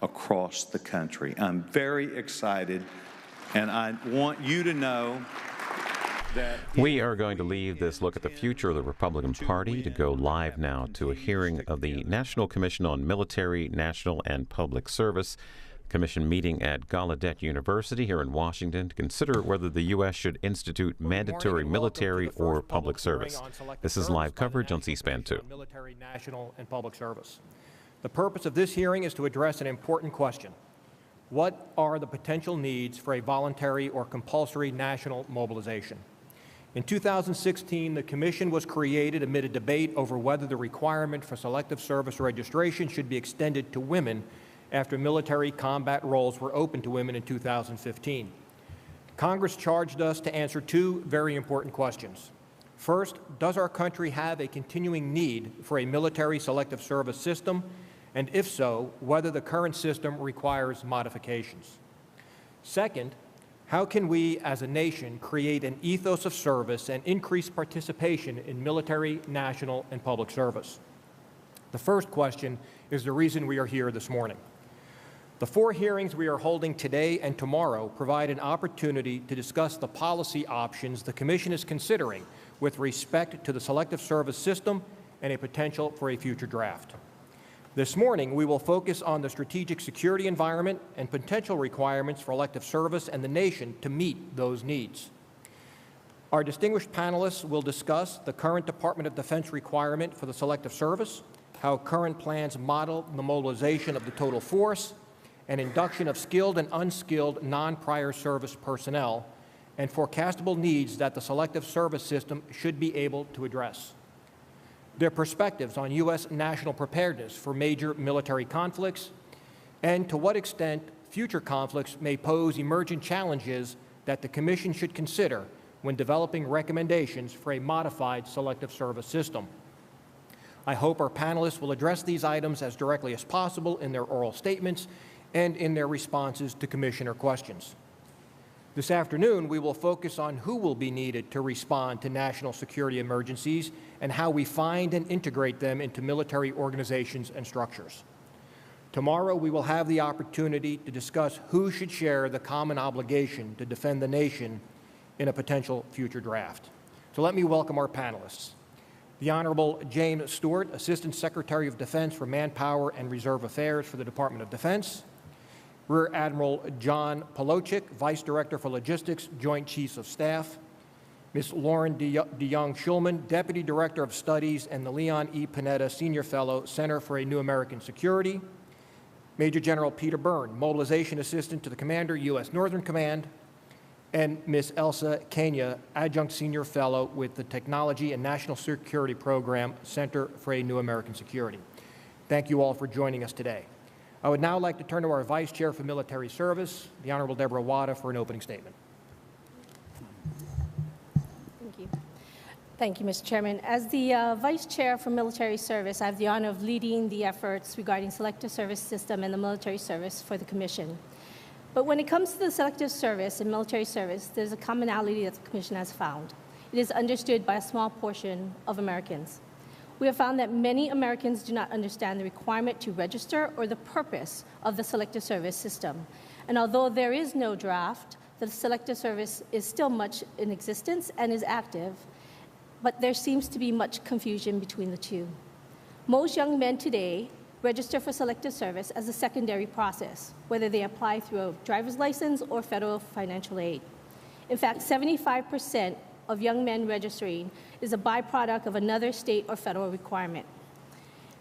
across the country. I'm very excited, and I want you to know that we are going to leave this look at the future of the Republican Party to go live now to a hearing of the National Commission on Military, National, and Public Service. Commission meeting at Gallaudet University here in Washington to consider whether the U.S. should institute mandatory military or public service. This is live coverage on C-SPAN 2. Military, national, and public service. The purpose of this hearing is to address an important question. What are the potential needs for a voluntary or compulsory national mobilization? In 2016, the Commission was created amid a debate over whether the requirement for selective service registration should be extended to women after military combat roles were open to women in 2015. Congress charged us to answer two very important questions. First, does our country have a continuing need for a military selective service system? And if so, whether the current system requires modifications. Second, how can we as a nation create an ethos of service and increase participation in military, national, and public service? The first question is the reason we are here this morning. The four hearings we are holding today and tomorrow provide an opportunity to discuss the policy options the Commission is considering with respect to the selective service system and a potential for a future draft. This morning, we will focus on the strategic security environment and potential requirements for elective service and the nation to meet those needs. Our distinguished panelists will discuss the current Department of Defense requirement for the selective service, how current plans model the mobilization of the total force, and induction of skilled and unskilled non-prior service personnel, and forecastable needs that the selective service system should be able to address. Their perspectives on U.S. national preparedness for major military conflicts, and to what extent future conflicts may pose emergent challenges that the Commission should consider when developing recommendations for a modified selective service system. I hope our panelists will address these items as directly as possible in their oral statements and in their responses to Commissioner questions. This afternoon, we will focus on who will be needed to respond to national security emergencies and how we find and integrate them into military organizations and structures. Tomorrow, we will have the opportunity to discuss who should share the common obligation to defend the nation in a potential future draft. So let me welcome our panelists. The Honorable James Stewart, Assistant Secretary of Defense for Manpower and Reserve Affairs for the Department of Defense. Rear Admiral John Polowczyk, Vice Director for Logistics, Joint Chiefs of Staff. Ms. Lauren DeYoung-Schulman, Deputy Director of Studies and the Leon E. Panetta Senior Fellow, Center for a New American Security. Major General Peter Byrne, Mobilization Assistant to the Commander, U.S. Northern Command. And Ms. Elsa Kenya, Adjunct Senior Fellow with the Technology and National Security Program, Center for a New American Security. Thank you all for joining us today. I would now like to turn to our Vice Chair for Military Service, the Honorable Deborah Wada, for an opening statement. Thank you. Thank you, Mr. Chairman. As the Vice Chair for Military Service, I have the honor of leading the efforts regarding selective service system and the military service for the Commission. But when it comes to the selective service and military service, there's a commonality that the Commission has found. It is understood by a small portion of Americans. We have found that many Americans do not understand the requirement to register or the purpose of the selective service system. And although there is no draft, the selective service is still much in existence and is active, but there seems to be much confusion between the two. Most young men today register for selective service as a secondary process, whether they apply through a driver's license or federal financial aid. In fact, 75% of young men registering is a byproduct of another state or federal requirement.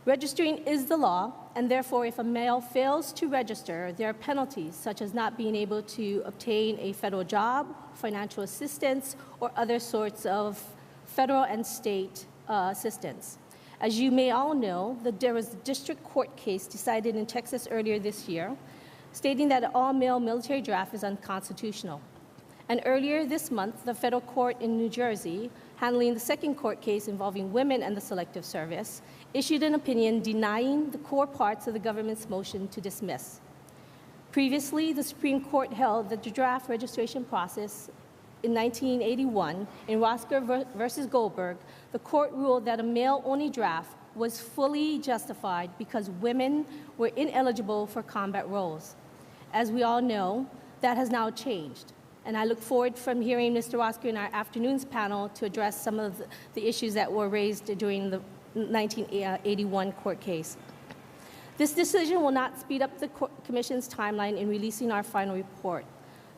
Registering is the law, and therefore if a male fails to register, there are penalties such as not being able to obtain a federal job, financial assistance, or other sorts of federal and state assistance. As you may all know, there was a district court case decided in Texas earlier this year, stating that an all-male military draft is unconstitutional. And earlier this month, the federal court in New Jersey, handling the second court case involving women and the selective service, issued an opinion denying the core parts of the government's motion to dismiss. Previously, the Supreme Court held that the draft registration process in 1981, in Roscoe versus Goldberg, the court ruled that a male-only draft was fully justified because women were ineligible for combat roles. As we all know, that has now changed. And I look forward from hearing Mr. Wasker in our afternoon's panel to address some of the issues that were raised during the 1981 court case. This decision will not speed up the Commission's timeline in releasing our final report.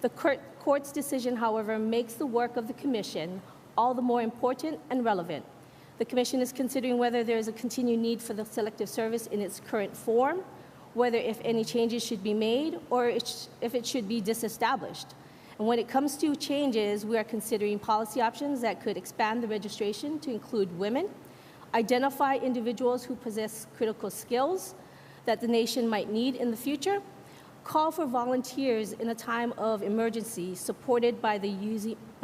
The court's decision, however, makes the work of the Commission all the more important and relevant. The Commission is considering whether there is a continued need for the Selective Service in its current form, whether if any changes should be made, or if it should be disestablished. And when it comes to changes, we are considering policy options that could expand the registration to include women, identify individuals who possess critical skills that the nation might need in the future, call for volunteers in a time of emergency supported by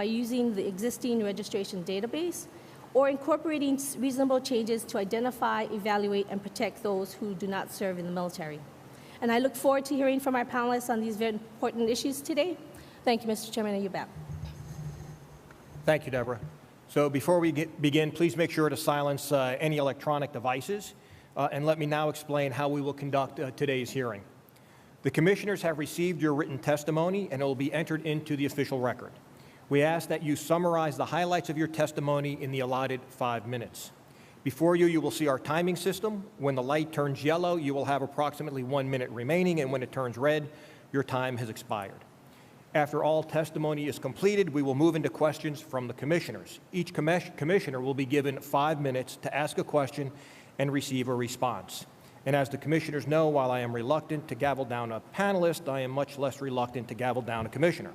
using the existing registration database, or incorporating reasonable changes to identify, evaluate, and protect those who do not serve in the military. And I look forward to hearing from our panelists on these very important issues today. Thank you, Mr. Chairman, and you back. Thank you, Deborah. So before we begin, please make sure to silence any electronic devices, and let me now explain how we will conduct today's hearing. The commissioners have received your written testimony, and it will be entered into the official record. We ask that you summarize the highlights of your testimony in the allotted 5 minutes. Before you, you will see our timing system. When the light turns yellow, you will have approximately 1 minute remaining, and when it turns red, your time has expired. After all testimony is completed, we will move into questions from the commissioners. Each commissioner will be given 5 minutes to ask a question and receive a response. And as the commissioners know, while I am reluctant to gavel down a panelist, I am much less reluctant to gavel down a commissioner.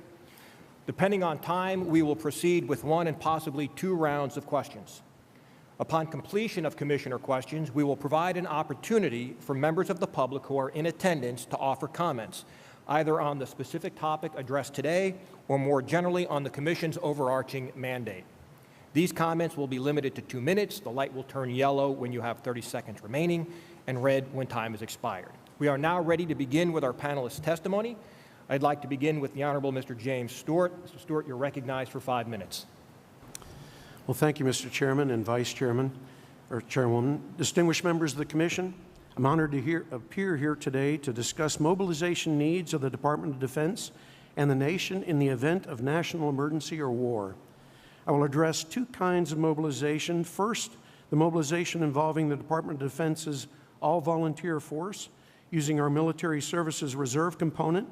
Depending on time, we will proceed with 1 and possibly 2 rounds of questions. Upon completion of commissioner questions, we will provide an opportunity for members of the public who are in attendance to offer comments, either on the specific topic addressed today or more generally on the Commission's overarching mandate. These comments will be limited to 2 minutes. The light will turn yellow when you have 30 seconds remaining and red when time is expired. We are now ready to begin with our panelists' testimony. I'd like to begin with the Honorable Mr. James Stewart. Mr. Stewart, you're recognized for 5 minutes. Well, thank you, Mr. Chairman and Vice Chairman, or Chairwoman. Distinguished members of the Commission, I'm honored to appear here today to discuss mobilization needs of the Department of Defense and the nation in the event of national emergency or war. I will address 2 kinds of mobilization. First, the mobilization involving the Department of Defense's all-volunteer force using our military services reserve component,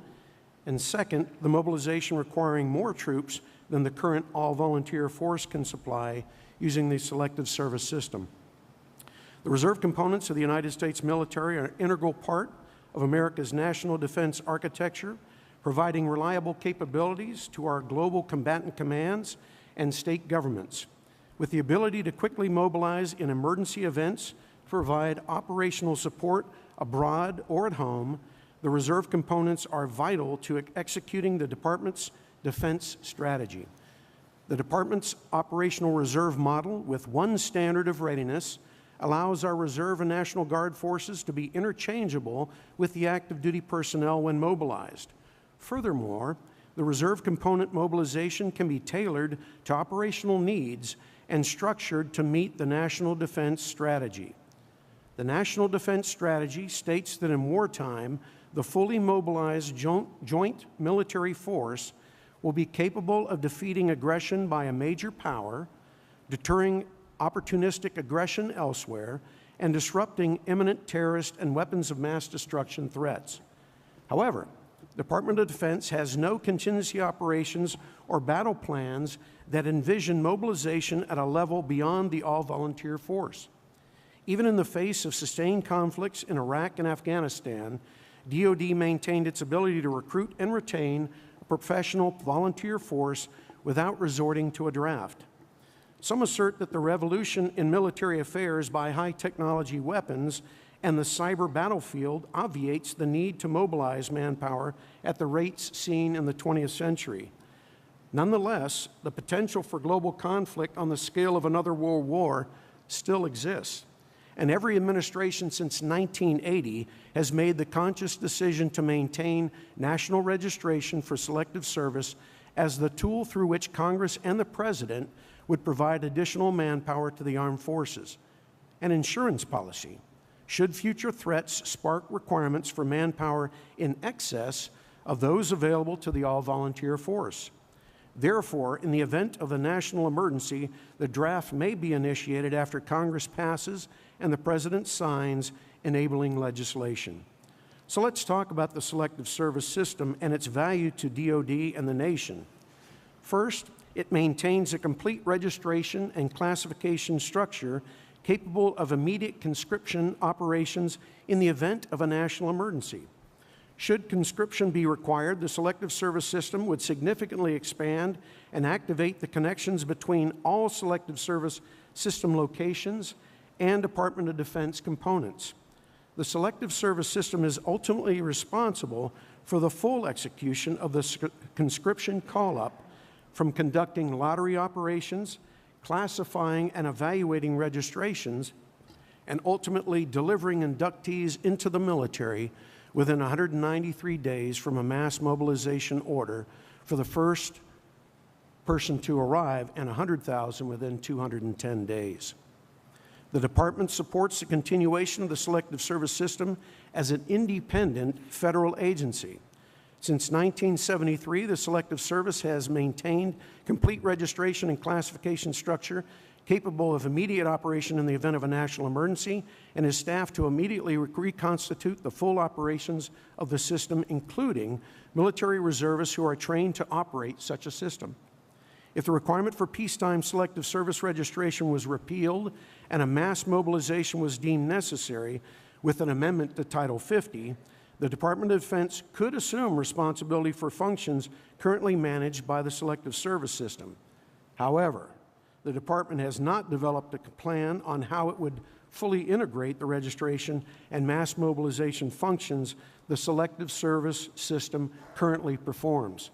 and second, the mobilization requiring more troops than the current all-volunteer force can supply using the selective service system. The reserve components of the United States military are an integral part of America's national defense architecture, providing reliable capabilities to our global combatant commands and state governments, with the ability to quickly mobilize in emergency events to provide operational support abroad or at home. The reserve components are vital to executing the Department's defense strategy. The Department's operational reserve model, with one standard of readiness, allows our Reserve and National Guard forces to be interchangeable with the active duty personnel when mobilized. Furthermore, the reserve component mobilization can be tailored to operational needs and structured to meet the national defense strategy. The National Defense Strategy states that in wartime, the fully mobilized joint military force will be capable of defeating aggression by a major power, deterring opportunistic aggression elsewhere, and disrupting imminent terrorist and weapons of mass destruction threats. However, the Department of Defense has no contingency operations or battle plans that envision mobilization at a level beyond the all-volunteer force. Even in the face of sustained conflicts in Iraq and Afghanistan, DoD maintained its ability to recruit and retain a professional volunteer force without resorting to a draft. Some assert that the revolution in military affairs by high-technology weapons and the cyber battlefield obviates the need to mobilize manpower at the rates seen in the 20th century. Nonetheless, the potential for global conflict on the scale of another world war still exists, and every administration since 1980 has made the conscious decision to maintain national registration for selective service as the tool through which Congress and the President would provide additional manpower to the armed forces. and insurance policy, should future threats spark requirements for manpower in excess of those available to the all-volunteer force. Therefore, in the event of a national emergency, the draft may be initiated after Congress passes and the President signs enabling legislation. So let's talk about the Selective Service System and its value to DoD and the nation. First, it maintains a complete registration and classification structure capable of immediate conscription operations in the event of a national emergency. Should conscription be required, the Selective Service System would significantly expand and activate the connections between all Selective Service System locations and Department of Defense components. The Selective Service System is ultimately responsible for the full execution of the conscription call-up, from conducting lottery operations, classifying and evaluating registrations, and ultimately delivering inductees into the military within 193 days from a mass mobilization order for the first person to arrive, and 100,000 within 210 days. The Department supports the continuation of the Selective Service System as an independent federal agency. Since 1973, the Selective Service has maintained complete registration and classification structure capable of immediate operation in the event of a national emergency, and is staffed to immediately reconstitute the full operations of the system, including military reservists who are trained to operate such a system. If the requirement for peacetime Selective Service registration was repealed and a mass mobilization was deemed necessary with an amendment to Title 50, the Department of Defense could assume responsibility for functions currently managed by the Selective Service System. However, the Department has not developed a plan on how it would fully integrate the registration and mass mobilization functions the Selective Service System currently performs.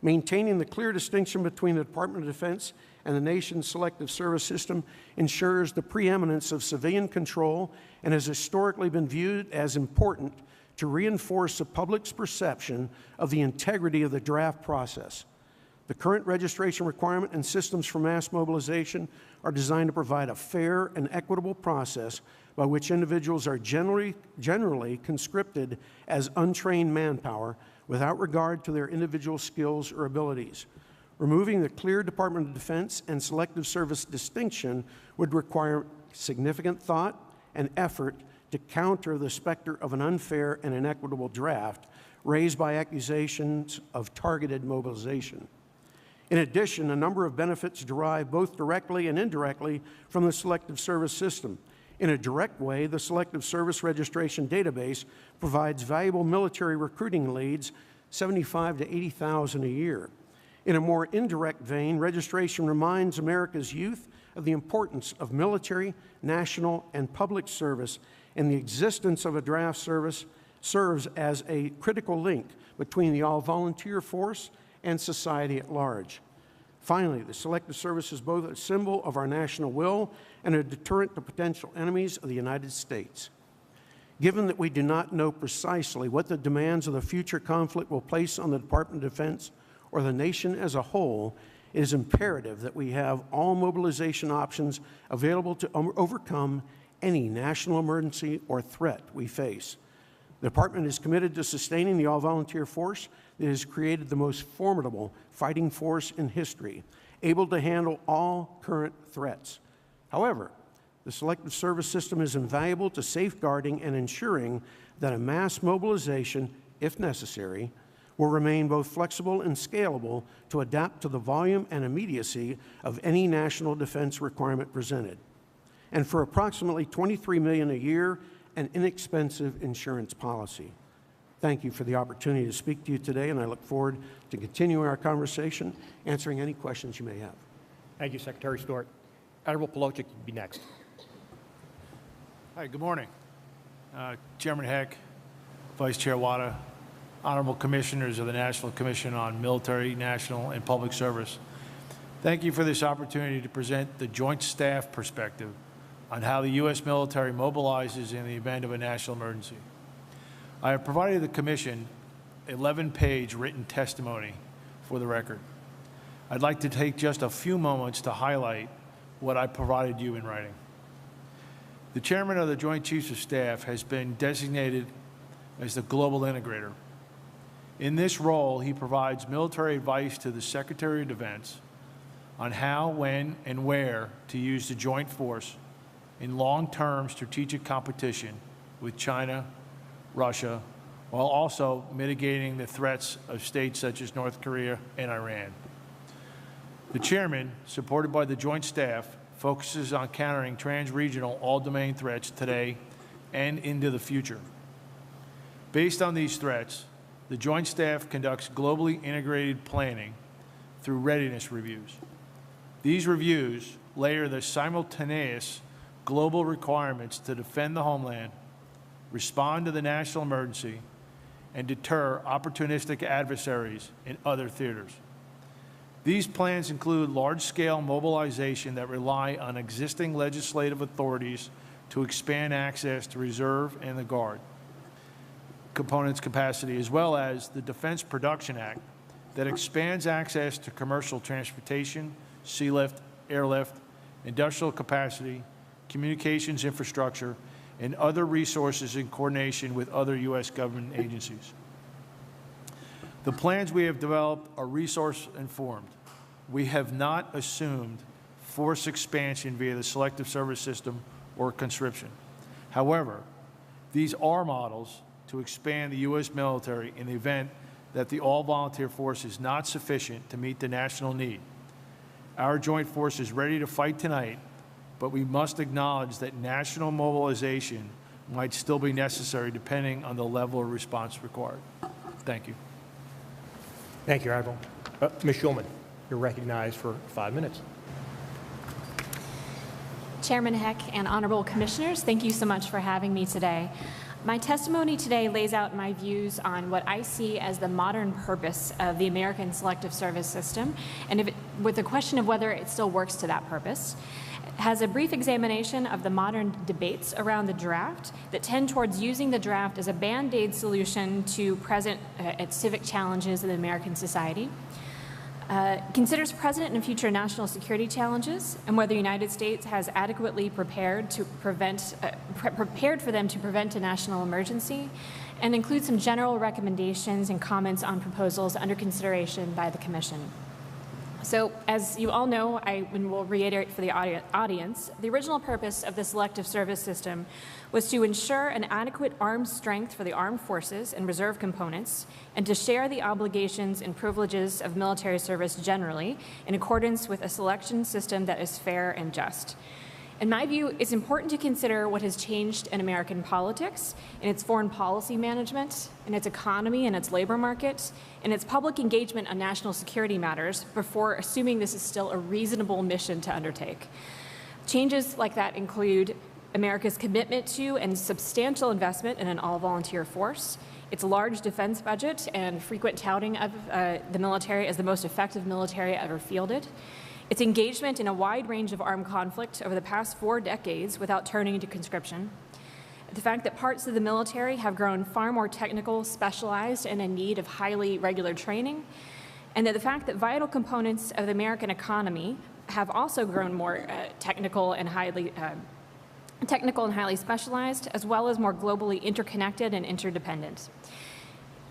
Maintaining the clear distinction between the Department of Defense and the nation's Selective Service System ensures the preeminence of civilian control and has historically been viewed as important to reinforce the public's perception of the integrity of the draft process. The current registration requirement and systems for mass mobilization are designed to provide a fair and equitable process by which individuals are generally conscripted as untrained manpower without regard to their individual skills or abilities. Removing the clear Department of Defense and Selective Service distinction would require significant thought and effort to counter the specter of an unfair and inequitable draft raised by accusations of targeted mobilization. In addition, a number of benefits derive both directly and indirectly from the Selective Service System. In a direct way, the Selective Service Registration Database provides valuable military recruiting leads, 75 to 80,000 a year. In a more indirect vein, registration reminds America's youth of the importance of military, national, and public service, and the existence of a draft service serves as a critical link between the all-volunteer force and society at large. Finally, the Selective Service is both a symbol of our national will and a deterrent to potential enemies of the United States. Given that we do not know precisely what the demands of the future conflict will place on the Department of Defense or the nation as a whole, it is imperative that we have all mobilization options available to overcome any national emergency or threat we face. The Department is committed to sustaining the all-volunteer force that has created the most formidable fighting force in history, able to handle all current threats. However, the Selective Service System is invaluable to safeguarding and ensuring that a mass mobilization, if necessary, will remain both flexible and scalable to adapt to the volume and immediacy of any national defense requirement presented. And for approximately $23 million a year, an inexpensive insurance policy. Thank you for the opportunity to speak to you today, and I look forward to continuing our conversation, answering any questions you may have. Thank you, Secretary Stewart. Admiral Polowczyk, you'd be next. Hi, good morning. Chairman Heck, Vice Chair Wada, Honorable Commissioners of the National Commission on Military, National, and Public Service. Thank you for this opportunity to present the Joint Staff perspective on how the U.S. military mobilizes in the event of a national emergency. I have provided the Commission 11-page written testimony for the record. I'd like to take just a few moments to highlight what I provided you in writing. The chairman of the Joint Chiefs of Staff has been designated as the global integrator. In this role, he provides military advice to the Secretary of Defense on how, when, and where to use the joint force in long-term strategic competition with China, Russia, while also mitigating the threats of states such as North Korea and Iran. The chairman, supported by the Joint Staff, focuses on countering trans-regional all-domain threats today and into the future. Based on these threats, the Joint Staff conducts globally integrated planning through readiness reviews. These reviews layer the simultaneous global requirements to defend the homeland, respond to the national emergency, and deter opportunistic adversaries in other theaters. These plans include large-scale mobilization that rely on existing legislative authorities to expand access to reserve and the Guard components capacity, as well as the Defense Production Act that expands access to commercial transportation, sea lift, airlift, industrial capacity, communications infrastructure, and other resources in coordination with other U.S. government agencies. The plans we have developed are resource-informed. We have not assumed force expansion via the selective service system or conscription. However, these are models to expand the U.S. military in the event that the all-volunteer force is not sufficient to meet the national need. Our joint force is ready to fight tonight, but we must acknowledge that national mobilization might still be necessary depending on the level of response required. Thank you. Thank you, Admiral. Ms. Schulman, you're recognized for 5 minutes. Chairman Heck and honorable commissioners, thank you so much for having me today. My testimony today lays out my views on what I see as the modern purpose of the American Selective Service System, and with the question of whether it still works to that purpose. It has a brief examination of the modern debates around the draft that tend towards using the draft as a band-aid solution to present civic challenges in American society. Considers present and future national security challenges and whether the United States has adequately prepared to prepared for them to prevent a national emergency, and includes some general recommendations and comments on proposals under consideration by the Commission. So, as you all know, I will reiterate for the audience, the original purpose of the Selective Service System was to ensure an adequate armed strength for the armed forces and reserve components, and to share the obligations and privileges of military service generally in accordance with a selection system that is fair and just. In my view, it's important to consider what has changed in American politics, in its foreign policy management, in its economy and its labor market, and its public engagement on national security matters before assuming this is still a reasonable mission to undertake. Changes like that include America's commitment to and substantial investment in an all-volunteer force, its large defense budget and frequent touting of the military as the most effective military ever fielded, its engagement in a wide range of armed conflict over the past 4 decades without turning to conscription, the fact that parts of the military have grown far more technical, specialized, and in need of highly regular training, and that the fact that vital components of the American economy have also grown more technical and highly specialized, as well as more globally interconnected and interdependent.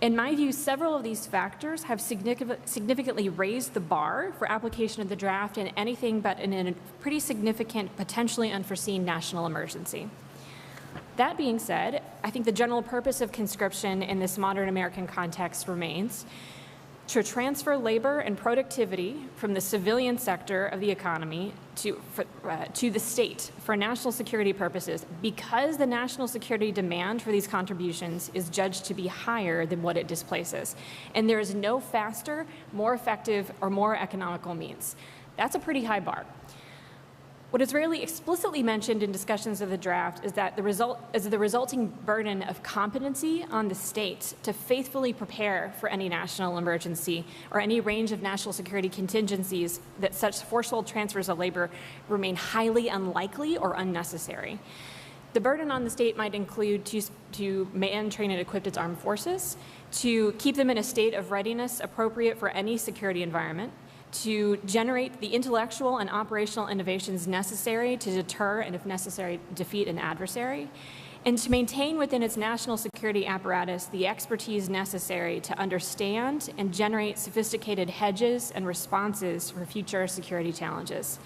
In my view, several of these factors have significantly raised the bar for application of the draft in anything but in a pretty significant, potentially unforeseen national emergency. That being said, I think the general purpose of conscription in this modern American context remains to transfer labor and productivity from the civilian sector of the economy to the state for national security purposes, because the national security demand for these contributions is judged to be higher than what it displaces. And there is no faster, more effective, or more economical means. That's a pretty high bar. What is rarely explicitly mentioned in discussions of the draft is that the resulting burden of competency on the state to faithfully prepare for any national emergency or any range of national security contingencies, that such forceful transfers of labor remain highly unlikely or unnecessary. The burden on the state might include to man, train, and equip its armed forces, to keep them in a state of readiness appropriate for any security environment, to generate the intellectual and operational innovations necessary to deter and, if necessary, defeat an adversary, and to maintain within its national security apparatus the expertise necessary to understand and generate sophisticated hedges and responses for future security challenges.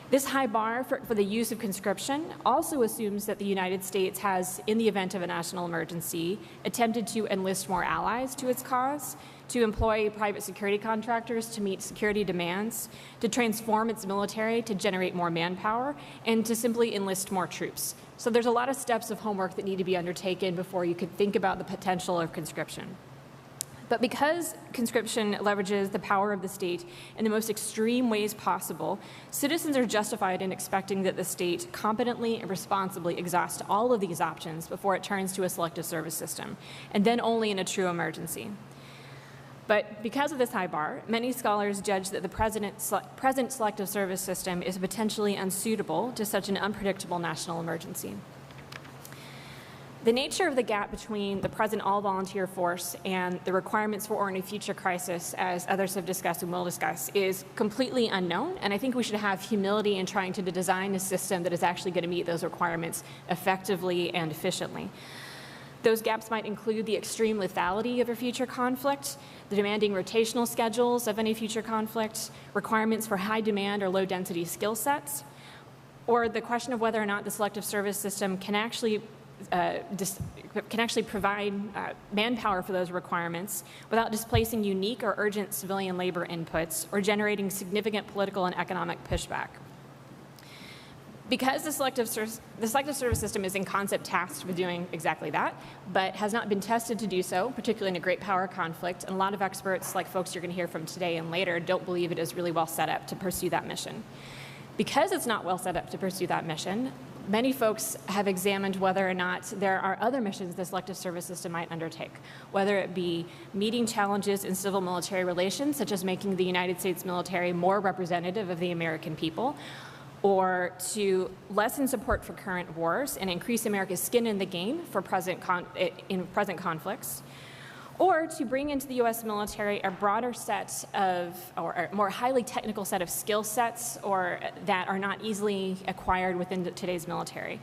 This high bar for the use of conscription also assumes that the United States has, in the event of a national emergency, attempted to enlist more allies to its cause, to employ private security contractors to meet security demands, to transform its military to generate more manpower, and to simply enlist more troops. So there's a lot of steps of homework that need to be undertaken before you could think about the potential of conscription. But because conscription leverages the power of the state in the most extreme ways possible, citizens are justified in expecting that the state competently and responsibly exhaust all of these options before it turns to a selective service system, and then only in a true emergency. But because of this high bar, many scholars judge that the present selective service system is potentially unsuitable to such an unpredictable national emergency. The nature of the gap between the present all-volunteer force and the requirements for any future crisis, as others have discussed and will discuss, is completely unknown, and I think we should have humility in trying to design a system that is actually going to meet those requirements effectively and efficiently. Those gaps might include the extreme lethality of a future conflict, the demanding rotational schedules of any future conflict, requirements for high demand or low density skill sets, or the question of whether or not the selective service system can actually provide manpower for those requirements without displacing unique or urgent civilian labor inputs or generating significant political and economic pushback. Because the selective service system is in concept tasked with doing exactly that, but has not been tested to do so, particularly in a great power conflict, and a lot of experts, like folks you're going to hear from today and later, don't believe it is really well set up to pursue that mission. Because it's not well set up to pursue that mission, many folks have examined whether or not there are other missions the selective service system might undertake, whether it be meeting challenges in civil-military relations, such as making the United States military more representative of the American people, or to lessen support for current wars and increase America's skin in the game for present conflicts, or to bring into the U.S. military a broader set of, or a more highly technical set of skill sets or that are not easily acquired within today's military.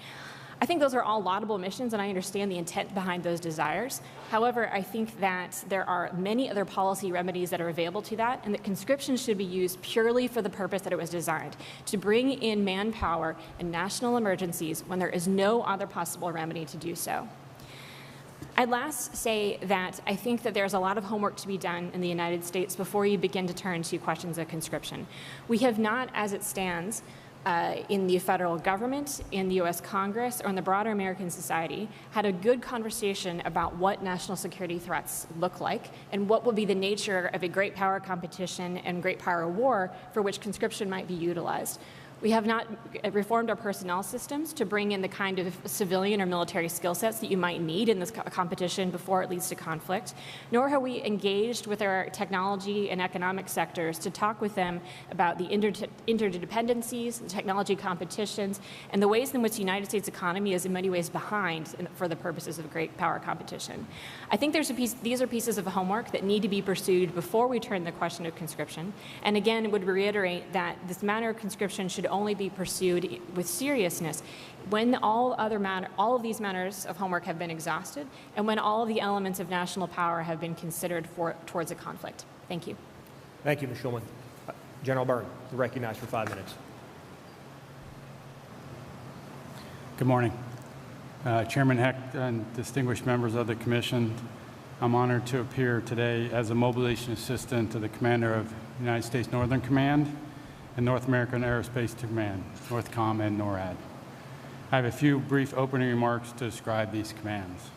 I think those are all laudable missions, and I understand the intent behind those desires. However, I think that there are many other policy remedies that are available to that, and that conscription should be used purely for the purpose that it was designed, to bring in manpower in national emergencies when there is no other possible remedy to do so. I'd last say that I think that there's a lot of homework to be done in the United States before you begin to turn to questions of conscription. We have not, as it stands, in the federal government, in the U.S. Congress, or in the broader American society, had a good conversation about what national security threats look like and what will be the nature of a great power competition and great power war for which conscription might be utilized. We have not reformed our personnel systems to bring in the kind of civilian or military skill sets that you might need in this competition before it leads to conflict, nor have we engaged with our technology and economic sectors to talk with them about the interdependencies, the technology competitions, and the ways in which the United States economy is in many ways behind for the purposes of great power competition. I think these are pieces of homework that need to be pursued before we turn to the question of conscription, and again would reiterate that this matter of conscription should only be pursued with seriousness when all of these matters of homework have been exhausted and when all of the elements of national power have been considered towards a conflict. Thank you. Thank you, Ms. Schulman. General Byrne, you're recognized for 5 minutes. Good morning. Chairman Hecht and distinguished members of the Commission, I'm honored to appear today as a mobilization assistant to the commander of United States Northern Command and North American Aerospace Command, NORTHCOM and NORAD. I have a few brief opening remarks to describe these commands.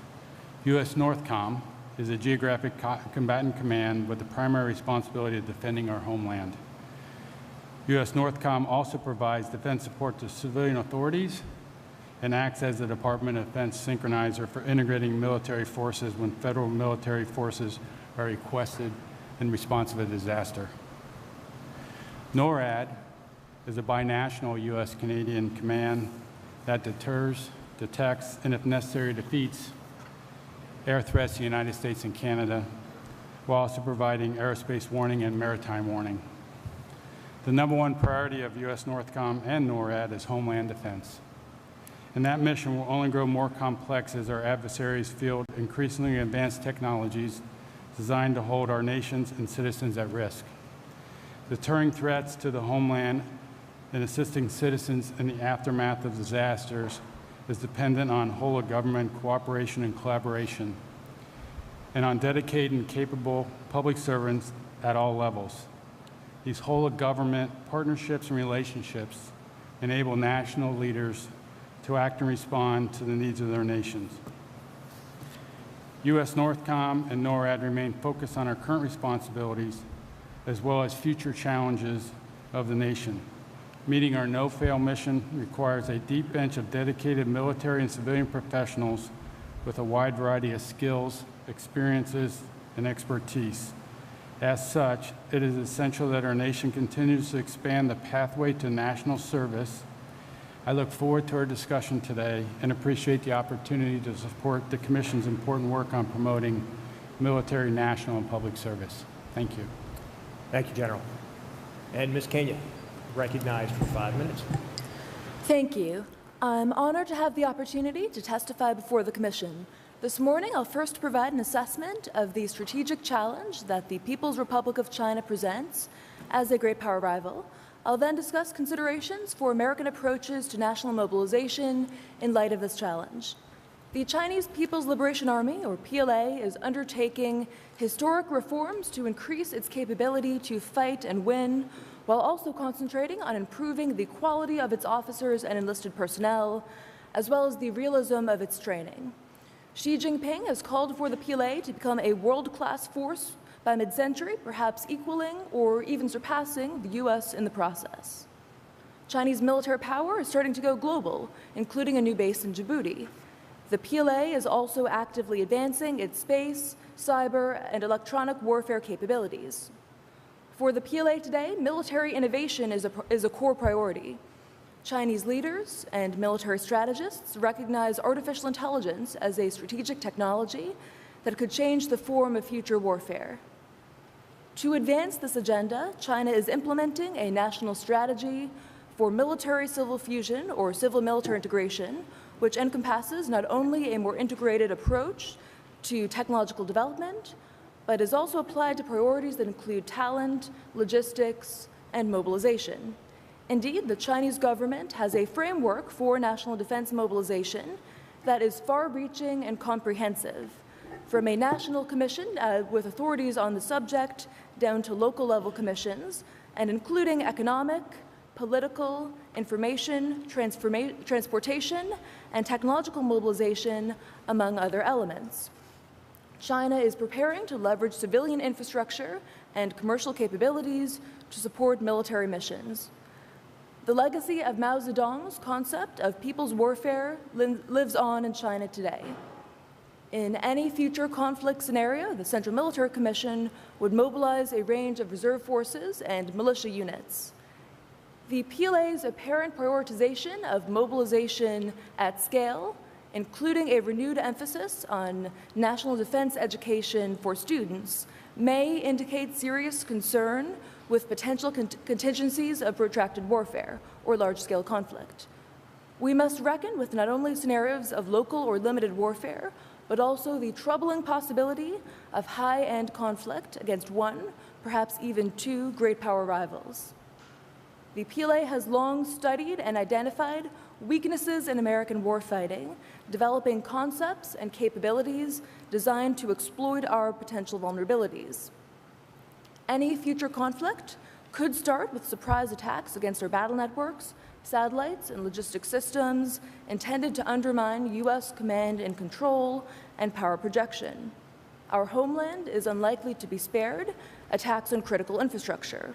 U.S. NORTHCOM is a geographic combatant command with the primary responsibility of defending our homeland. U.S. NORTHCOM also provides defense support to civilian authorities and acts as the Department of Defense synchronizer for integrating military forces when federal military forces are requested in response to a disaster. NORAD is a binational U.S.-Canadian command that deters, detects, and if necessary defeats air threats to the United States and Canada, while also providing aerospace warning and maritime warning. The #1 priority of U.S. NORTHCOM and NORAD is homeland defense. And that mission will only grow more complex as our adversaries field increasingly advanced technologies designed to hold our nations and citizens at risk. Deterring threats to the homeland and assisting citizens in the aftermath of disasters is dependent on whole-of-government cooperation and collaboration, and on dedicated and capable public servants at all levels. These whole-of-government partnerships and relationships enable national leaders to act and respond to the needs of their nations. U.S. NORTHCOM and NORAD remain focused on our current responsibilities as well as future challenges of the nation. Meeting our no-fail mission requires a deep bench of dedicated military and civilian professionals with a wide variety of skills, experiences, and expertise. As such, it is essential that our nation continues to expand the pathway to national service. I look forward to our discussion today and appreciate the opportunity to support the Commission's important work on promoting military, national, and public service. Thank you. Thank you, General. And Ms. Kenya, recognized for 5 minutes. Thank you. I'm honored to have the opportunity to testify before the Commission. This morning, I'll first provide an assessment of the strategic challenge that the People's Republic of China presents as a great power rival. I'll then discuss considerations for American approaches to national mobilization in light of this challenge. The Chinese People's Liberation Army, or PLA, is undertaking historic reforms to increase its capability to fight and win, while also concentrating on improving the quality of its officers and enlisted personnel, as well as the realism of its training. Xi Jinping has called for the PLA to become a world-class force by mid-century, perhaps equaling or even surpassing the U.S. in the process. Chinese military power is starting to go global, including a new base in Djibouti. The PLA is also actively advancing its space, cyber, and electronic warfare capabilities. For the PLA today, military innovation is a core priority. Chinese leaders and military strategists recognize artificial intelligence as a strategic technology that could change the form of future warfare. To advance this agenda, China is implementing a national strategy for military-civil fusion, or civil-military integration, which encompasses not only a more integrated approach to technological development, but is also applied to priorities that include talent, logistics, and mobilization. Indeed, the Chinese government has a framework for national defense mobilization that is far-reaching and comprehensive, from a national commission with authorities on the subject down to local-level commissions, and including economic, political, information, transportation, and technological mobilization, among other elements. China is preparing to leverage civilian infrastructure and commercial capabilities to support military missions. The legacy of Mao Zedong's concept of people's warfare lives on in China today. In any future conflict scenario, the Central Military Commission would mobilize a range of reserve forces and militia units. The PLA's apparent prioritization of mobilization at scale, including a renewed emphasis on national defense education for students, may indicate serious concern with potential contingencies of protracted warfare or large-scale conflict. We must reckon with not only scenarios of local or limited warfare, but also the troubling possibility of high-end conflict against one, perhaps even two, great power rivals. The PLA has long studied and identified weaknesses in American warfighting, developing concepts and capabilities designed to exploit our potential vulnerabilities. Any future conflict could start with surprise attacks against our battle networks, satellites, and logistics systems intended to undermine U.S. command and control and power projection. Our homeland is unlikely to be spared attacks on critical infrastructure.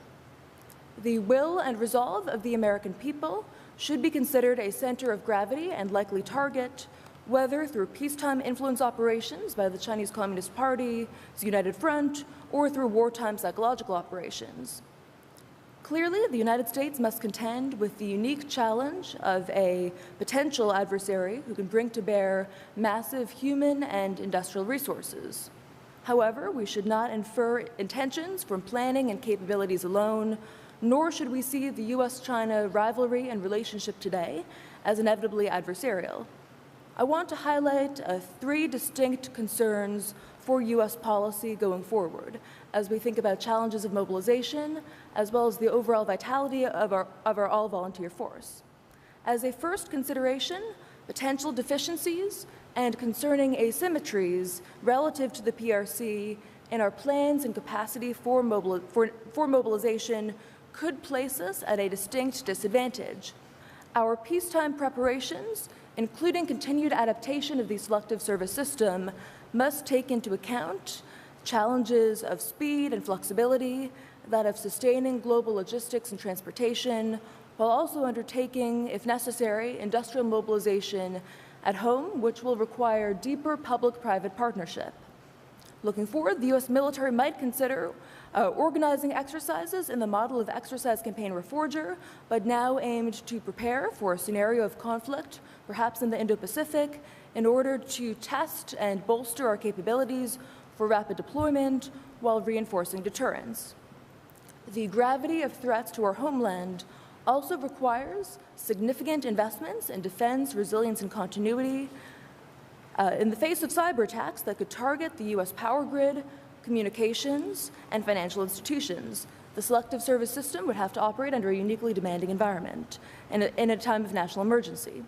The will and resolve of the American people should be considered a center of gravity and likely target, whether through peacetime influence operations by the Chinese Communist Party's United Front or through wartime psychological operations. Clearly, the United States must contend with the unique challenge of a potential adversary who can bring to bear massive human and industrial resources. However, we should not infer intentions from planning and capabilities alone, nor should we see the U.S.-China rivalry and relationship today as inevitably adversarial. I want to highlight 3 distinct concerns for U.S. policy going forward as we think about challenges of mobilization, as well as the overall vitality of our all-volunteer force. As a first consideration, potential deficiencies and concerning asymmetries relative to the PRC in our plans and capacity for mobilization could place us at a distinct disadvantage. Our peacetime preparations, including continued adaptation of the selective service system, must take into account challenges of speed and flexibility, that of sustaining global logistics and transportation, while also undertaking, if necessary, industrial mobilization at home, which will require deeper public-private partnership. Looking forward, the U.S. military might consider organizing exercises in the model of Exercise Campaign Reforger, but now aimed to prepare for a scenario of conflict, perhaps in the Indo-Pacific, in order to test and bolster our capabilities for rapid deployment while reinforcing deterrence. The gravity of threats to our homeland also requires significant investments in defense, resilience, and continuity in the face of cyber attacks that could target the U.S. power grid, communications, and financial institutions. The selective service system would have to operate under a uniquely demanding environment in a time of national emergency.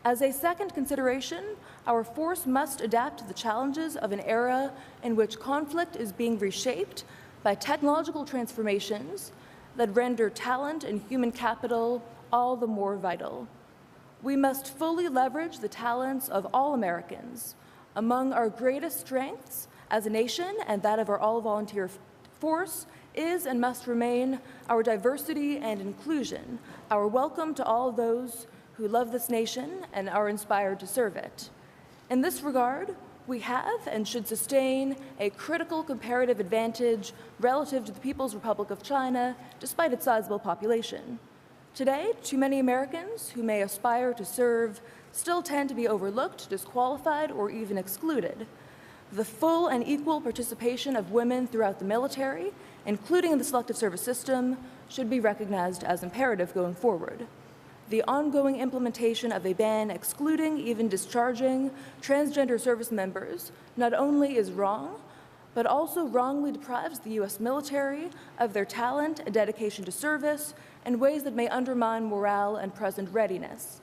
As a second consideration, our force must adapt to the challenges of an era in which conflict is being reshaped by technological transformations that render talent and human capital all the more vital. We must fully leverage the talents of all Americans. Among our greatest strengths as a nation and that of our all-volunteer force is and must remain our diversity and inclusion, our welcome to all those who love this nation and are inspired to serve it. In this regard, we have and should sustain a critical comparative advantage relative to the People's Republic of China, despite its sizable population. Today, too many Americans who may aspire to serve still tend to be overlooked, disqualified, or even excluded. The full and equal participation of women throughout the military, including in the selective service system, should be recognized as imperative going forward. The ongoing implementation of a ban excluding, even discharging, transgender service members not only is wrong, but also wrongly deprives the U.S. military of their talent and dedication to service in ways that may undermine morale and present readiness.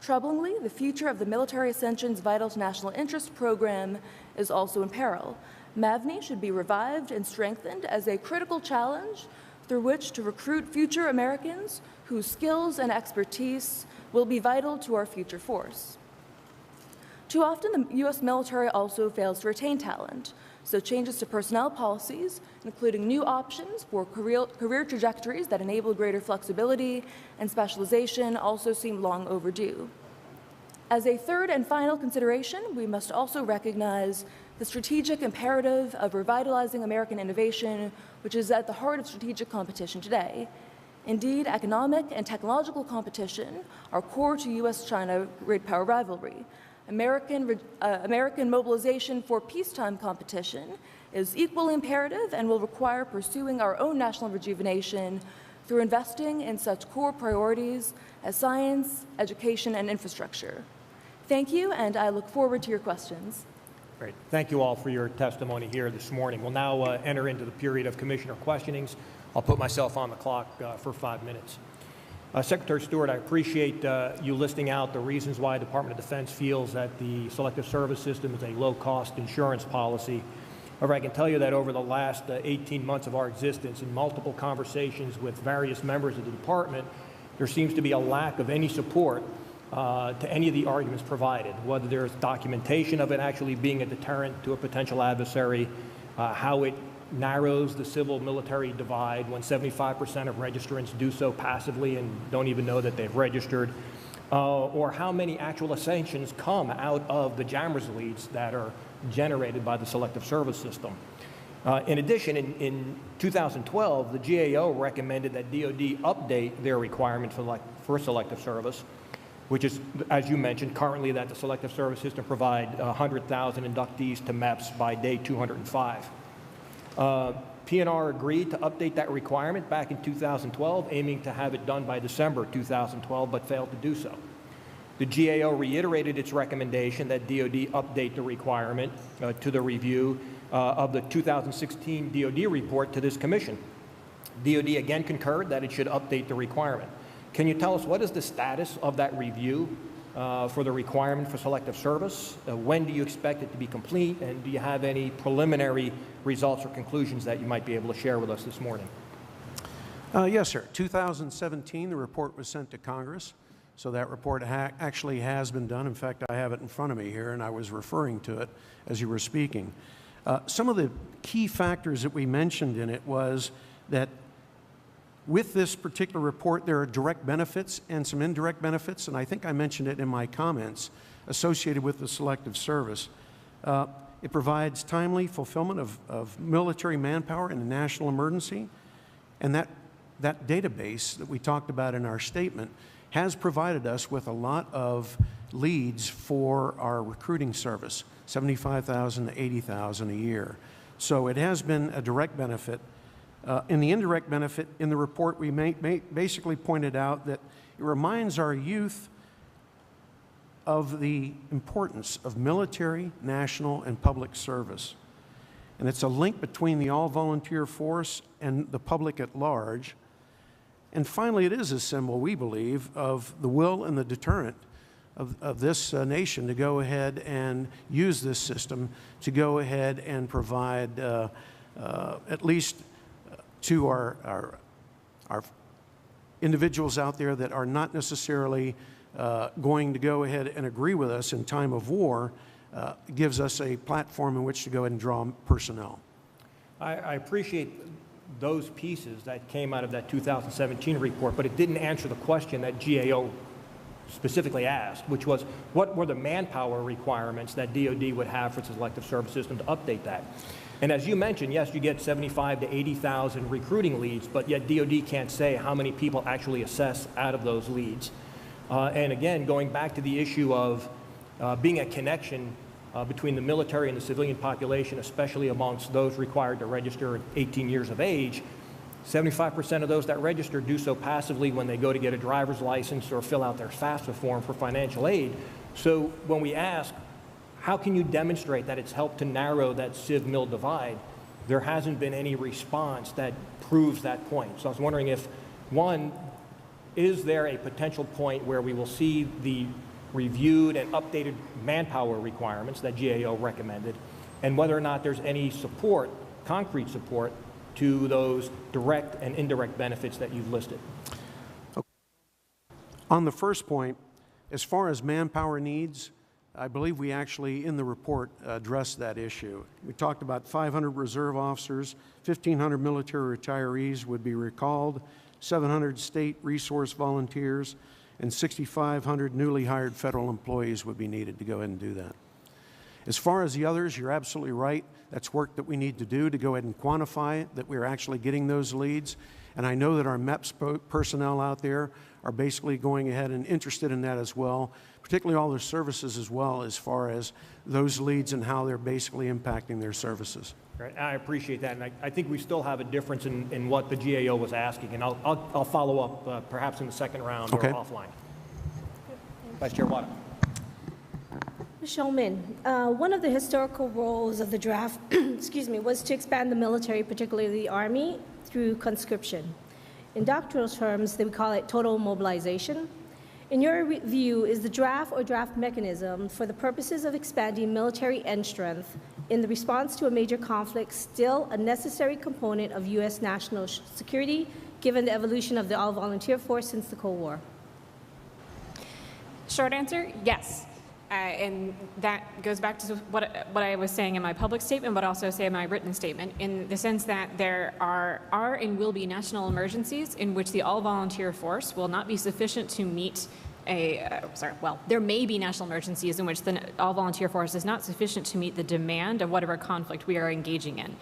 Troublingly, the future of the Military Ascension's Vital to National Interest program is also in peril. MAVNI should be revived and strengthened as a critical challenge through which to recruit future Americans whose skills and expertise will be vital to our future force. Too often, the U.S. military also fails to retain talent, so changes to personnel policies, including new options for career trajectories that enable greater flexibility and specialization, also seem long overdue. As a third and final consideration, we must also recognize the strategic imperative of revitalizing American innovation, which is at the heart of strategic competition today. Indeed, economic and technological competition are core to U.S.-China great power rivalry. American mobilization for peacetime competition is equally imperative and will require pursuing our own national rejuvenation through investing in such core priorities as science, education, and infrastructure. Thank you, and I look forward to your questions. Great. Thank you all for your testimony here this morning. We'll now enter into the period of commissioner questionings. I'll put myself on the clock for 5 minutes. Secretary Stewart, I appreciate you listing out the reasons why the Department of Defense feels that the selective service system is a low-cost insurance policy. However, I can tell you that over the last 18 months of our existence, in multiple conversations with various members of the department, there seems to be a lack of any support to any of the arguments provided, whether there's documentation of it actually being a deterrent to a potential adversary, how it narrows the civil-military divide when 75% of registrants do so passively and don't even know that they've registered, or how many actual sanctions come out of the jammers leads that are generated by the selective service system. In addition, in 2012, the GAO recommended that DoD update their requirement for selective service, which is, as you mentioned, currently that the selective service system provide 100,000 inductees to MEPS by day 205. PNR agreed to update that requirement back in 2012, aiming to have it done by December 2012, but failed to do so. The GAO reiterated its recommendation that DoD update the requirement to the review of the 2016 DoD report to this commission. DoD again concurred that it should update the requirement. Can you tell us what is the status of that review for the requirement for selective service? When do you expect it to be complete? And do you have any preliminary results or conclusions that you might be able to share with us this morning? Yes, sir. 2017, the report was sent to Congress. So that report actually has been done. In fact, I have it in front of me here, and I was referring to it as you were speaking. Some of the key factors that we mentioned in it was that with this particular report, there are direct benefits and some indirect benefits, and I think I mentioned it in my comments associated with the selective service. It provides timely fulfillment of military manpower in a national emergency, and that database that we talked about in our statement has provided us with a lot of leads for our recruiting service, 75,000 to 80,000 a year. So it has been a direct benefit. In the indirect benefit, in the report, we basically pointed out that it reminds our youth of the importance of military, national, and public service. And it's a link between the all-volunteer force and the public at large. And finally, it is a symbol, we believe, of the will and the deterrent of this nation to go ahead and use this system to go ahead and provide, at least to our individuals out there that are not necessarily going to go ahead and agree with us in time of war, gives us a platform in which to go ahead and draw personnel. I appreciate those pieces that came out of that 2017 report, but it didn't answer the question that GAO specifically asked, which was what were the manpower requirements that DoD would have for its selective service system to update that? And as you mentioned, yes, you get 75 to 80,000 recruiting leads, but yet DoD can't say how many people actually assess out of those leads. And again, going back to the issue of being a connection between the military and the civilian population, especially amongst those required to register at 18 years of age, 75% of those that register do so passively when they go to get a driver's license or fill out their FAFSA form for financial aid. So when we ask, how can you demonstrate that it's helped to narrow that civ-mil divide, there hasn't been any response that proves that point. So I was wondering if, one, is there a potential point where we will see the reviewed and updated manpower requirements that GAO recommended, and whether or not there's any support, concrete support, to those direct and indirect benefits that you've listed? On the first point, as far as manpower needs, I believe we actually, in the report, addressed that issue. We talked about 500 reserve officers, 1,500 military retirees would be recalled, 700 state resource volunteers, and 6,500 newly hired federal employees would be needed to go ahead and do that. As far as the others, you're absolutely right. That's work that we need to do to go ahead and quantify that we're actually getting those leads. And I know that our MEPS personnel out there are basically going ahead and interested in that as well, particularly all their services as well, as far as those leads and how they're basically impacting their services. Right. I appreciate that, and I think we still have a difference in what the GAO was asking, and I'll follow up perhaps in the second round or offline. Vice Chair Wada. Ms. Shulman, one of the historical roles of the draft, excuse me, was to expand the military, particularly the Army, through conscription. In doctoral terms, they would call it total mobilization. In your view, is the draft or draft mechanism for the purposes of expanding military end strength in the response to a major conflict still a necessary component of U.S. national security, given the evolution of the all-volunteer force since the Cold War? Short answer, yes. And that goes back to what I was saying in my public statement, but also say in my written statement, in the sense that there are and will be national emergencies in which the all-volunteer force will not be sufficient to meet there may be national emergencies in which the all-volunteer force is not sufficient to meet the demand of whatever conflict we are engaging in.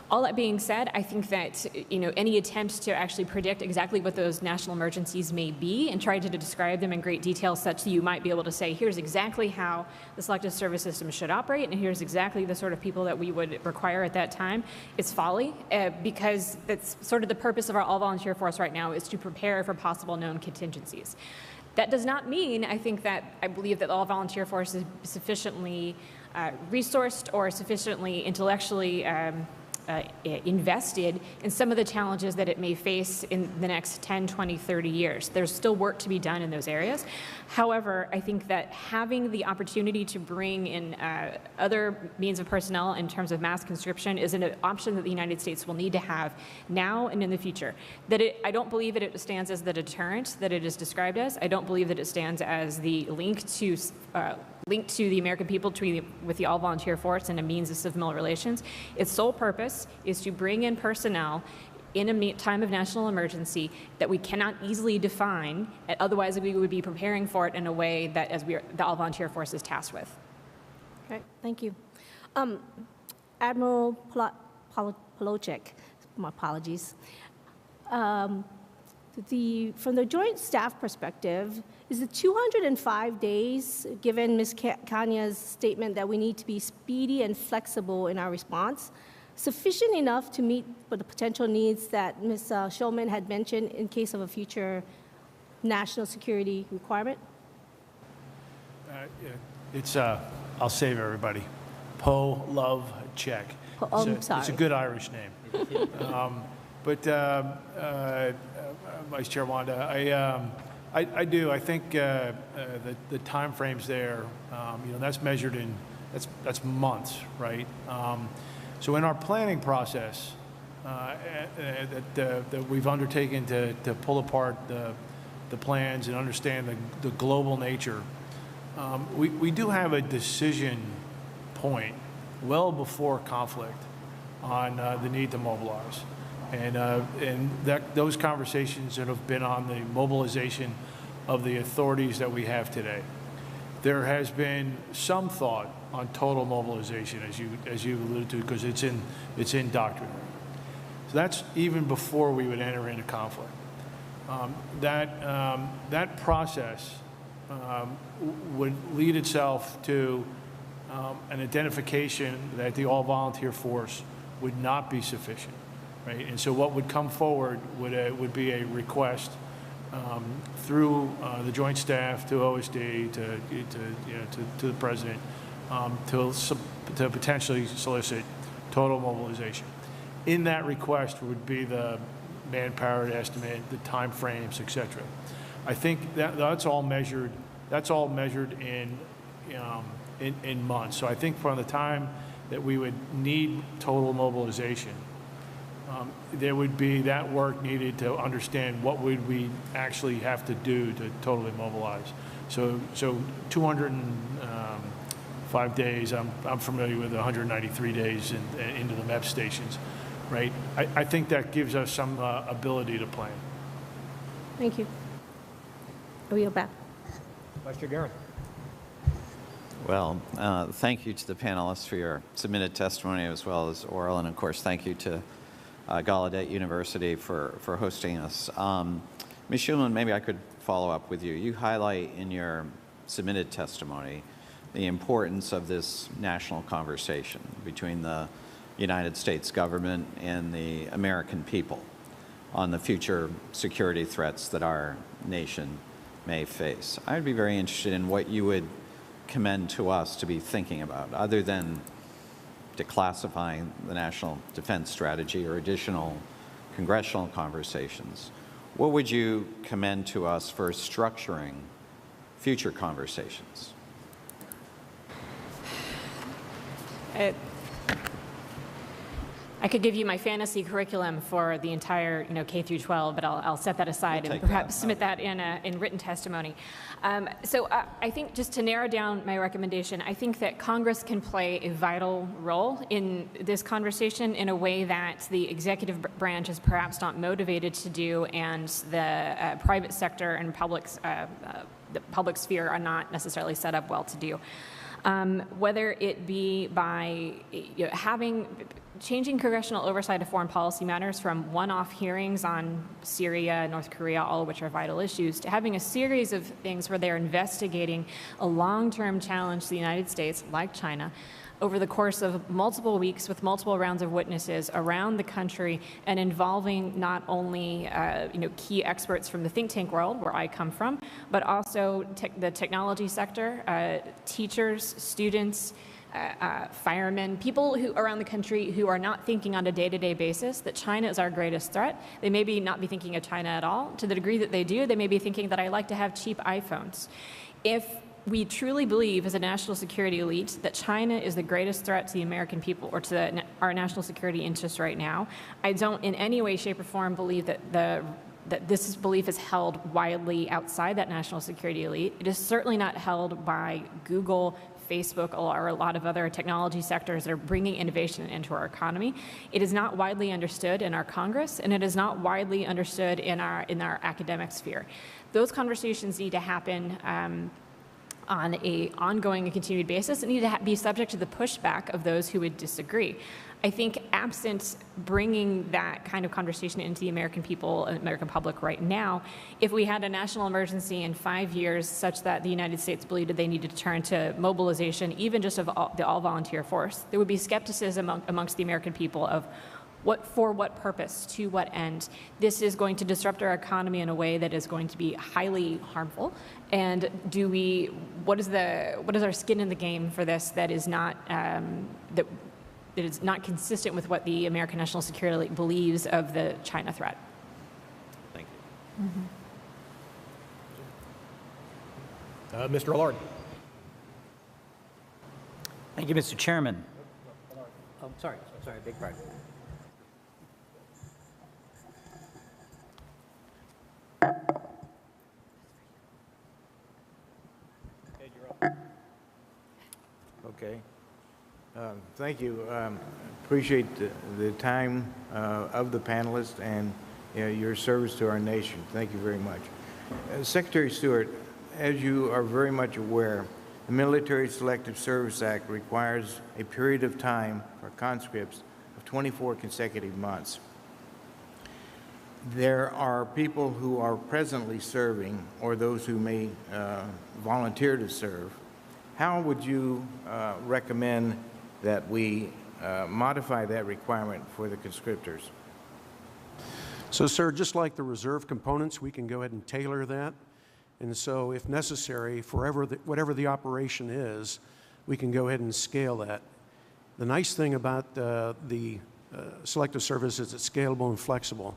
All that being said, I think that any attempt to actually predict exactly what those national emergencies may be and try to describe them in great detail such that you might be able to say, here's exactly how the selective service system should operate and here's exactly the sort of people that we would require at that time, it's folly because that's sort of the purpose of our all-volunteer force right now is to prepare for possible known contingencies. That does not mean, I believe that the all-volunteer force is sufficiently resourced or sufficiently intellectually invested in some of the challenges that it may face in the next 10, 20, 30 years. There's still work to be done in those areas. However, I think that having the opportunity to bring in other means of personnel in terms of mass conscription is an option that the United States will need to have now and in the future. I don't believe that it stands as the deterrent that it is described as. I don't believe that it stands as the link to the American people with the all-volunteer force and a means of civil relations. Its sole purpose is to bring in personnel in a time of national emergency that we cannot easily define, otherwise we would be preparing for it in a way that the all-volunteer force is tasked with. Okay, thank you. Admiral Polowczyk, my apologies. From the Joint Staff perspective, is the 205 days, given Ms. Kanya's statement that we need to be speedy and flexible in our response, sufficient enough to meet the potential needs that Ms. Shulman had mentioned in case of a future national security requirement? I'll save everybody. Polowczyk. Sorry. It's a good Irish name. Vice Chair Wanda, I think the time frames there, that's measured in, that's months, right? So in our planning process that we've undertaken to pull apart the plans and understand the global nature, we do have a decision point well before conflict on the need to mobilize. And those conversations that have been on the mobilization of the authorities that we have today. There has been some thought on total mobilization, as you alluded to, because it's in doctrine. So that's even before we would enter into conflict. That process would lead itself to an identification that the all-volunteer force would not be sufficient. Right? And so what would come forward would be a request through the Joint Staff to OSD to the President to potentially solicit total mobilization. In that request would be the manpower estimate, the time frames, et cetera. I think that's all measured. That's all measured in months. So I think from the time that we would need total mobilization, there would be that work needed to understand what would we actually have to do to totally mobilize. So 205 days, I'm familiar with 193 days into the MEP stations, right? I think that gives us some ability to plan. Thank you. Are we back? Vice Chair Garin. Well, thank you to the panelists for your submitted testimony as well as oral, and of course, thank you to Gallaudet University for hosting us. Ms. Shulman, maybe I could follow up with you. You highlight in your submitted testimony the importance of this national conversation between the United States government and the American people on the future security threats that our nation may face. I'd be very interested in what you would commend to us to be thinking about, other than declassifying the national defense strategy or additional congressional conversations. What would you commend to us for structuring future conversations? I could give you my fantasy curriculum for the entire, K through 12, but I'll set that aside and perhaps submit that in written testimony. So I think just to narrow down my recommendation, I think that Congress can play a vital role in this conversation in a way that the executive branch is perhaps not motivated to do, and the private sector and the public sphere are not necessarily set up well to do. Whether it be by having changing congressional oversight of foreign policy matters from one-off hearings on Syria, North Korea, all of which are vital issues, to having a series of things where they're investigating a long-term challenge to the United States, like China, over the course of multiple weeks with multiple rounds of witnesses around the country and involving not only key experts from the think tank world, where I come from, but also the technology sector, teachers, students, firemen, people who around the country who are not thinking on a day-to-day basis that China is our greatest threat. They may be not be thinking of China at all. To the degree that they do, they may be thinking that I like to have cheap iPhones. If we truly believe as a national security elite that China is the greatest threat to the American people or to our national security interests right now, I don't in any way, shape, or form believe that this belief is held widely outside that national security elite. It is certainly not held by Google, Facebook, or a lot of other technology sectors that are bringing innovation into our economy. It is not widely understood in our Congress, and it is not widely understood in our academic sphere. Those conversations need to happen on an ongoing and continued basis and need to be subject to the pushback of those who would disagree. I think absent bringing that kind of conversation into the American people and American public right now, if we had a national emergency in 5 years such that the United States believed that they needed to turn to mobilization, even just of the all-volunteer force, there would be skepticism amongst the American people of for what purpose, to what end. This is going to disrupt our economy in a way that is going to be highly harmful. And what is our skin in the game for this that is not that is not consistent with what the American national security elite believes of the China threat? Thank you. Mr. Allard. Thank you, Mr. Chairman. Oh, sorry, big pardon. Okay. Thank you. Appreciate the time of the panelists and your service to our nation. Thank you very much. Secretary Stewart, as you are very much aware, the Military Selective Service Act requires a period of time for conscripts of 24 consecutive months. There are people who are presently serving or those who may volunteer to serve. How would you recommend that we modify that requirement for the conscriptors? So, sir, just like the reserve components, we can go ahead and tailor that. And so, if necessary, whatever the operation is, we can go ahead and scale that. The nice thing about the selective service is it's scalable and flexible.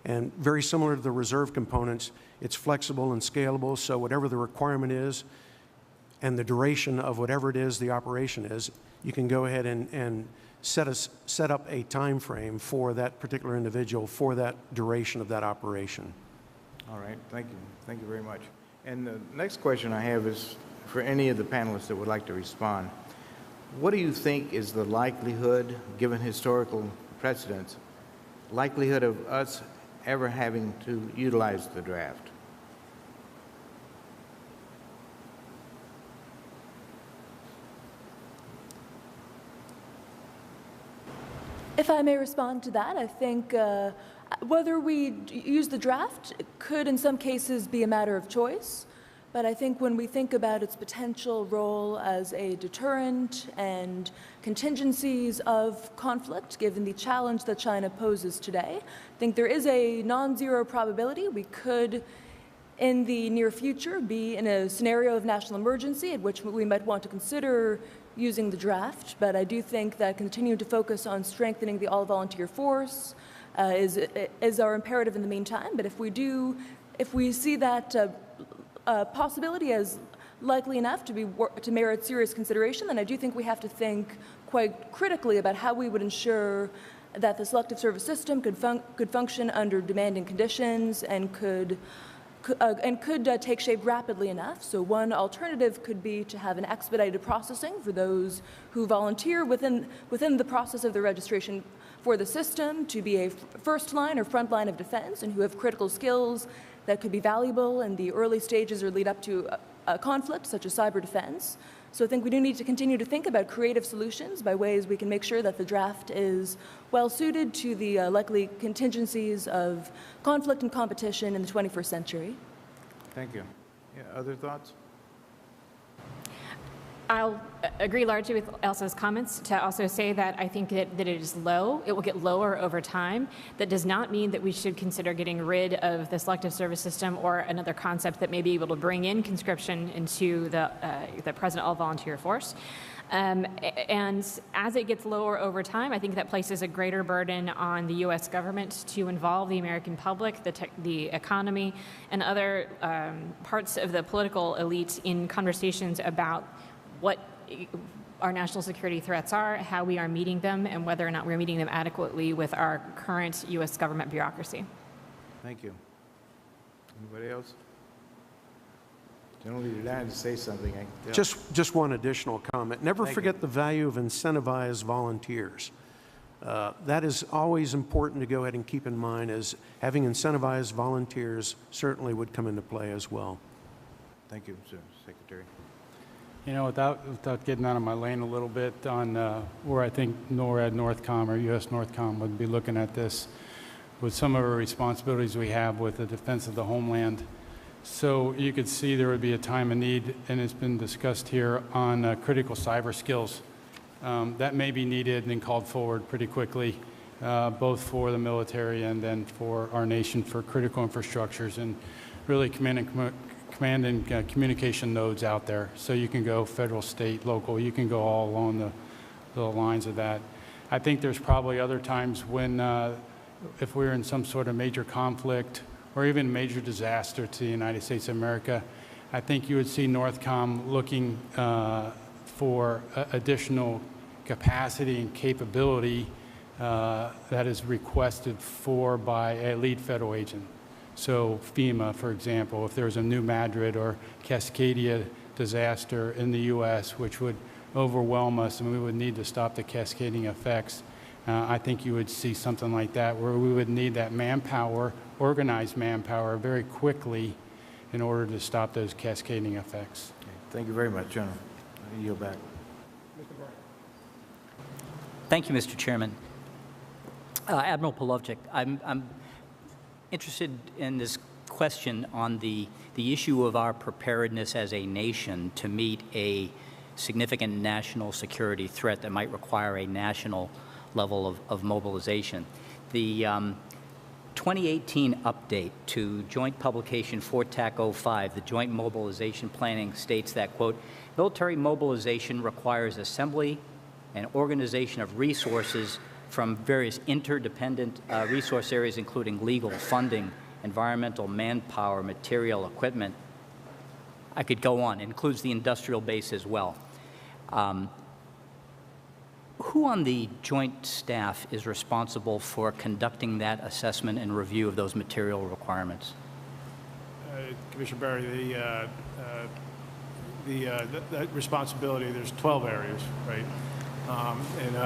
And very similar to the reserve components, it's flexible and scalable, so whatever the requirement is and the duration of whatever it is the operation is, you can go ahead and set up a time frame for that particular individual for that duration of that operation. All right, thank you. Thank you very much. And the next question I have is for any of the panelists that would like to respond. What do you think is the likelihood, given historical precedents, likelihood of us ever having to utilize the draft? If I may respond to that, I think whether we use the draft could in some cases be a matter of choice, but I think when we think about its potential role as a deterrent and contingencies of conflict, given the challenge that China poses today, I think there is a non-zero probability we could, in the near future, be in a scenario of national emergency at which we might want to consider using the draft, but I do think that continuing to focus on strengthening the all-volunteer force is our imperative in the meantime. But if we see that possibility as likely enough to merit serious consideration, then I do think we have to think quite critically about how we would ensure that the selective service system could function under demanding conditions and could take shape rapidly enough. So one alternative could be to have an expedited processing for those who volunteer within the process of the registration for the system to be a first line or front line of defense and who have critical skills that could be valuable in the early stages or lead up to conflict, such as cyber defense. So I think we do need to continue to think about creative solutions by ways we can make sure that the draft is well suited to the likely contingencies of conflict and competition in the 21st century. Thank you. Yeah, other thoughts? I'll agree largely with Elsa's comments to also say that I think that it is low. It will get lower over time. That does not mean that we should consider getting rid of the selective service system or another concept that may be able to bring in conscription into the present all-volunteer force. And as it gets lower over time, I think that places a greater burden on the U.S. government to involve the American public, the economy, and other parts of the political elite in conversations about what our national security threats are, how we are meeting them, and whether or not we're meeting them adequately with our current U.S. government bureaucracy. Thank you. Anybody else? General Leader Dine to say something. Just one additional comment. Never forget the value of incentivized volunteers. That is always important to go ahead and keep in mind, as having incentivized volunteers certainly would come into play as well. Thank you, Mr. Secretary. You know, without getting out of my lane a little bit on where I think NORAD, NORTHCOM, or U.S. NORTHCOM would be looking at this with some of our responsibilities we have with the defense of the homeland. So you could see there would be a time of need, and it's been discussed here, on critical cyber skills. That may be needed and called forward pretty quickly, both for the military and then for our nation for critical infrastructures and really command and communication nodes out there. So you can go federal, state, local, you can go all along the lines of that. I think there's probably other times when if we're in some sort of major conflict or even major disaster to the United States of America, I think you would see NORTHCOM looking for additional capacity and capability that is requested for by a lead federal agent. So FEMA, for example, if there's a New Madrid or Cascadia disaster in the U.S., which would overwhelm us and we would need to stop the cascading effects, I think you would see something like that where we would need that manpower, organized manpower, very quickly in order to stop those cascading effects. Okay. Thank you very much, General. I yield back. Thank you, Mr. Chairman. Admiral Polowczyk, I'm interested in this question on the issue of our preparedness as a nation to meet a significant national security threat that might require a national level of mobilization. The 2018 update to Joint Publication 4TAC 05, the Joint Mobilization Planning, states that, quote, military mobilization requires assembly and organization of resources from various interdependent resource areas, including legal, funding, environmental, manpower, material, equipment. I could go on. It includes the industrial base as well. Who on the joint staff is responsible for conducting that assessment and review of those material requirements? Commissioner Barry, that responsibility, there's 12 areas, right? And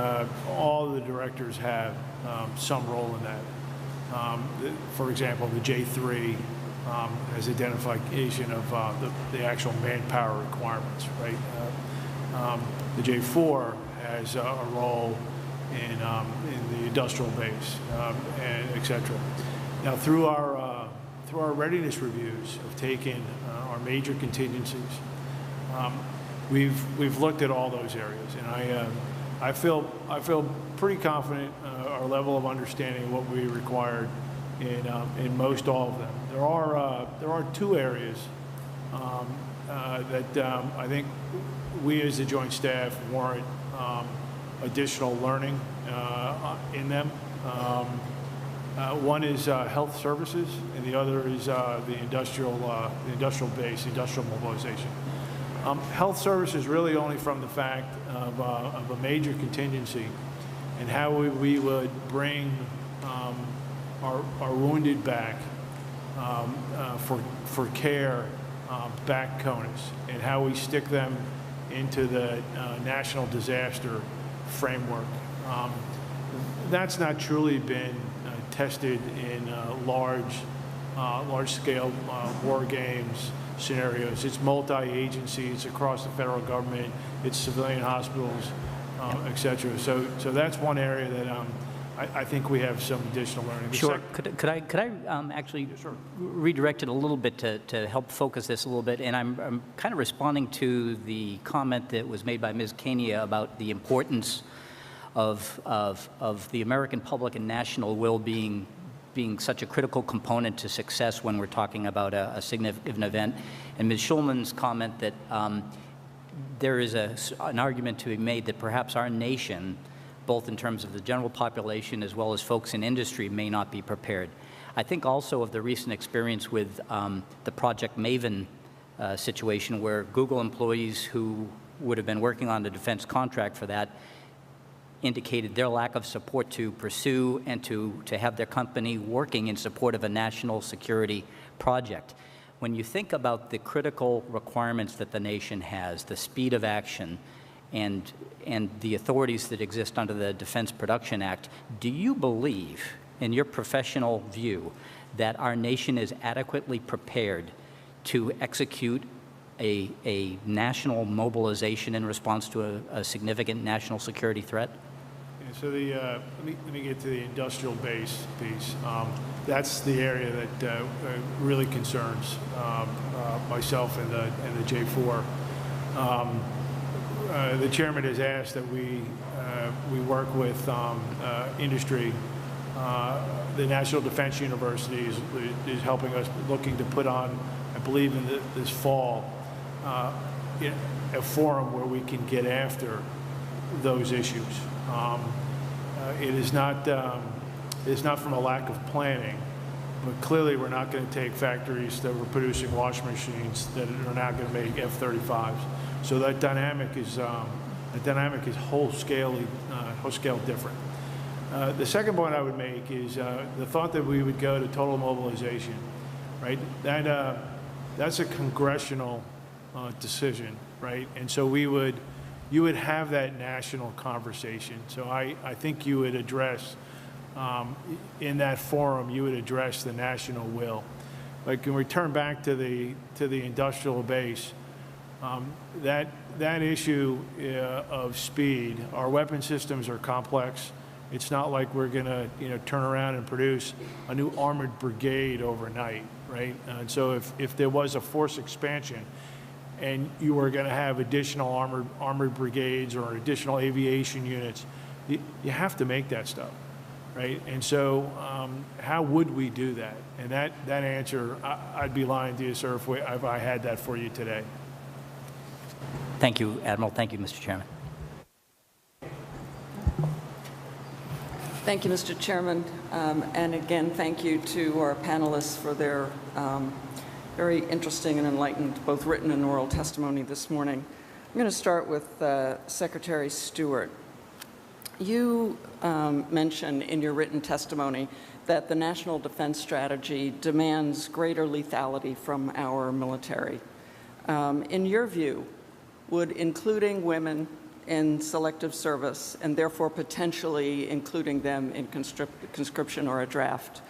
all the directors have some role in that. For example, the J3 has identification of the actual manpower requirements, right? The J4 has a role in the industrial base, and et cetera. Now, through our readiness reviews of taking our major contingencies, we've looked at all those areas, and I feel pretty confident our level of understanding of what we required in most all of them. There are two areas that I think we as the Joint Staff warrant additional learning in them. One is health services, and the other is the industrial base, industrial mobilization. Health services really only from the fact of a major contingency and how we would bring our wounded back for care back CONUS, and how we stick them into the national disaster framework. That's not truly been tested in large-scale war games scenarios. It's multi-agency, it's across the federal government, it's civilian hospitals, et cetera. So that's one area that I think we have some additional learning. Sure. Could I actually redirect it a little bit to help focus this a little bit? And I'm kind of responding to the comment that was made by Ms. Kania about the importance of the American public and national will being such a critical component to success when we're talking about a significant event. And Ms. Schulman's comment that there is an argument to be made that perhaps our nation, both in terms of the general population as well as folks in industry, may not be prepared. I think also of the recent experience with the Project Maven situation, where Google employees who would have been working on the defense contract for that indicated their lack of support to pursue and to have their company working in support of a national security project. When you think about the critical requirements that the nation has, the speed of action, and the authorities that exist under the Defense Production Act, do you believe, in your professional view, that our nation is adequately prepared to execute a national mobilization in response to a significant national security threat? Yeah, so let me get to the industrial base piece. That's the area that really concerns myself and the J4. The chairman has asked that we work with industry. The National Defense University is helping us, looking to put on, I believe in this fall, a forum where we can get after those issues. It is not from a lack of planning, but clearly we're not going to take factories that were producing washing machines that are now going to make F-35s. So that dynamic is whole scale different. The second point I would make is the thought that we would go to total mobilization, right? That's a congressional decision, right? And so you would have that national conversation. So I think you would address in that forum, you would address the national will. Like, when we turn back to the industrial base, that issue of speed, our weapon systems are complex. It's not like we're going to turn around and produce a new armored brigade overnight, right? And so if there was a force expansion and you were going to have additional armored brigades or additional aviation units, you have to make that stuff, right? And so how would we do that? And that answer, I'd be lying to you, sir, if I had that for you today. Thank you, Admiral. Thank you, Mr. Chairman. Thank you, Mr. Chairman. And again, thank you to our panelists for their very interesting and enlightened, both written and oral testimony this morning. I'm going to start with Secretary Stewart. You mentioned in your written testimony that the National Defense Strategy demands greater lethality from our military. In your view, would including women in selective service, and therefore potentially including them in conscription or a draft,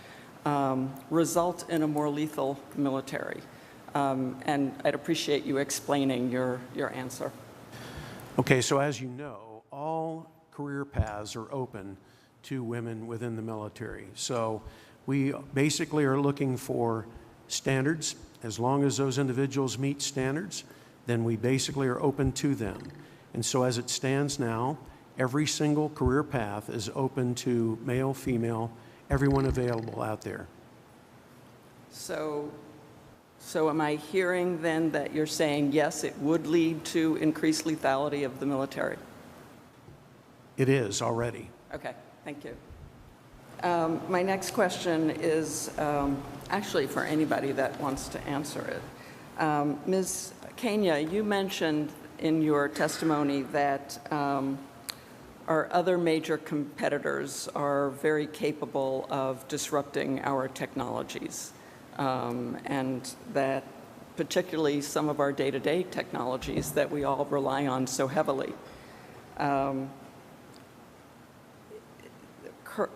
result in a more lethal military? And I'd appreciate you explaining your answer. Okay, so as you know, all career paths are open to women within the military. So we basically are looking for standards. As long as those individuals meet standards, then we basically are open to them. And so as it stands now, every single career path is open to male, female, everyone available out there. So am I hearing then that you're saying, yes, it would lead to increased lethality of the military? It is already. Okay, thank you. My next question is actually for anybody that wants to answer it. Ms. Kania, you mentioned in your testimony that our other major competitors are very capable of disrupting our technologies, and that particularly some of our day-to-day technologies that we all rely on so heavily.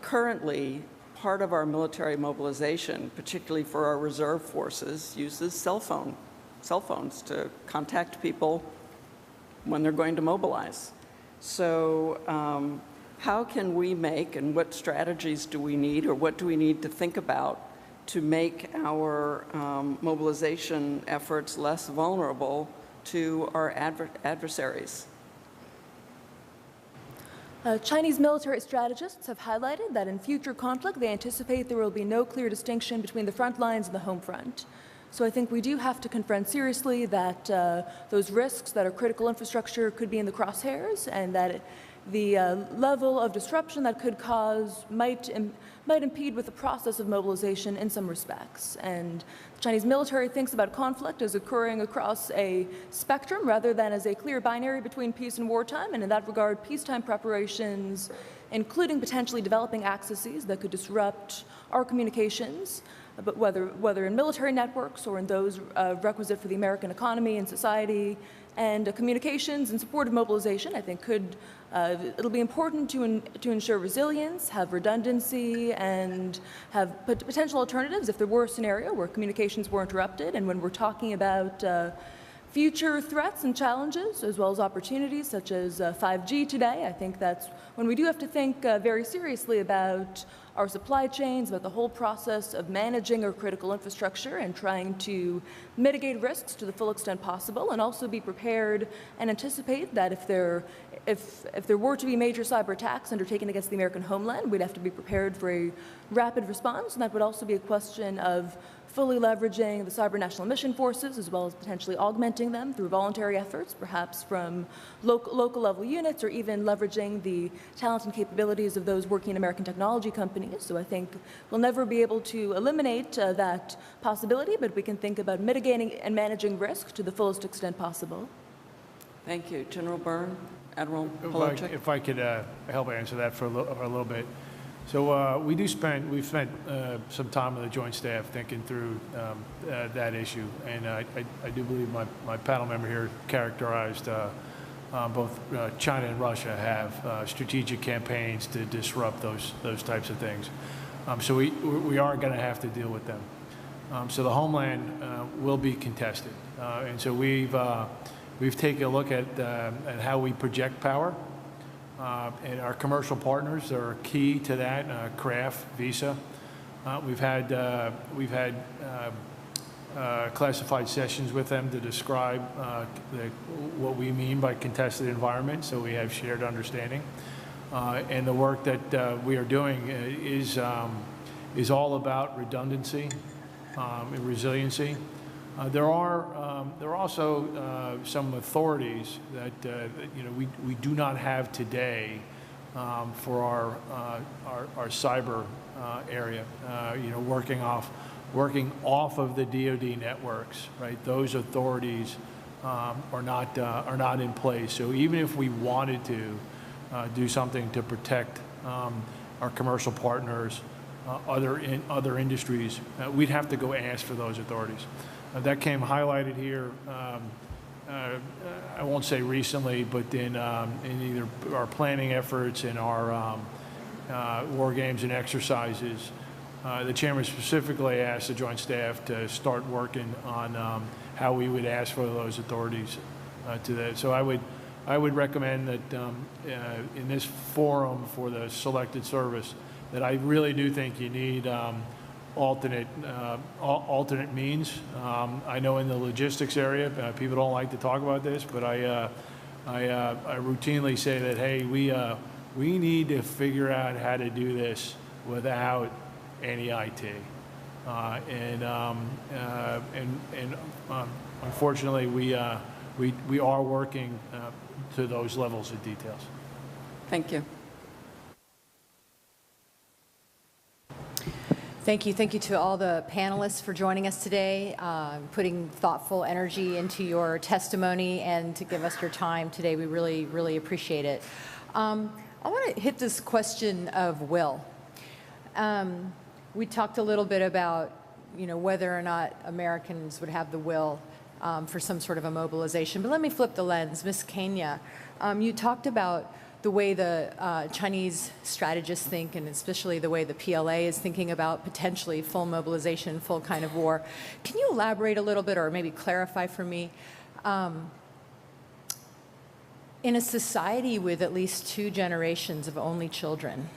Currently, part of our military mobilization, particularly for our reserve forces, uses cell phone cell phones to contact people when they're going to mobilize. So how can we make, and what strategies do we need, or what do we need to think about to make our mobilization efforts less vulnerable to our adversaries? Chinese military strategists have highlighted that in future conflict, they anticipate there will be no clear distinction between the front lines and the home front. So I think we do have to confront seriously that those risks that our critical infrastructure could be in the crosshairs, and that the level of disruption that could cause might impede with the process of mobilization in some respects. And the Chinese military thinks about conflict as occurring across a spectrum rather than as a clear binary between peace and wartime. And in that regard, peacetime preparations, including potentially developing accesses that could disrupt our communications, but whether in military networks or in those requisite for the American economy and society, and communications in support of mobilization, I think it'll be important to ensure resilience, have redundancy, and have potential alternatives if there were a scenario where communications were interrupted. And when we're talking about future threats and challenges, as well as opportunities such as 5G today, I think that's when we do have to think very seriously about our supply chains, about the whole process of managing our critical infrastructure and trying to mitigate risks to the full extent possible, and also be prepared and anticipate that if there were to be major cyber attacks undertaken against the American homeland, we'd have to be prepared for a rapid response. And that would also be a question of fully leveraging the cyber national mission forces, as well as potentially augmenting them through voluntary efforts, perhaps from local level units, or even leveraging the talent and capabilities of those working in American technology companies. So I think we'll never be able to eliminate that possibility, but we can think about mitigating and managing risk to the fullest extent possible. Thank you. General Byrne, Admiral Polowczyk. If I could help answer that for a little bit. So we've spent some time with the Joint Staff thinking through that issue, and I do believe my panel member here characterized both China and Russia have strategic campaigns to disrupt those types of things. So we are going to have to deal with them. So the homeland will be contested, and so we've taken a look at how we project power. And our commercial partners are key to that, Kraft, Visa. We've had classified sessions with them to describe what we mean by contested environment, so we have shared understanding. And the work that we are doing is all about redundancy and resiliency. There are also some authorities that we do not have today for our cyber area. Working off of the DoD networks, right? Those authorities are not in place. So even if we wanted to do something to protect our commercial partners, other industries, we'd have to go ask for those authorities. That came highlighted here, I won't say recently, but in either our planning efforts and our war games and exercises. The chairman specifically asked the Joint Staff to start working on how we would ask for those authorities to that. So I would recommend that in this forum for the selected service, that I really do think you need alternate means. I know in the logistics area, people don't like to talk about this, but I routinely say that, hey, we need to figure out how to do this without any IT, and unfortunately, we are working to those levels of details. Thank you. Thank you. Thank you to all the panelists for joining us today, putting thoughtful energy into your testimony and to give us your time today. We really, really appreciate it. I want to hit this question of will. We talked a little bit about, whether or not Americans would have the will for some sort of a mobilization. But let me flip the lens. Ms. Kenya, you talked about the way the Chinese strategists think, and especially the way the PLA is thinking about potentially full mobilization, full kind of war. Can you elaborate a little bit, or maybe clarify for me? In a society with at least 2 generations of only children,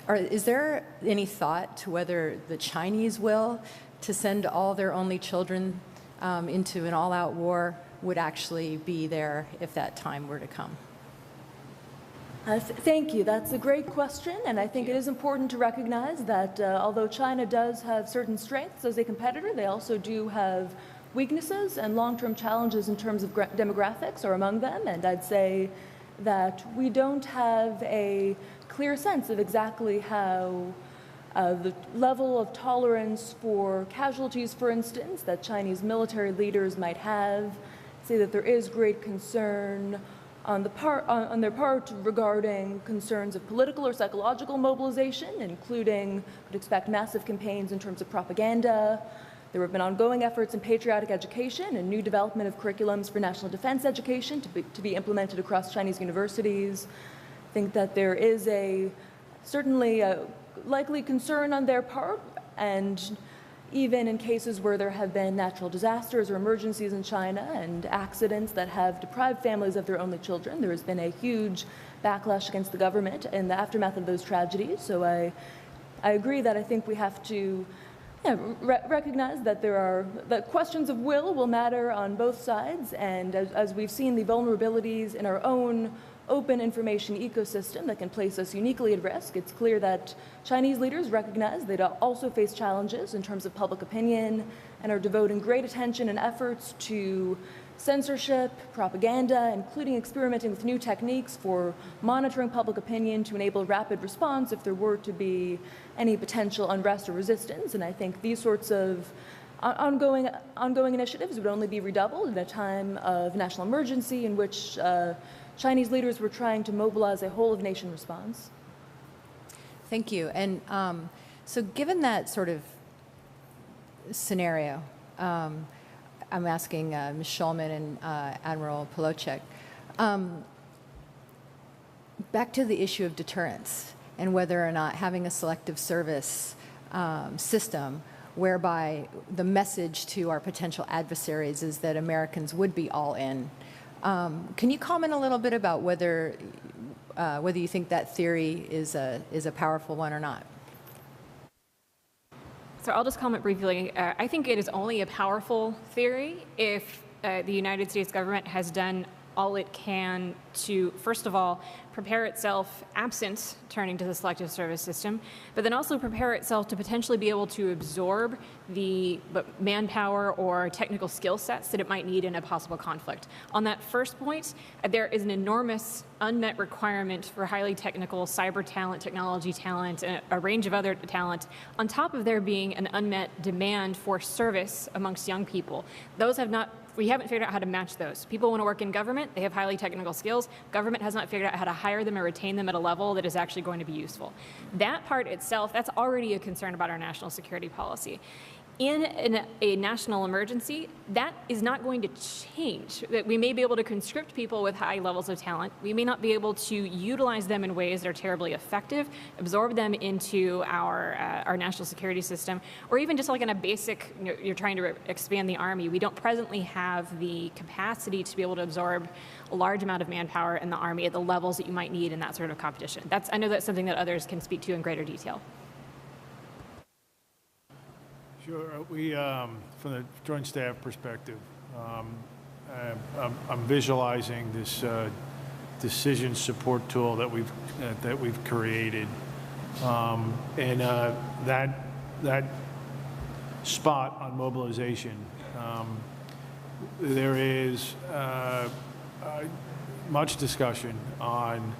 is there any thought to whether the Chinese will to send all their only children into an all-out war would actually be there if that time were to come? Thank you. That's a great question, and I think it is important to recognize that although China does have certain strengths as a competitor, they also do have weaknesses, and long-term challenges in terms of demographics are among them. And I'd say that we don't have a clear sense of exactly how the level of tolerance for casualties, for instance, that Chinese military leaders might have. Say that there is great concern on their part regarding concerns of political or psychological mobilization, including, would expect massive campaigns in terms of propaganda. There have been ongoing efforts in patriotic education and new development of curriculums for national defense education to be implemented across Chinese universities. I think that there is certainly a likely concern on their part, and even in cases where there have been natural disasters or emergencies in China and accidents that have deprived families of their only children, there has been a huge backlash against the government in the aftermath of those tragedies. So I agree that I think we have to recognize that that questions of will matter on both sides, and as we've seen the vulnerabilities in our own open information ecosystem that can place us uniquely at risk, it's clear that Chinese leaders recognize they also face challenges in terms of public opinion and are devoting great attention and efforts to censorship, propaganda, including experimenting with new techniques for monitoring public opinion to enable rapid response if there were to be any potential unrest or resistance. And I think these sorts of ongoing initiatives would only be redoubled in a time of national emergency in which Chinese leaders were trying to mobilize a whole-of-nation response. Thank you. And so given that sort of scenario, I'm asking Ms. Schulman and Admiral Polowczyk, back to the issue of deterrence and whether or not having a selective service system whereby the message to our potential adversaries is that Americans would be all in. Can you comment a little bit about whether you think that theory is a powerful one or not? So I'll just comment briefly. I think it is only a powerful theory if the United States government has done all it can to, first of all, prepare itself absent turning to the selective service system, but then also prepare itself to potentially be able to absorb the manpower or technical skill sets that it might need in a possible conflict. On that first point, there is an enormous unmet requirement for highly technical cyber talent, technology talent, and a range of other talent, on top of there being an unmet demand for service amongst young people. We haven't figured out how to match those. People want to work in government, they have highly technical skills. Government has not figured out how to hire them or retain them at a level that is actually going to be useful. That part itself, that's already a concern about our national security policy. In a national emergency, that is not going to change. That we may be able to conscript people with high levels of talent. We may not be able to utilize them in ways that are terribly effective, absorb them into our national security system, or even just like in a basic, you're trying to expand the Army. We don't presently have the capacity to be able to absorb a large amount of manpower in the Army at the levels that you might need in that sort of competition. I know that's something that others can speak to in greater detail. Sure. We, from the Joint Staff perspective, I'm visualizing this decision support tool that we've created, and that spot on mobilization. There is much discussion on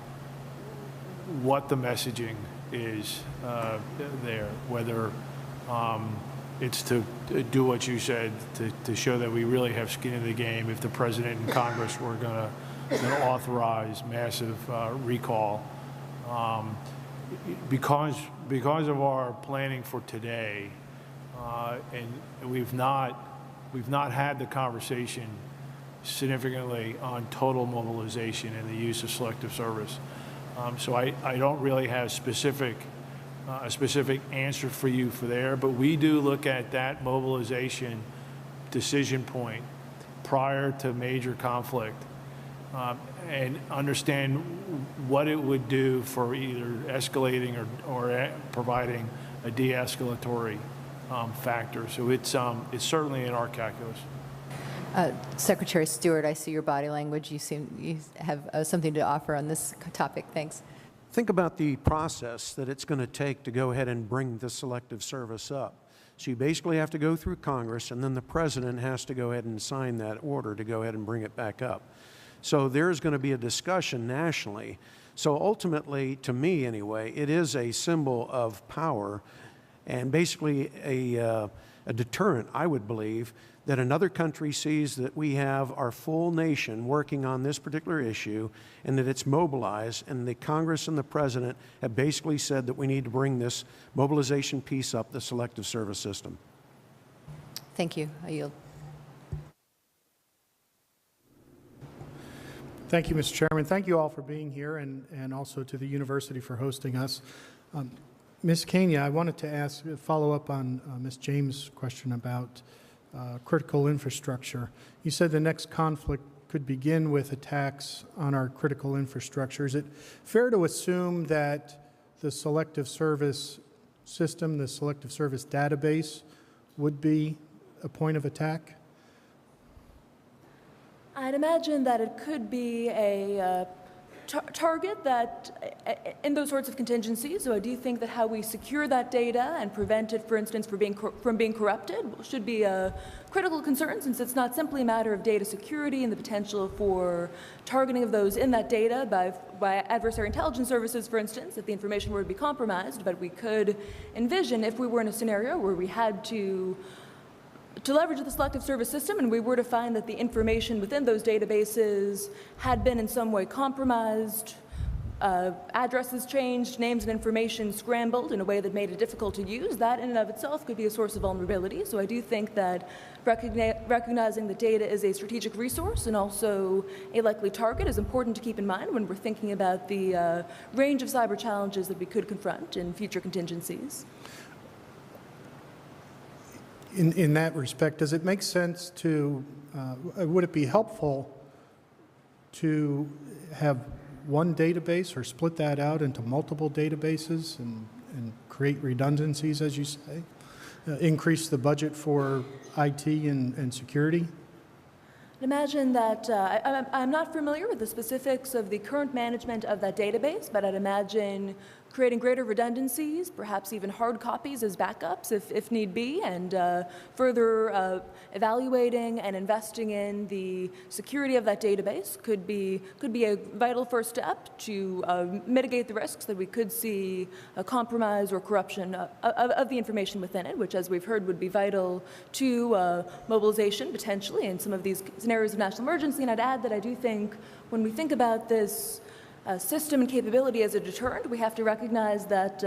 what the messaging is there, whether it's to do what you said, to show that we really have skin in the game if the President and Congress were going to authorize massive recall. Because of our planning for today, and we've not had the conversation significantly on total mobilization and the use of selective service. So I don't really have a specific answer for you for there, but we do look at that mobilization decision point prior to major conflict and understand what it would do for either escalating or providing a de-escalatory factor. So it's certainly in our calculus. Secretary Stewart, I see your body language. You have something to offer on this topic. Thanks. Think about the process that it's going to take to go ahead and bring the selective service up. So you basically have to go through Congress, and then the President has to go ahead and sign that order to go ahead and bring it back up. So there's going to be a discussion nationally. So ultimately, to me anyway, it is a symbol of power and basically a deterrent, I would believe, that another country sees that we have our full nation working on this particular issue and that it's mobilized, and the Congress and the President have basically said that we need to bring this mobilization piece up, the selective service system. Thank you. I yield. Thank you, Mr. Chairman. Thank you all for being here, and also to the university for hosting us. Ms. Kania, I wanted to follow up on Ms. James' question about critical infrastructure. You said the next conflict could begin with attacks on our critical infrastructure. Is it fair to assume that the selective service system, the selective service database, would be a point of attack? I'd imagine that it could be a target that, in those sorts of contingencies. So I do think that how we secure that data and prevent it, for instance, from being corrupted should be a critical concern, since it's not simply a matter of data security and the potential for targeting of those in that data by adversary intelligence services, for instance, if the information were to be compromised. But we could envision, if we were in a scenario where we had to leverage the selective service system and we were to find that the information within those databases had been in some way compromised, addresses changed, names and information scrambled in a way that made it difficult to use, that in and of itself could be a source of vulnerability. So I do think that recognizing that data is a strategic resource and also a likely target is important to keep in mind when we're thinking about the range of cyber challenges that we could confront in future contingencies. In that respect, does it make sense to, would it be helpful to have one database or split that out into multiple databases and create redundancies, as you say? Increase the budget for IT and security? Imagine that, I'm not familiar with the specifics of the current management of that database, but I'd imagine creating greater redundancies, perhaps even hard copies as backups if need be, and further evaluating and investing in the security of that database could be a vital first step to mitigate the risks that we could see a compromise or corruption of the information within it, which, as we've heard, would be vital to mobilization potentially in some of these scenarios of national emergency. And I'd add that I do think when we think about this system and capability as a deterrent, we have to recognize that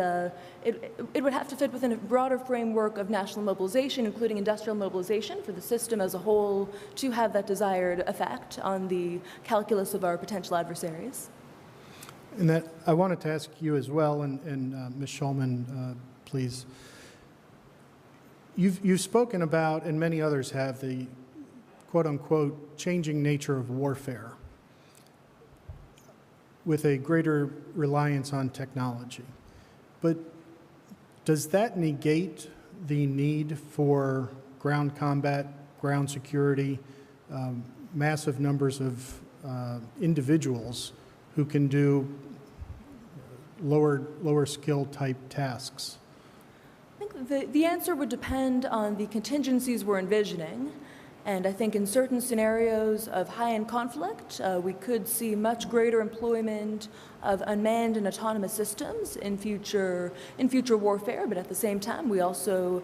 it would have to fit within a broader framework of national mobilization, including industrial mobilization, for the system as a whole to have that desired effect on the calculus of our potential adversaries. And that I wanted to ask you as well, and Ms. Schulman, please. You've spoken about, and many others have, the quote-unquote changing nature of warfare, with a greater reliance on technology. But does that negate the need for ground combat, ground security, massive numbers of individuals who can do lower skill type tasks? I think the answer would depend on the contingencies we're envisioning. And I think in certain scenarios of high-end conflict, we could see much greater employment of unmanned and autonomous systems in future warfare. But at the same time, we also,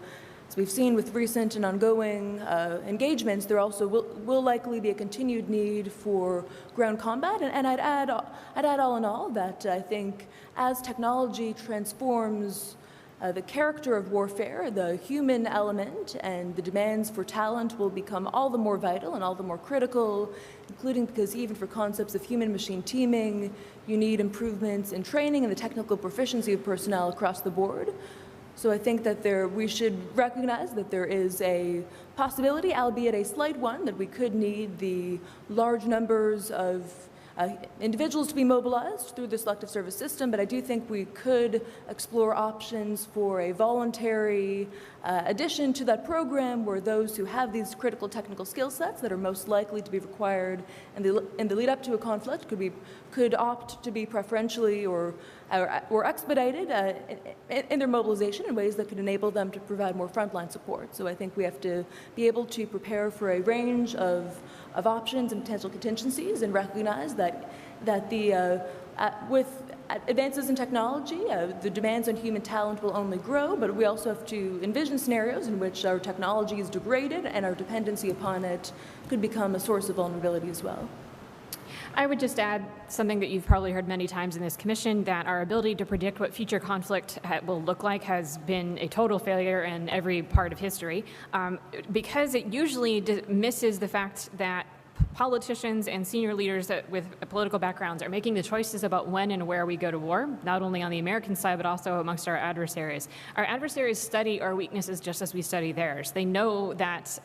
as we've seen with recent and ongoing engagements, there also will likely be a continued need for ground combat. And I'd add all in all that I think as technology transforms the character of warfare, the human element, and the demands for talent will become all the more vital and all the more critical, including because even for concepts of human-machine teaming, you need improvements in training and the technical proficiency of personnel across the board. So I think that we should recognize that there is a possibility, albeit a slight one, that we could need the large numbers of individuals to be mobilized through the selective service system, but I do think we could explore options for a voluntary addition to that program where those who have these critical technical skill sets that are most likely to be required in the lead up to a conflict could opt to be preferentially or expedited in their mobilization in ways that could enable them to provide more frontline support. So I think we have to be able to prepare for a range of options and potential contingencies and recognize that with advances in technology, the demands on human talent will only grow, but we also have to envision scenarios in which our technology is degraded and our dependency upon it could become a source of vulnerability as well. I would just add something that you've probably heard many times in this commission, that our ability to predict what future conflict will look like has been a total failure in every part of history, because it usually misses the fact that politicians and senior leaders with political backgrounds are making the choices about when and where we go to war, not only on the American side, but also amongst our adversaries. Our adversaries study our weaknesses just as we study theirs. They know that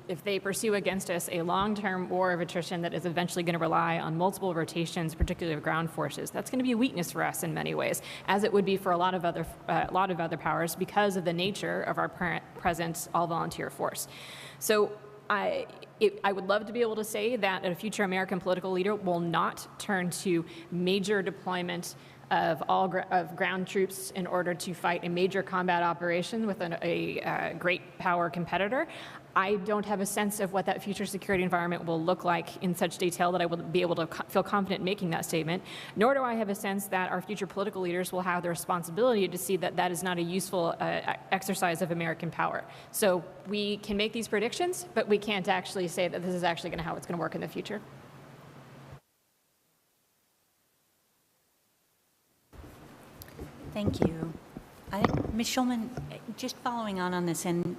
if they pursue against us a long-term war of attrition that is eventually going to rely on multiple rotations, particularly of ground forces, that's going to be a weakness for us in many ways, as it would be for a lot of other powers because of the nature of our present all-volunteer force. So I would love to be able to say that a future American political leader will not turn to major deployment of ground troops in order to fight a major combat operation with a great power competitor. I don't have a sense of what that future security environment will look like in such detail that I will be able to feel confident making that statement, nor do I have a sense that our future political leaders will have the responsibility to see that that is not a useful exercise of American power. So we can make these predictions, but we can't actually say that this is actually how it's going to work in the future. Thank you. Ms. Schulman, just following on this, and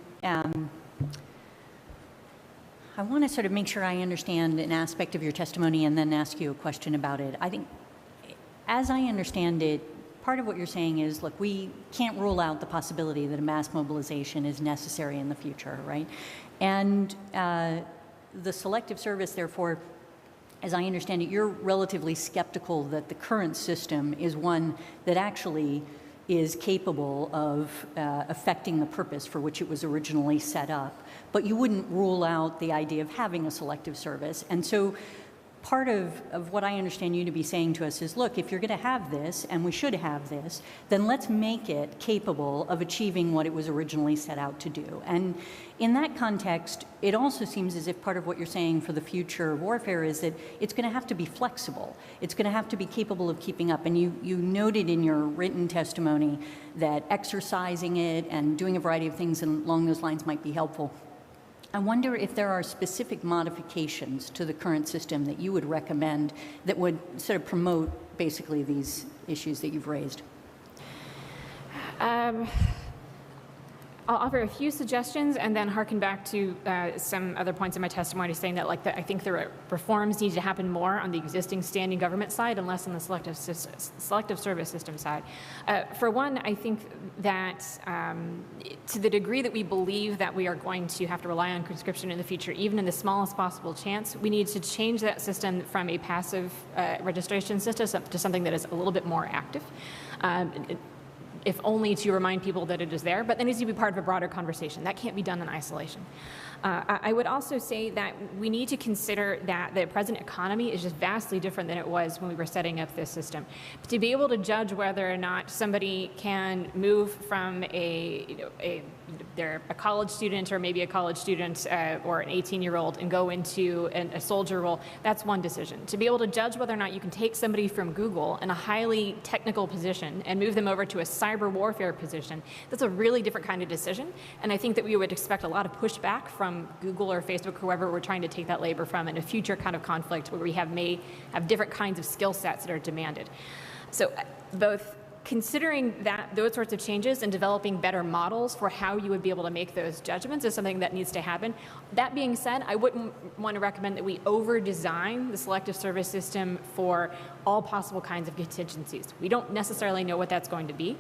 I want to sort of make sure I understand an aspect of your testimony and then ask you a question about it. I think, as I understand it, part of what you're saying is, look, we can't rule out the possibility that a mass mobilization is necessary in the future, right? And the selective service, therefore, as I understand it, you're relatively skeptical that the current system is one that actually is capable of affecting the purpose for which it was originally set up. But you wouldn't rule out the idea of having a selective service. And so part of what I understand you to be saying to us is, look, if you're going to have this, and we should have this, then let's make it capable of achieving what it was originally set out to do. And in that context, it also seems as if part of what you're saying for the future of warfare is that it's going to have to be flexible. It's going to have to be capable of keeping up. And you noted in your written testimony that exercising it and doing a variety of things along those lines might be helpful. I wonder if there are specific modifications to the current system that you would recommend that would sort of promote basically these issues that you've raised. I'll offer a few suggestions and then harken back to some other points in my testimony saying that I think the reforms need to happen more on the existing standing government side and less on the selective service system side. For one, I think that to the degree that we believe that we are going to have to rely on conscription in the future, even in the smallest possible chance, we need to change that system from a passive registration system to something that is a little bit more active. If only to remind people that it is there, but that needs to be part of a broader conversation. That can't be done in isolation. I would also say that we need to consider that the present economy is just vastly different than it was when we were setting up this system. To be able to judge whether or not somebody can move from they're a college student or maybe a college student or an 18-year-old and go into a soldier role, that's one decision. To be able to judge whether or not you can take somebody from Google in a highly technical position and move them over to a cyber warfare position, that's a really different kind of decision. And I think that we would expect a lot of pushback from Google or Facebook, whoever we're trying to take that labor from, in a future kind of conflict where we may have different kinds of skill sets that are demanded. So both considering those sorts of changes and developing better models for how you would be able to make those judgments is something that needs to happen. That being said, I wouldn't want to recommend that we over-design the selective service system for all possible kinds of contingencies. We don't necessarily know what that's going to be.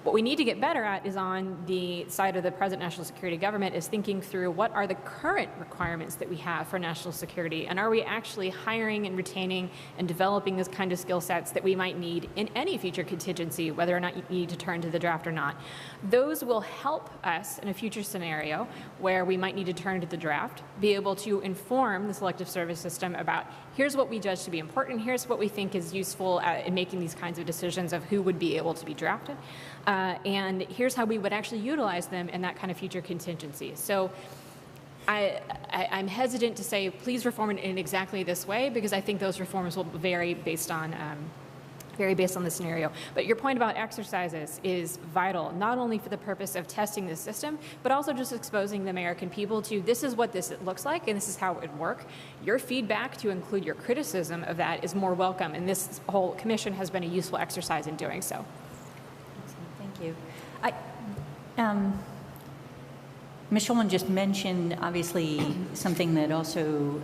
What we need to get better at is on the side of the present national security government is thinking through what are the current requirements that we have for national security, and are we actually hiring and retaining and developing this kind of skill sets that we might need in any future contingency, whether or not you need to turn to the draft or not. Those will help us in a future scenario where we might need to turn to the draft, be able to inform the selective service system about here's what we judge to be important, here's what we think is useful in making these kinds of decisions of who would be able to be drafted. And here's how we would actually utilize them in that kind of future contingency. So I'm hesitant to say, please reform it in exactly this way, because I think those reforms will vary based on the scenario. But your point about exercises is vital, not only for the purpose of testing the system, but also just exposing the American people to this is what this looks like and this is how it would work. Your feedback, to include your criticism of that, is more welcome, and this whole commission has been a useful exercise in doing so. Thank you. Ms. Schulman just mentioned, obviously, something that also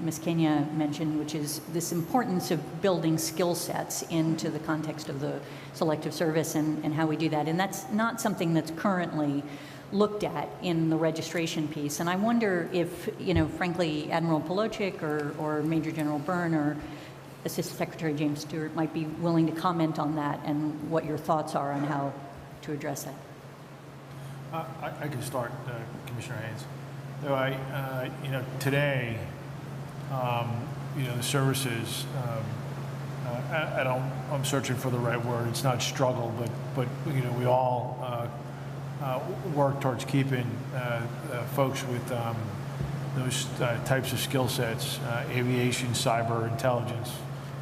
Ms. Kenya mentioned, which is this importance of building skill sets into the context of the selective service and how we do that. And that's not something that's currently looked at in the registration piece. And I wonder if, frankly, Admiral Polowczyk or Major General Byrne or Assistant Secretary James Stewart might be willing to comment on that and what your thoughts are on how to address that. I can start, Commissioner Haynes. Though today, the services, I'm searching for the right word. It's not struggle, but we all work towards keeping folks with those types of skill sets, aviation, cyber, intelligence,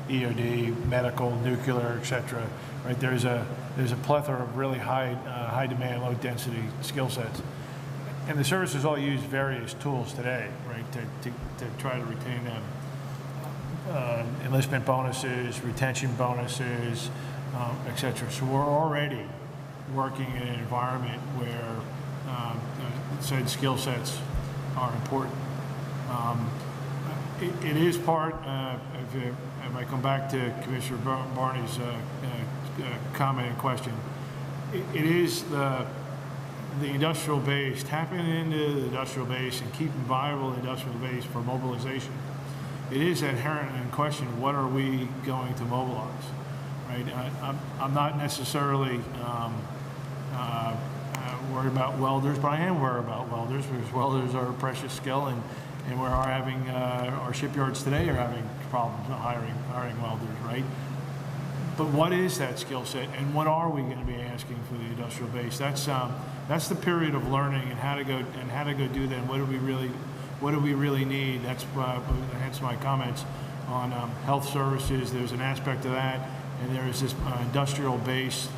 EOD, medical, nuclear, et cetera. Right? There's a plethora of really high demand, low density skill sets, and the services all use various tools today, right, to try to retain them. Enlistment bonuses, retention bonuses, et cetera. So we're already working in an environment where said skill sets are important. It is part, if I come back to Commissioner Barney's comment and question, it is the industrial base, tapping into the industrial base and keeping viable the industrial base for mobilization. It is inherent in question, what are we going to mobilize, right? I'm not necessarily worried about welders, but I am worried about welders, because welders are a precious skill, and we are having, our shipyards today are having problems hiring welders, right? But what is that skill set, and what are we going to be asking for the industrial base? That's the period of learning and how to go do that. And what do we really need? That's hence my comments on health services. There's an aspect of that, and there is this industrial base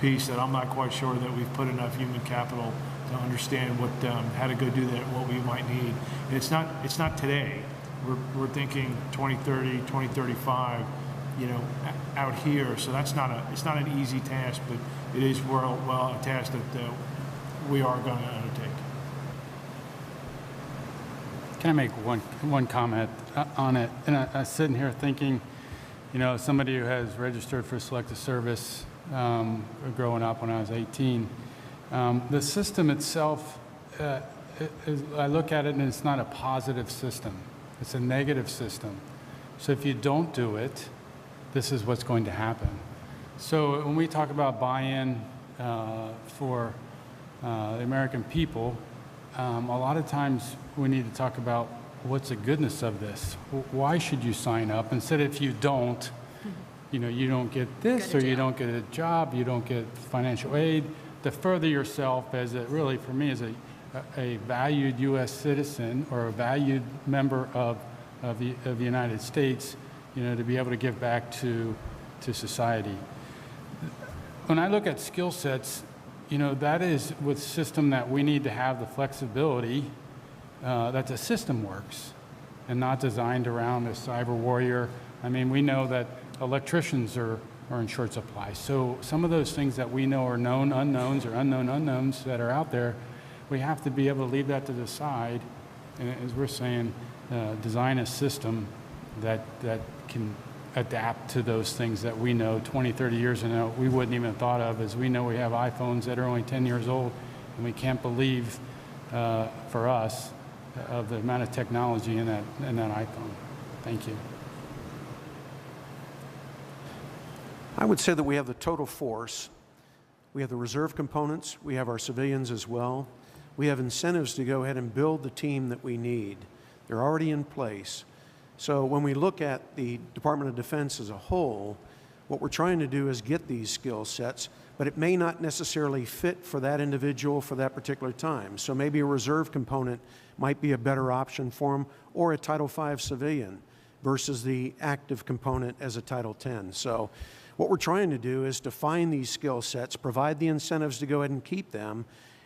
piece that I'm not quite sure that we've put enough human capital to understand how to go do that, what we might need. And it's not today. We're thinking 2030, 2035. Out here, so it's not an easy task, but it is a task that we are going to undertake. Can I make one comment on it? And I was sitting here thinking, somebody who has registered for selective service growing up when I was 18, the system itself, I look at it and it's not a positive system. It's a negative system. So if you don't do it, this is what's going to happen. So when we talk about buy-in for the American people, a lot of times we need to talk about what's the goodness of this. Why should you sign up? Instead, if you don't, you don't get this, or you don't get a job, you don't get financial aid. To further yourself as for me, as a valued U.S. citizen or a valued member of the United States, to be able to give back to society. When I look at skill sets, that is with system that we need to have the flexibility that the system works and not designed around a cyber warrior. I mean, we know that electricians are are in short supply. So some of those things that we know are known unknowns or unknown unknowns that are out there, we have to be able to leave that to the side, and as we're saying, design a system that can adapt to those things that we know 20, 30 years ago we wouldn't even have thought of. As we know, we have iPhones that are only 10 years old, and we can't believe, for us, of the amount of technology in that iPhone. Thank you. I would say that we have the total force. We have the reserve components. We have our civilians as well. We have incentives to go ahead and build the team that we need. They're already in place. So when we look at the Department of Defense as a whole, what we're trying to do is get these skill sets, but it may not necessarily fit for that individual for that particular time. So maybe a reserve component might be a better option for them, or a Title V civilian versus the active component as a Title X. So what we're trying to do is to find these skill sets, provide the incentives to go ahead and keep them,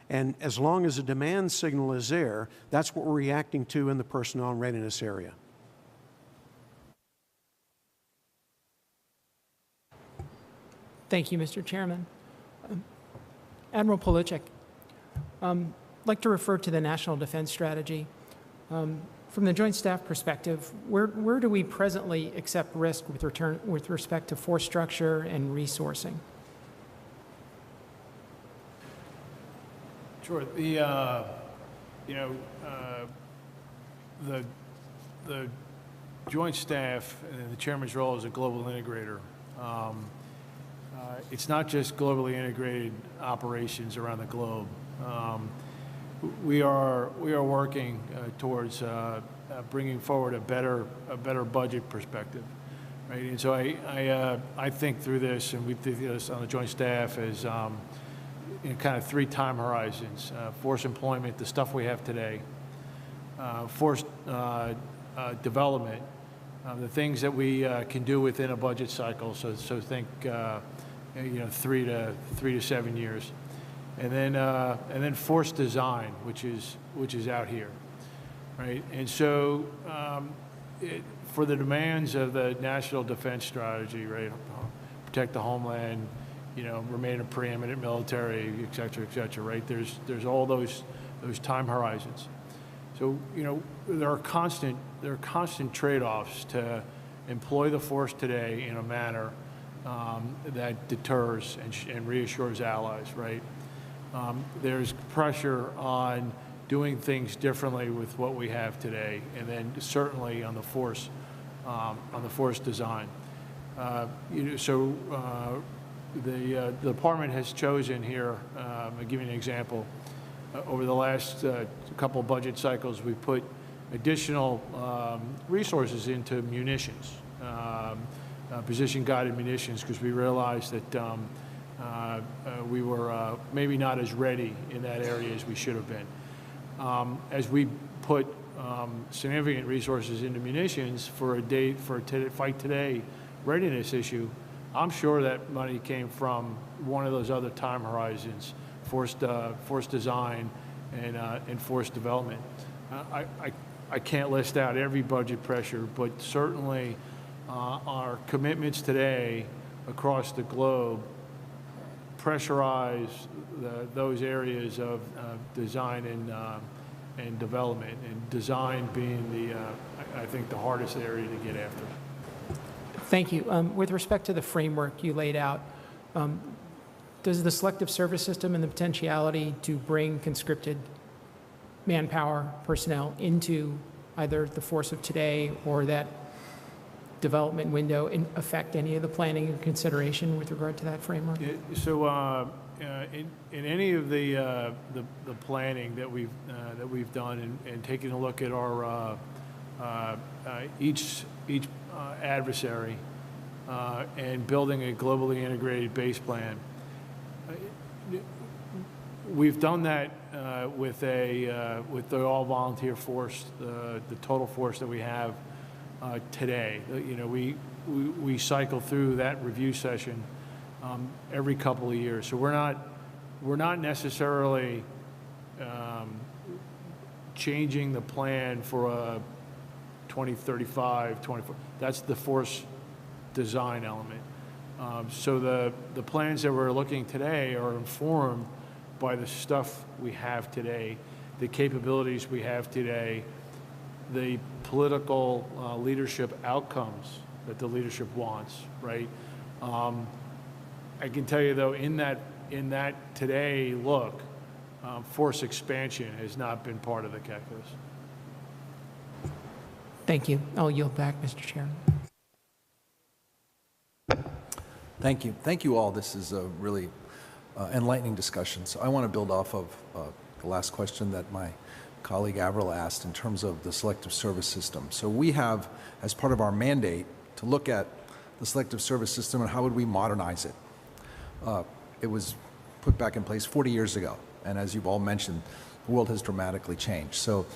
and as long as the demand signal is there, that's what we're reacting to in the personnel and readiness area. Thank you, Mr. Chairman. Admiral Polowczyk, I'd like to refer to the National Defense Strategy. From the Joint Staff perspective, where do we presently accept risk with respect to force structure and resourcing? Sure. The Joint Staff and the Chairman's role as a global integrator. It's not just globally integrated operations around the globe. We are working towards bringing forward a better budget perspective, right? And so I think through this, and we think this on the Joint Staff as in kind of 3 time horizons: force employment, the stuff we have today; force development, the things that we can do within a budget cycle. So think 3 to 7 years. And then force design, which is out here, right? And so for the demands of the National Defense Strategy, right, protect the homeland, remain a preeminent military, et cetera, right? There's all those time horizons. So there are constant trade-offs to employ the force today in a manner that deters and reassures allies, right? There's pressure on doing things differently with what we have today, and then certainly on the force design. The department has chosen here. I'll give you an example. Over the last couple budget cycles, we put additional resources into munitions, position-guided munitions, because we realized that we were maybe not as ready in that area as we should have been. As we put significant resources into munitions for a fight today readiness issue, I'm sure that money came from one of those other time horizons: force design and force development. I can't list out every budget pressure, but certainly our commitments today across the globe pressurize those areas of design and development, and design being I think the hardest area to get after. Thank you. With respect to the framework you laid out, does the selective service system and the potentiality to bring conscripted manpower personnel into either the force of today or that development window affect any of the planning and consideration with regard to that framework? So in any of the planning that we've done and taking a look at our each adversary and building a globally integrated base plan, we've done that with the all-volunteer force, the total force that we have today. We cycle through that review session every couple of years. So we're not necessarily changing the plan for a 2035, 24. That's the force design element. So the plans that we're looking today are informed by the stuff we have today, the capabilities we have today, the political leadership outcomes that the leadership wants, right? I can tell you though, in that today look, force expansion has not been part of the calculus. Thank you. I'll yield back, Mr. Chairman. Thank you. Thank you all. This is a really enlightening discussion. So I want to build off of the last question that my colleague Admiral asked in terms of the selective service system. So we have, as part of our mandate, to look at the selective service system and how would we modernize it. It was put back in place 40 years ago. And as you've all mentioned, the world has dramatically changed. So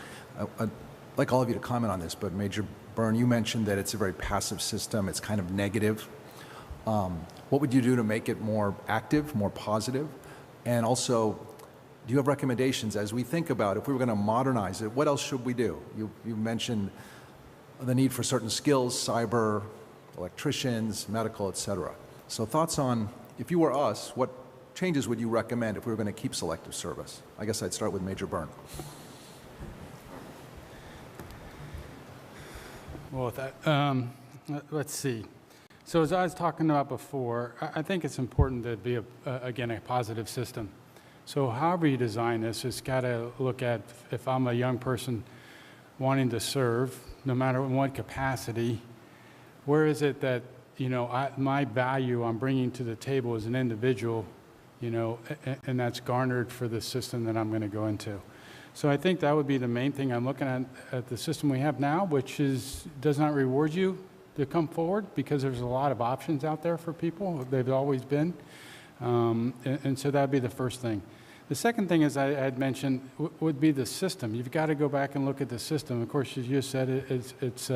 I'd like all of you to comment on this, but Major Byrne, you mentioned that it's a very passive system. It's kind of negative. What would you do to make it more active, more positive? And also, do you have recommendations as we think about if we were going to modernize it, what else should we do? You mentioned the need for certain skills, cyber, electricians, medical, et cetera. So thoughts on, if you were us, what changes would you recommend if we were going to keep selective service? I guess I'd start with Major Byrne. Well, let's see. So as I was talking about before, I think it's important to be, again, a positive system. So however you design this, it's got to look at, if I'm a young person wanting to serve, no matter in what capacity, where is it that, you know, my value I'm bringing to the table as an individual, you know, and that's garnered for the system that I'm going to go into. So I think that would be the main thing. I'm looking at the system we have now, which does not reward you to come forward because there's a lot of options out there for people. They've always been. And so that'd be the first thing. The second thing, as I had mentioned, would be the system. You've got to go back and look at the system. Of course, as you said, it's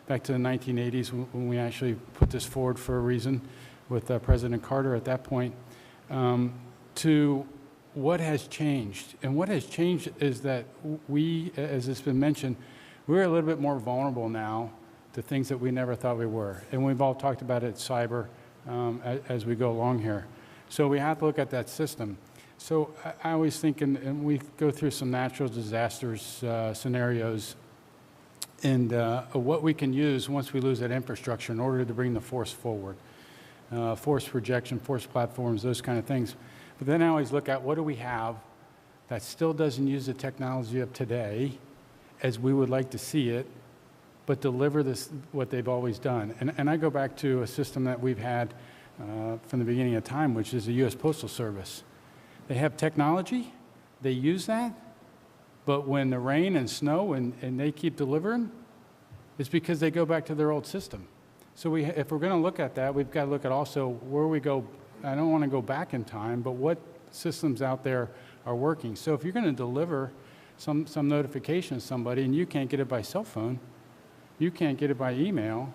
back to the 1980s when we actually put this forward for a reason with President Carter at that point, to what has changed. And what has changed is that we, as has been mentioned, we're a little bit more vulnerable now to things that we never thought we were. And we've all talked about it, cyber, as we go along here. So we have to look at that system. So I always think, and we go through some natural disasters scenarios, and what we can use once we lose that infrastructure in order to bring the force forward. Force projection, force platforms, those kind of things. But then I always look at what do we have that still doesn't use the technology of today as we would like to see it, but deliver this what they've always done. And I go back to a system that we've had from the beginning of time, which is the U.S. Postal Service. They have technology, they use that, but when the rain and snow and they keep delivering, it's because they go back to their old system. So if we're going to look at that, we've got to look at also where we go. I don't want to go back in time, but what systems out there are working. So if you're going to deliver some notification to somebody and you can't get it by cell phone, you can't get it by email,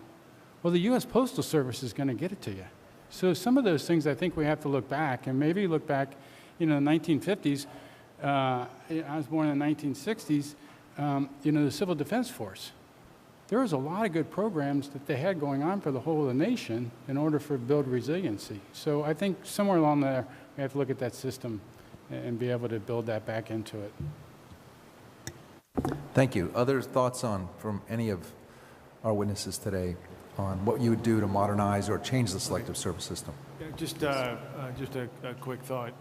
well, the U.S. Postal Service is going to get it to you. So some of those things I think we have to look back, and maybe look back, you know, in the 1950s. I was born in the 1960s, you know, the Civil Defense Force. There was a lot of good programs that they had going on for the whole of the nation in order to build resiliency. So I think somewhere along there, we have to look at that system and be able to build that back into it. Thank you. Other thoughts from any of our witnesses today on what you would do to modernize or change the selective service system? Yeah, just a quick thought.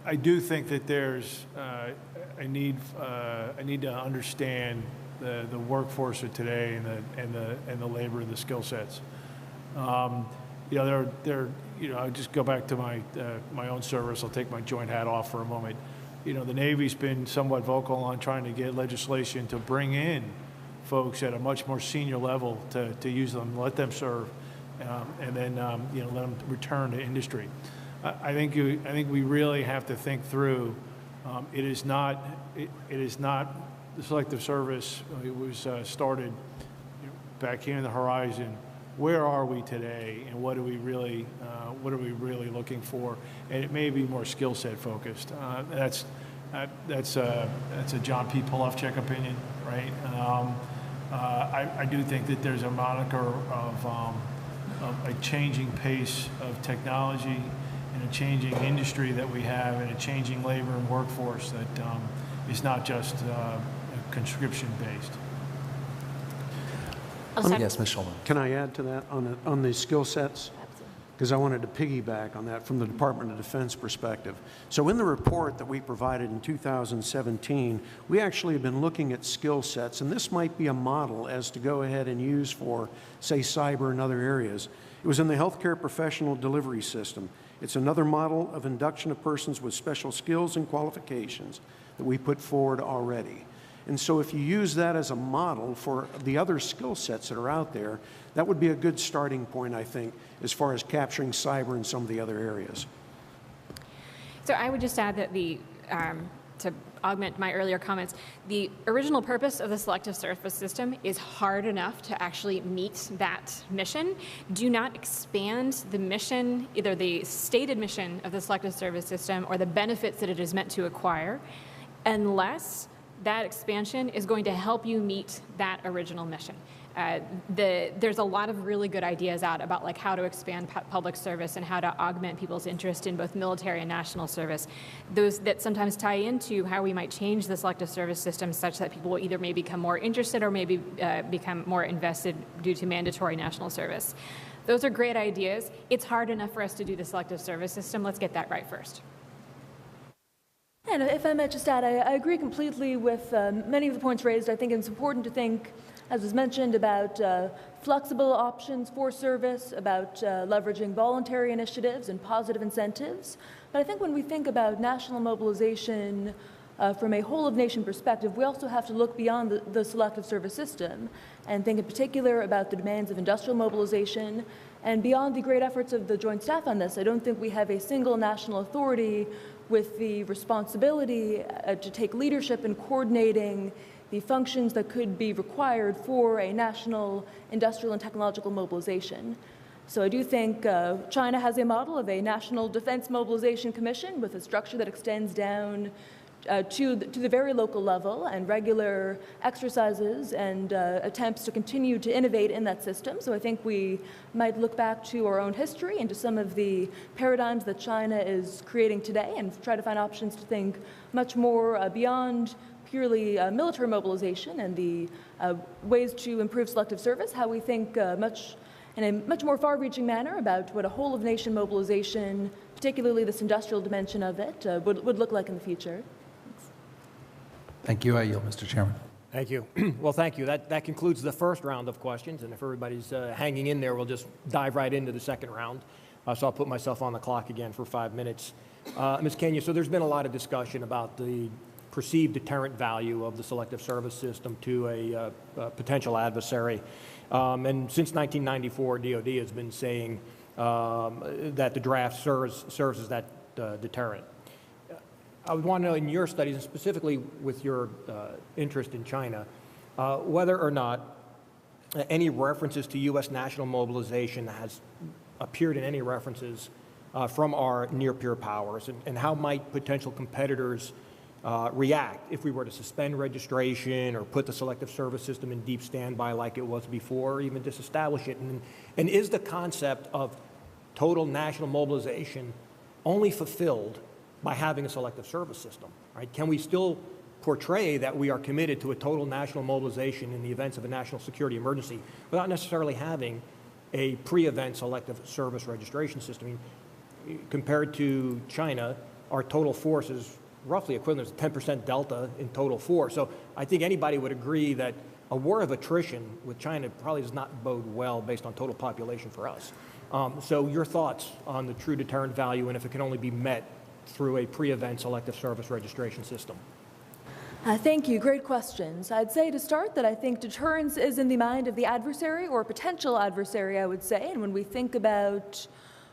I do think that there's a need to understand the workforce of today and the labor and the skill sets. You know, I'll just go back to my own service. I'll take my joint hat off for a moment. You know, the Navy's been somewhat vocal on trying to get legislation to bring in folks at a much more senior level to use them, let them serve, and then you know, let them return to industry. I think we really have to think through. It is not the selective service. It was started back here in the horizon. Where are we today, and what are we really looking for? And it may be more skill set focused. That's a John P. Polowczyk opinion, right? I do think that there's a moniker of a changing pace of technology and a changing industry that we have and a changing labor and workforce that is not just conscription-based. Yes, Ms. Schulman. Can I add to that on the skill sets? Because I wanted to piggyback on that from the Department of Defense perspective. So in the report that we provided in 2017, we actually have been looking at skill sets, and this might be a model as to go ahead and use for, say, cyber and other areas. It was in the healthcare professional delivery system. It's another model of induction of persons with special skills and qualifications that we put forward already. And so if you use that as a model for the other skill sets that are out there, that would be a good starting point, I think, as far as capturing cyber and some of the other areas. So I would just add that to augment my earlier comments, the original purpose of the selective service system is hard enough to actually meet that mission. Do not expand the mission, either the stated mission of the selective service system or the benefits that it is meant to acquire, unless that expansion is going to help you meet that original mission. There's a lot of really good ideas out about like how to expand public service and how to augment people's interest in both military and national service. Those that sometimes tie into how we might change the selective service system such that people will either maybe become more interested or maybe become more invested due to mandatory national service. Those are great ideas. It's hard enough for us to do the selective service system. Let's get that right first. And if I might just add, I agree completely with many of the points raised. I think it's important to think, as was mentioned, about flexible options for service, about leveraging voluntary initiatives and positive incentives. But I think when we think about national mobilization from a whole-of-nation perspective, we also have to look beyond the selective service system and think in particular about the demands of industrial mobilization. And beyond the great efforts of the Joint Staff on this, I don't think we have a single national authority with the responsibility to take leadership in coordinating the functions that could be required for a national industrial and technological mobilization. So I do think China has a model of a National Defense Mobilization Commission with a structure that extends down to the very local level and regular exercises and attempts to continue to innovate in that system. So I think we might look back to our own history and to some of the paradigms that China is creating today and try to find options to think much more beyond purely military mobilization and the ways to improve selective service, how we think in a much more far-reaching manner about what a whole-of-nation mobilization, particularly this industrial dimension of it, would look like in the future. Thank you. I yield, Mr. Chairman. Thank you. Well, thank you. That concludes the first round of questions, and if everybody's hanging in there, we'll just dive right into the second round. So I'll put myself on the clock again for 5 minutes. Ms. Kenya, so there's been a lot of discussion about the perceived deterrent value of the selective service system to a potential adversary. And since 1994, DOD has been saying that the draft serves as that deterrent. I would want to know in your studies, and specifically with your interest in China, whether or not any references to U.S. national mobilization has appeared in any references from our near-peer powers, and how might potential competitors react if we were to suspend registration or put the selective service system in deep standby like it was before, or even disestablish it? And is the concept of total national mobilization only fulfilled by having a selective service system, right? Can we still portray that we are committed to a total national mobilization in the events of a national security emergency without necessarily having a pre-event selective service registration system? I mean, compared to China, our total force is roughly equivalent to 10% delta in total force. So I think anybody would agree that a war of attrition with China probably does not bode well based on total population for us. So your thoughts on the true deterrent value and if it can only be met through a pre-event selective service registration system? Thank you. Great questions. I'd say to start that I think deterrence is in the mind of the adversary or potential adversary, I would say. And when we think about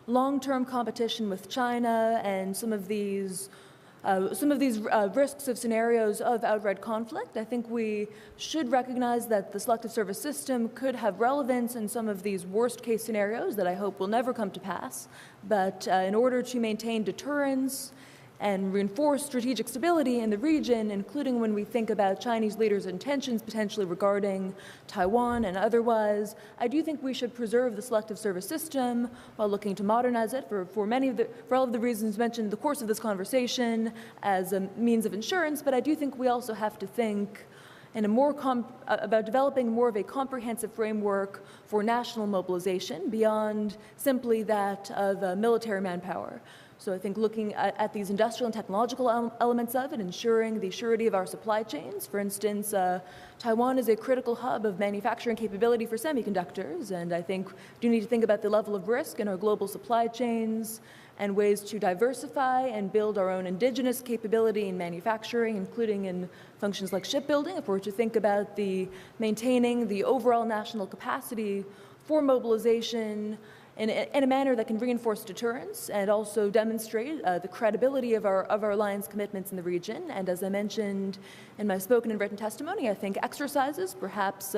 long-term competition with China and some of these risks of scenarios of outright conflict, I think we should recognize that the selective service system could have relevance in some of these worst-case scenarios that I hope will never come to pass. But in order to maintain deterrence and reinforce strategic stability in the region, including when we think about Chinese leaders' intentions potentially regarding Taiwan and otherwise. I do think we should preserve the selective service system while looking to modernize it for all of the reasons mentioned in the course of this conversation as a means of insurance, but I do think we also have to think in about developing more of a comprehensive framework for national mobilization beyond simply that of military manpower. So I think looking at these industrial and technological elements of it, ensuring the surety of our supply chains. For instance, Taiwan is a critical hub of manufacturing capability for semiconductors, and I think we do need to think about the level of risk in our global supply chains and ways to diversify and build our own indigenous capability in manufacturing, including in functions like shipbuilding, if we're to think about maintaining the overall national capacity for mobilization in a manner that can reinforce deterrence and also demonstrate the credibility of our alliance commitments in the region. And as I mentioned in my spoken and written testimony, I think exercises, perhaps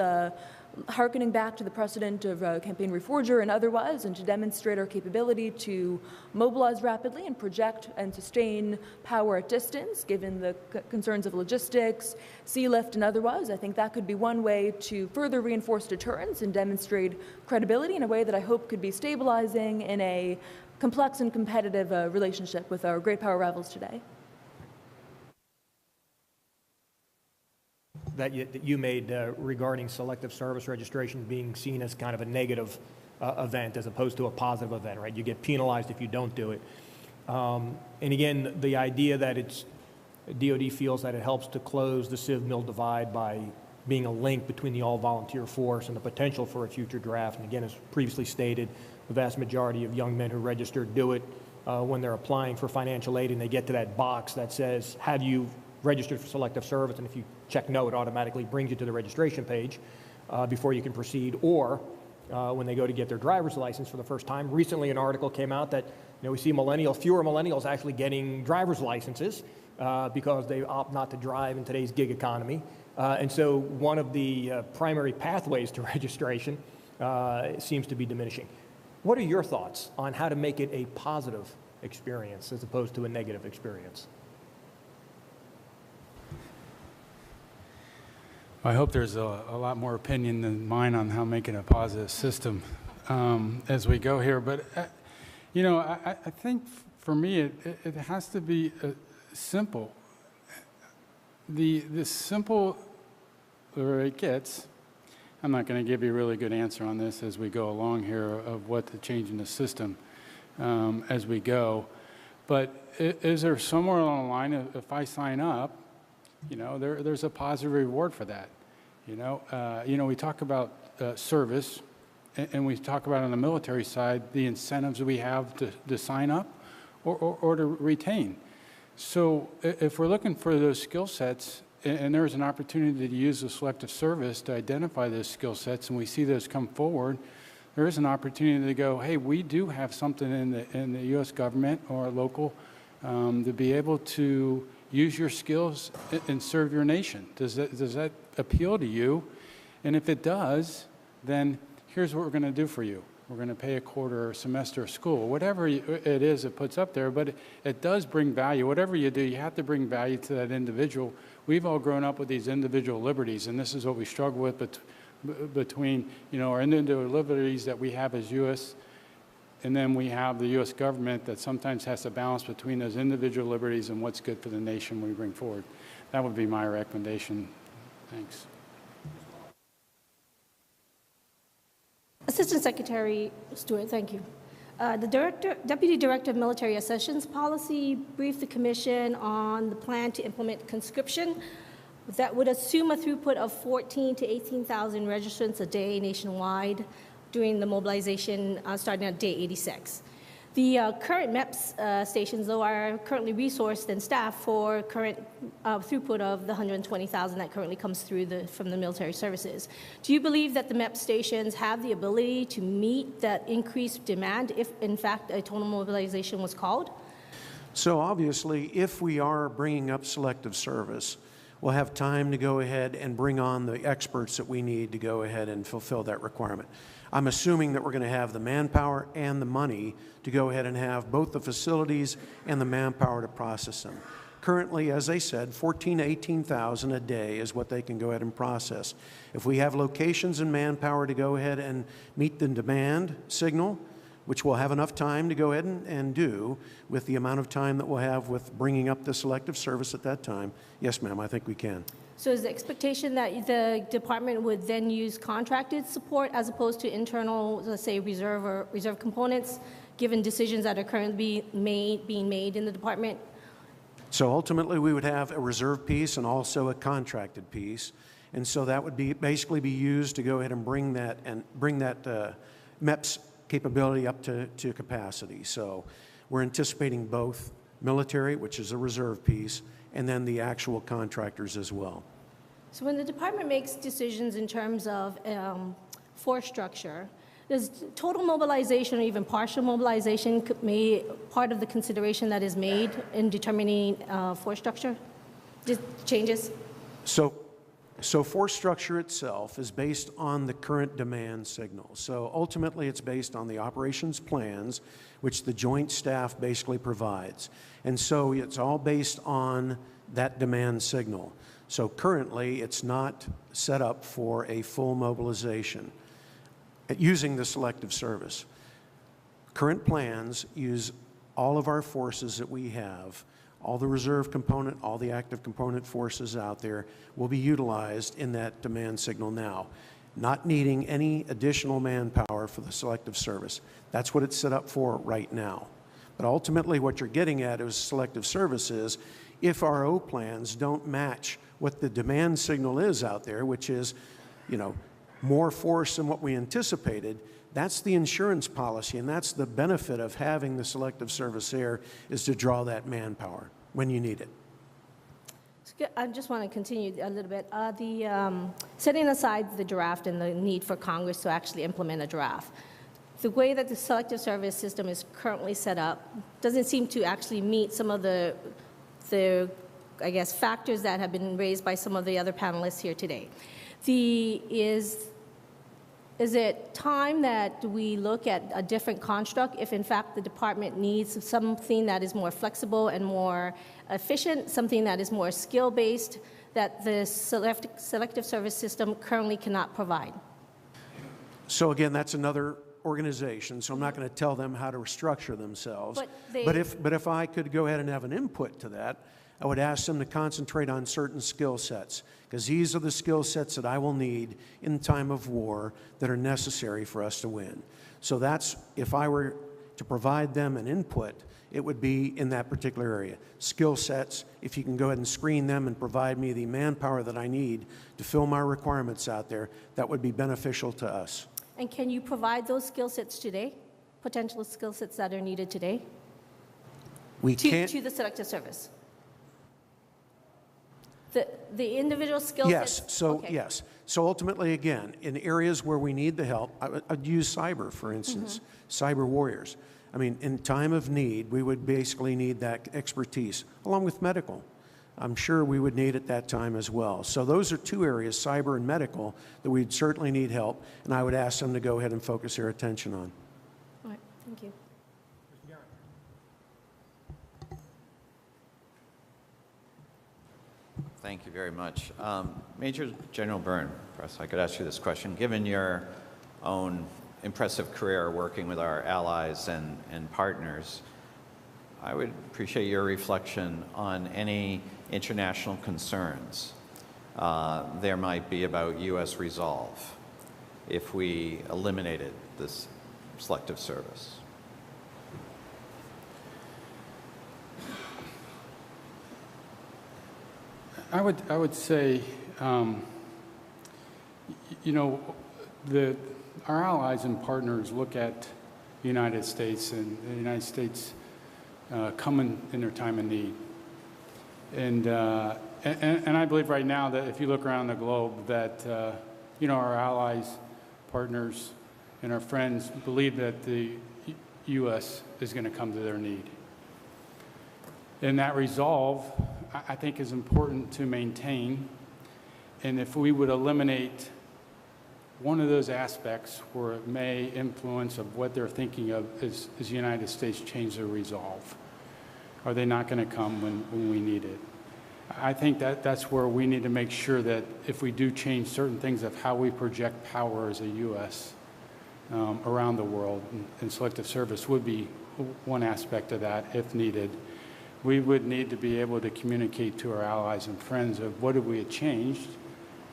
hearkening back to the precedent of Campaign Reforger and otherwise, and to demonstrate our capability to mobilize rapidly and project and sustain power at distance, given the concerns of logistics, sea lift, and otherwise. I think that could be one way to further reinforce deterrence and demonstrate credibility in a way that I hope could be stabilizing in a complex and competitive relationship with our great power rivals today. That you made regarding selective service registration being seen as kind of a negative event as opposed to a positive event, right? You get penalized if you don't do it. And again, the idea that DOD feels that it helps to close the civ-mil divide by being a link between the all-volunteer force and the potential for a future draft. And again, as previously stated, the vast majority of young men who register do it when they're applying for financial aid, and they get to that box that says, have you registered for selective service? And if you check no, it automatically brings you to the registration page before you can proceed. Or when they go to get their driver's license for the first time. Recently, an article came out that we see fewer millennials actually getting driver's licenses because they opt not to drive in today's gig economy. And so one of the primary pathways to registration seems to be diminishing. What are your thoughts on how to make it a positive experience as opposed to a negative experience? I hope there's a lot more opinion than mine on how making a positive system as we go here. But, I think for me it has to be simple. The simple it gets, I'm not going to give you a really good answer on this as we go along here of what to change in the system as we go. But is there somewhere along the line, if I sign up, there's a positive reward for that. We talk about service, and we talk about on the military side the incentives we have to sign up or to retain. So if we're looking for those skill sets, and there's an opportunity to use the selective service to identify those skill sets, and we see those come forward, there is an opportunity to go, hey, we do have something in the U.S. government or local to be able to use your skills and serve your nation. Does that appeal to you? And if it does, then here's what we're going to do for you. We're going to pay a quarter or a semester of school, whatever it is it puts up there, but it does bring value. Whatever you do, you have to bring value to that individual. We've all grown up with these individual liberties, and this is what we struggle with between our individual liberties that we have as U.S., and then we have the U.S. government that sometimes has to balance between those individual liberties and what's good for the nation we bring forward. That would be my recommendation. Thanks. Assistant Secretary Stewart, thank you. The Deputy Director of Military Accessions Policy briefed the Commission on the plan to implement conscription that would assume a throughput of 14,000 to 18,000 registrants a day nationwide during the mobilization starting at day 86. The current MEPS stations, though, are currently resourced and staffed for current throughput of the 120,000 that currently comes through from the military services. Do you believe that the MEPS stations have the ability to meet that increased demand if, in fact, a total mobilization was called? So obviously, if we are bringing up selective service, we'll have time to go ahead and bring on the experts that we need to go ahead and fulfill that requirement. I'm assuming that we're going to have the manpower and the money to go ahead and have both the facilities and the manpower to process them. Currently, as I said, 14,000 to 18,000 a day is what they can go ahead and process. If we have locations and manpower to go ahead and meet the demand signal, which we'll have enough time to go ahead and do with the amount of time that we'll have with bringing up the selective service at that time, yes, ma'am, I think we can. So is the expectation that the department would then use contracted support as opposed to internal, let's say, reserve components, given decisions that are currently being made in the department? So ultimately, we would have a reserve piece and also a contracted piece, and so that would basically be used to go ahead and bring that MEPS capability up to capacity. So we're anticipating both military, which is a reserve piece, and then the actual contractors as well. So when the department makes decisions in terms of force structure, does total mobilization or even partial mobilization be part of the consideration that is made in determining force structure? Just changes? So force structure itself is based on the current demand signal. So ultimately, it's based on the operations plans, which the Joint Staff basically provides. And so it's all based on that demand signal. So currently, it's not set up for a full mobilization using the selective service. Current plans use all of our forces that we have. All the reserve component, all the active component forces out there will be utilized in that demand signal now, not needing any additional manpower for the selective service. That's what it's set up for right now. But ultimately, what you're getting at is selective services. If RO plans don't match what the demand signal is out there, which is, more force than what we anticipated, that's the insurance policy, and that's the benefit of having the selective service there, is to draw that manpower when you need it. I just want to continue a little bit. Setting aside the draft and the need for Congress to actually implement a draft, the way that the selective service system is currently set up doesn't seem to actually meet some of the I guess, factors that have been raised by some of the other panelists here today. Is it time that we look at a different construct if, in fact, the department needs something that is more flexible and more efficient, something that is more skill-based, that the selective service system currently cannot provide? So again, that's another organization, so I'm not going to tell them how to restructure themselves. But if I could go ahead and have an input to that, I would ask them to concentrate on certain skill sets, because these are the skill sets that I will need in time of war that are necessary for us to win. So that's, if I were to provide them an input, it would be in that particular area. Skill sets, if you can go ahead and screen them and provide me the manpower that I need to fill my requirements out there, that would be beneficial to us. And can you provide those skill sets today, potential skill sets that are needed today? We can't. To the selective service? The individual skill sets? Yes. So ultimately, again, in areas where we need the help, I'd use cyber, for instance, cyber warriors. I mean, in time of need, we would basically need that expertise, along with medical. I'm sure we would need at that time as well. So those are two areas, cyber and medical, that we'd certainly need help, and I would ask them to go ahead and focus their attention on. All right, thank you. Thank you very much. Major General Byrne, perhaps I could ask you this question. Given your own impressive career working with our allies and partners, I would appreciate your reflection on any international concerns there might be about U.S. resolve if we eliminated this selective service. I would say, our allies and partners look at the United States, and the United States come in their time of need. And I believe right now that if you look around the globe that, our allies, partners, and our friends believe that the U.S. is going to come to their need. And that resolve, I think, is important to maintain. And if we would eliminate one of those aspects where it may influence of what they're thinking of is the United States change their resolve. Are they not going to come when we need it? I think that's where we need to make sure that if we do change certain things of how we project power as a U.S. Around the world, and selective service would be one aspect of that if needed. We would need to be able to communicate to our allies and friends of what have we changed,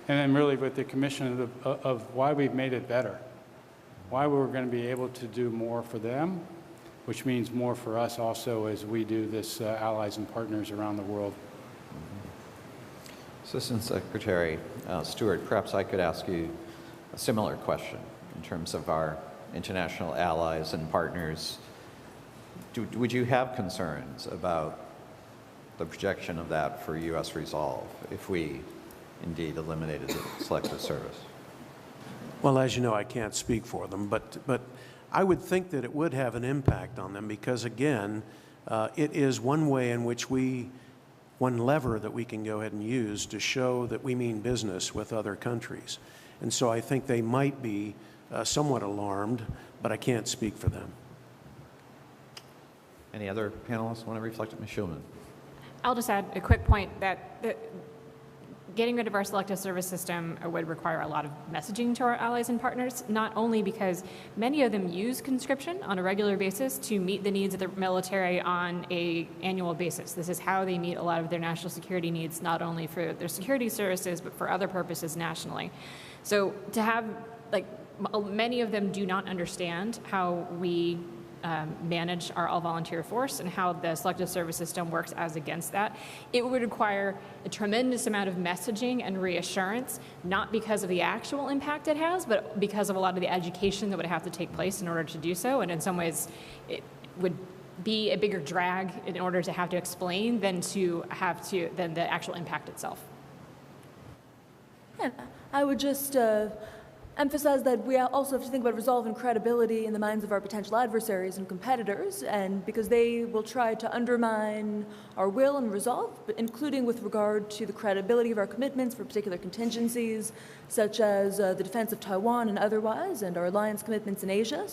and then really with the commission of why we've made it better, why we're going to be able to do more for them, which means more for us also as we do this allies and partners around the world. Assistant Secretary Stewart, perhaps I could ask you a similar question in terms of our international allies and partners. Would you have concerns about the projection of that for U.S. resolve if we indeed eliminated the selective service? Well, as you know, I can't speak for them, but I would think that it would have an impact on them because, again, it is one way in which one lever that we can go ahead and use to show that we mean business with other countries. And so I think they might be somewhat alarmed, but I can't speak for them. Any other panelists want to reflect on Ms. Schulman? I'll just add a quick point that getting rid of our selective service system would require a lot of messaging to our allies and partners, not only because many of them use conscription on a regular basis to meet the needs of the military on an annual basis. This is how they meet a lot of their national security needs, not only for their security services, but for other purposes nationally. So to have, like, many of them do not understand how we manage our all-volunteer force and how the selective service system works as against that. It would require a tremendous amount of messaging and reassurance, not because of the actual impact it has, but because of a lot of the education that would have to take place in order to do so. And in some ways, it would be a bigger drag in order to have to explain than the actual impact itself. Yeah, I would just emphasize that we also have to think about resolve and credibility in the minds of our potential adversaries and competitors, and because they will try to undermine our will and resolve, including with regard to the credibility of our commitments for particular contingencies, such as the defense of Taiwan and otherwise, and our alliance commitments in Asia.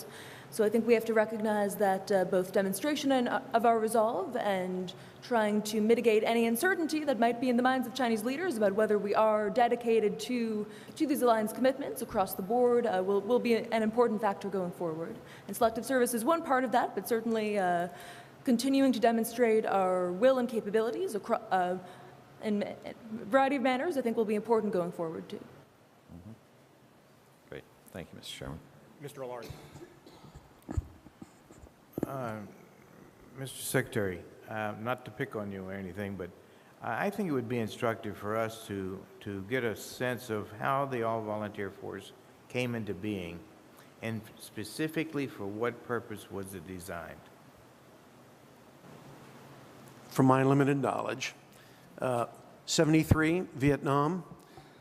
So I think we have to recognize that both demonstration of our resolve and trying to mitigate any uncertainty that might be in the minds of Chinese leaders about whether we are dedicated to these alliance commitments across the board will be an important factor going forward. And selective service is one part of that, but certainly continuing to demonstrate our will and capabilities in a variety of manners, I think will be important going forward too. Mm-hmm. Great. Thank you, Mr. Chairman. Mr. O'Larry. Mr. Secretary, not to pick on you or anything, but I think it would be instructive for us to get a sense of how the all-volunteer force came into being, and specifically for what purpose was it designed? From my limited knowledge, 73, Vietnam,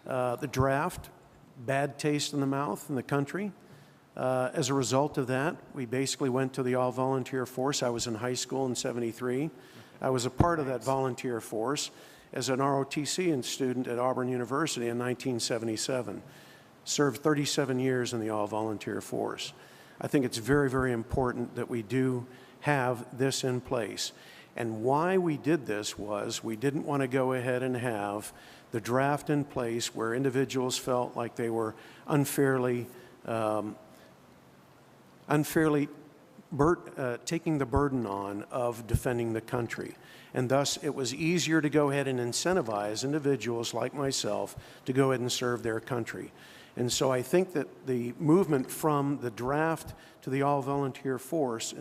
the draft, bad taste in the mouth in the country. As a result of that, we basically went to the all-volunteer force. I was in high school in 73. I was a part of that volunteer force as an ROTC student at Auburn University in 1977. Served 37 years in the all-volunteer force. I think it's very, very important that we do have this in place. And why we did this was we didn't want to go ahead and have the draft in place where individuals felt like they were unfairly taking the burden on of defending the country. And thus, it was easier to go ahead and incentivize individuals like myself to go ahead and serve their country. And so I think that the movement from the draft to the all-volunteer force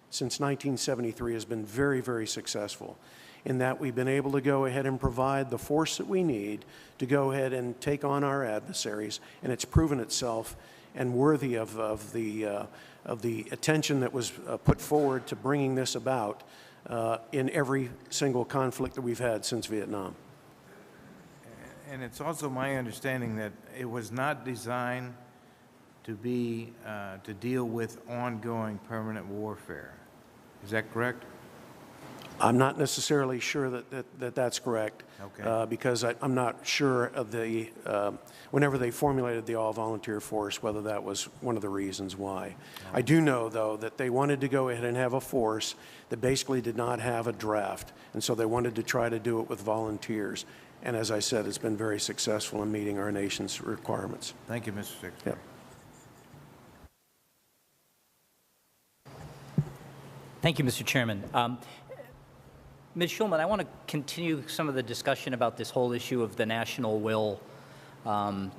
since 1973 has been very, very successful in that we've been able to go ahead and provide the force that we need to go ahead and take on our adversaries, and it's proven itself and worthy of the attention that was put forward to bringing this about in every single conflict that we've had since Vietnam. And it's also my understanding that it was not designed to be to deal with ongoing permanent warfare. Is that correct? I'm not necessarily sure that's correct. Okay. Because I'm not sure of the, whenever they formulated the all-volunteer force, whether that was one of the reasons why. I do know, though, that they wanted to go ahead and have a force that basically did not have a draft, and so they wanted to try to do it with volunteers. And as I said, it's been very successful in meeting our nation's requirements. Thank you, Mr. Secretary. Yeah. Thank you, Mr. Chairman. Ms. Schulman, I want to continue some of the discussion about this whole issue of the national will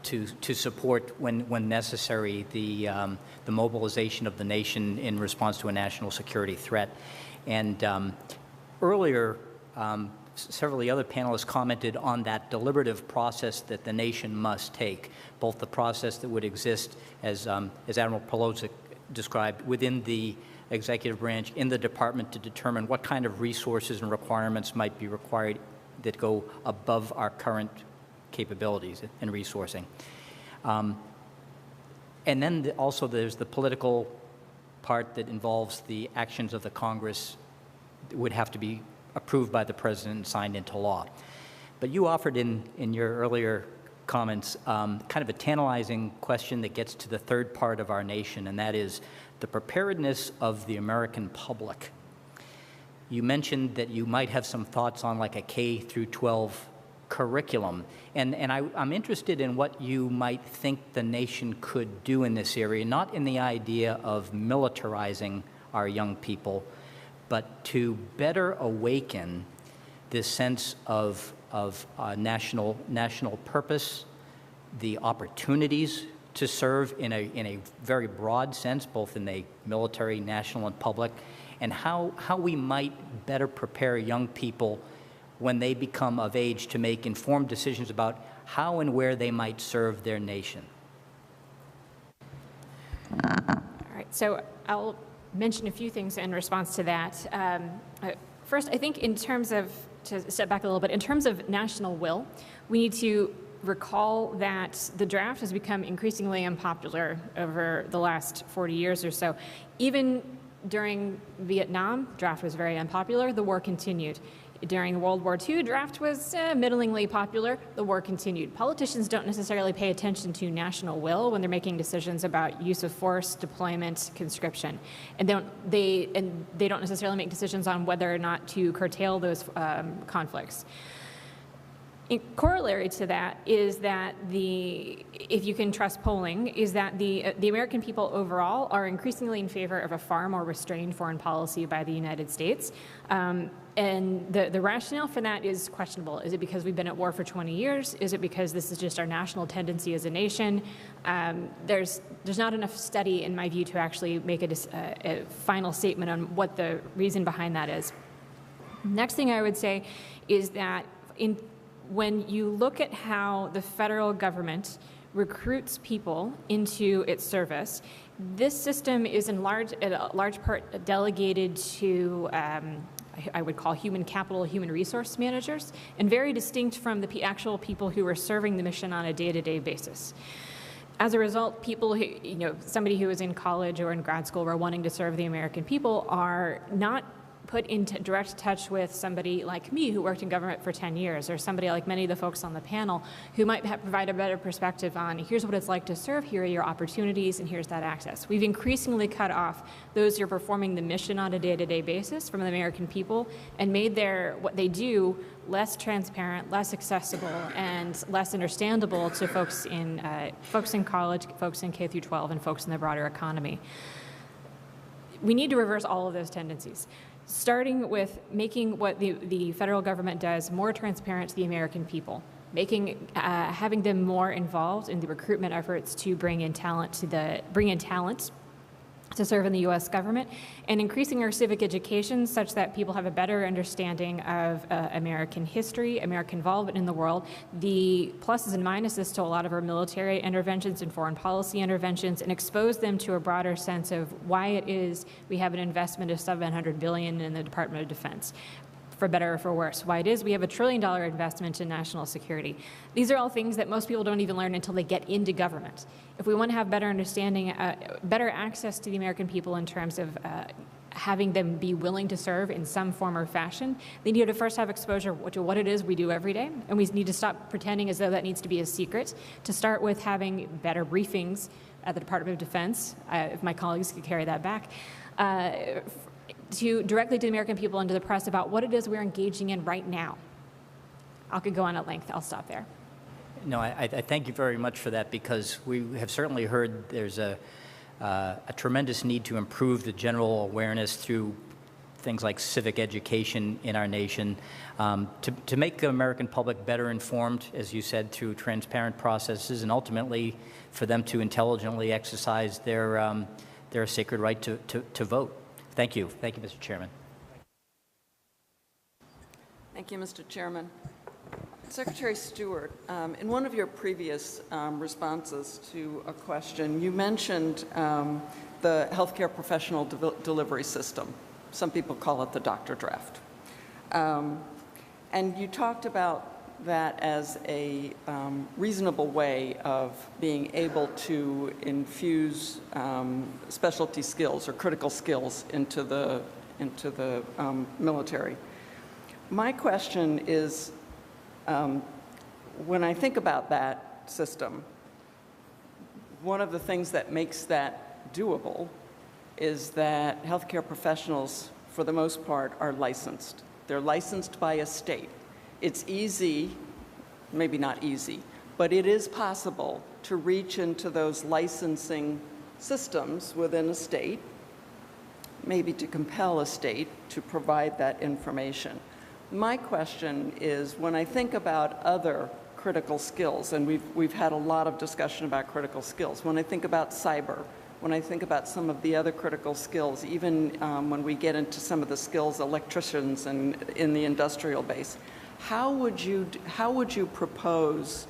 to support, when necessary, the mobilization of the nation in response to a national security threat. And earlier, several of the other panelists commented on that deliberative process that the nation must take, both the process that would exist, as Admiral Polowczyk described, within the executive branch in the department to determine what kind of resources and requirements might be required that go above our current capabilities and resourcing. And then also there's the political part that involves the actions of the Congress that would have to be approved by the President and signed into law. But you offered in your earlier comments kind of a tantalizing question that gets to the third part of our nation, and that is the preparedness of the American public. You mentioned that you might have some thoughts on like a K through 12 curriculum, and I'm interested in what you might think the nation could do in this area, not in the idea of militarizing our young people, but to better awaken this sense of national purpose, the opportunities to serve in a very broad sense, both in the military, national, and public, and how we might better prepare young people when they become of age to make informed decisions about how and where they might serve their nation. All right, so I'll mention a few things in response to that. First, I think in terms of, to step back a little bit, in terms of national will, we need to recall that the draft has become increasingly unpopular over the last 40 years or so. Even during Vietnam, draft was very unpopular. The war continued. During World War II, draft was middlingly popular. The war continued. Politicians don't necessarily pay attention to national will when they're making decisions about use of force, deployment, conscription, and they don't necessarily make decisions on whether or not to curtail those conflicts. Corollary to that is that if you can trust polling, is that the American people overall are increasingly in favor of a far more restrained foreign policy by the United States. And the rationale for that is questionable. Is it because we've been at war for 20 years? Is it because this is just our national tendency as a nation? There's not enough study, in my view, to actually make a final statement on what the reason behind that is. Next thing I would say is that when you look at how the federal government recruits people into its service, this system is in large part delegated to I would call human capital, human resource managers, and very distinct from the actual people who are serving the mission on a day-to-day basis. As a result, people who, somebody who is in college or in grad school or wanting to serve the American people are not put into direct touch with somebody like me who worked in government for 10 years, or somebody like many of the folks on the panel who might provide a better perspective on here's what it's like to serve, here are your opportunities, and here's that access. We've increasingly cut off those who are performing the mission on a day-to-day basis from the American people and made what they do less transparent, less accessible, and less understandable to folks in college, folks in K through 12, and folks in the broader economy. We need to reverse all of those tendencies, starting with making what the federal government does more transparent to the American people, having them more involved in the recruitment efforts to bring in talent to serve in the U.S. government, and increasing our civic education such that people have a better understanding of American history, American involvement in the world, the pluses and minuses to a lot of our military interventions and foreign policy interventions, and expose them to a broader sense of why it is we have an investment of $700 billion in the Department of Defense. For better or for worse, why it is we have $1 trillion investment in national security. These are all things that most people don't even learn until they get into government. If we want to have better understanding, better access to the American people in terms of having them be willing to serve in some form or fashion, they need to first have exposure to what it is we do every day, and we need to stop pretending as though that needs to be a secret, to start with having better briefings at the Department of Defense, if my colleagues could carry that back, to directly to the American people and to the press about what it is we're engaging in right now. I could go on at length. I'll stop there. No, I thank you very much for that, because we have certainly heard there's a tremendous need to improve the general awareness through things like civic education in our nation, to make the American public better informed, as you said, through transparent processes, and ultimately for them to intelligently exercise their sacred right to vote. Thank you. Thank you, Mr. Chairman. Thank you, Mr. Chairman. Secretary Stewart, in one of your previous responses to a question, you mentioned the healthcare professional delivery system. Some people call it the doctor draft. And you talked about that as a reasonable way of being able to infuse specialty skills or critical skills into the military. My question is, when I think about that system, one of the things that makes that doable is that healthcare professionals, for the most part, are licensed. They're licensed by a state. It's easy, maybe not easy, but it is possible to reach into those licensing systems within a state, maybe to compel a state to provide that information. My question is, when I think about other critical skills, and we've had a lot of discussion about critical skills, when I think about cyber, when I think about some of the other critical skills, even when we get into some of the skills electricians and in the industrial base, how would you propose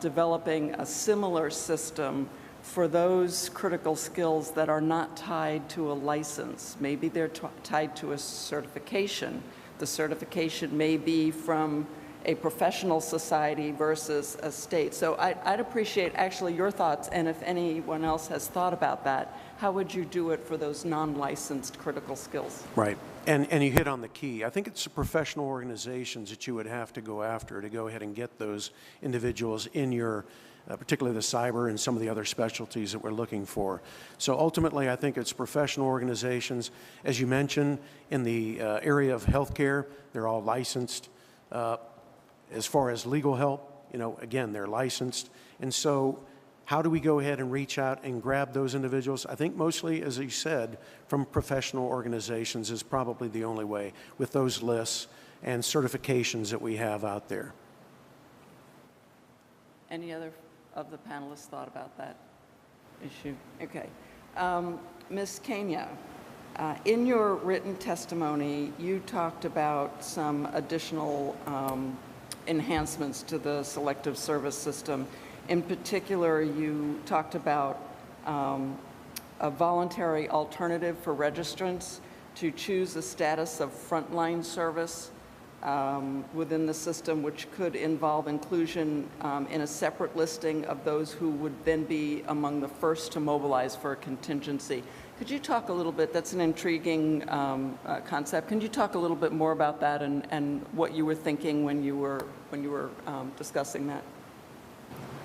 developing a similar system for those critical skills that are not tied to a license? Maybe they're tied to a certification. The certification may be from a professional society versus a state. So I'd appreciate actually your thoughts, and if anyone else has thought about that, how would you do it for those non-licensed critical skills? Right. And you hit on the key. I think it's the professional organizations that you would have to go after to go ahead and get those individuals in your, particularly the cyber and some of the other specialties that we're looking for. So ultimately, I think it's professional organizations. As you mentioned, in the area of healthcare, they're all licensed. As far as legal help, again, they're licensed. And so how do we go ahead and reach out and grab those individuals? I think mostly, as you said, from professional organizations is probably the only way, with those lists and certifications that we have out there. Any other of the panelists thought about that issue? Okay. Ms. Kenya, in your written testimony, you talked about some additional enhancements to the selective service system. In particular, you talked about a voluntary alternative for registrants to choose the status of frontline service within the system, which could involve inclusion in a separate listing of those who would then be among the first to mobilize for a contingency. Could you talk a little bit, that's an intriguing concept, can you talk a little bit more about that and what you were thinking when you were discussing that?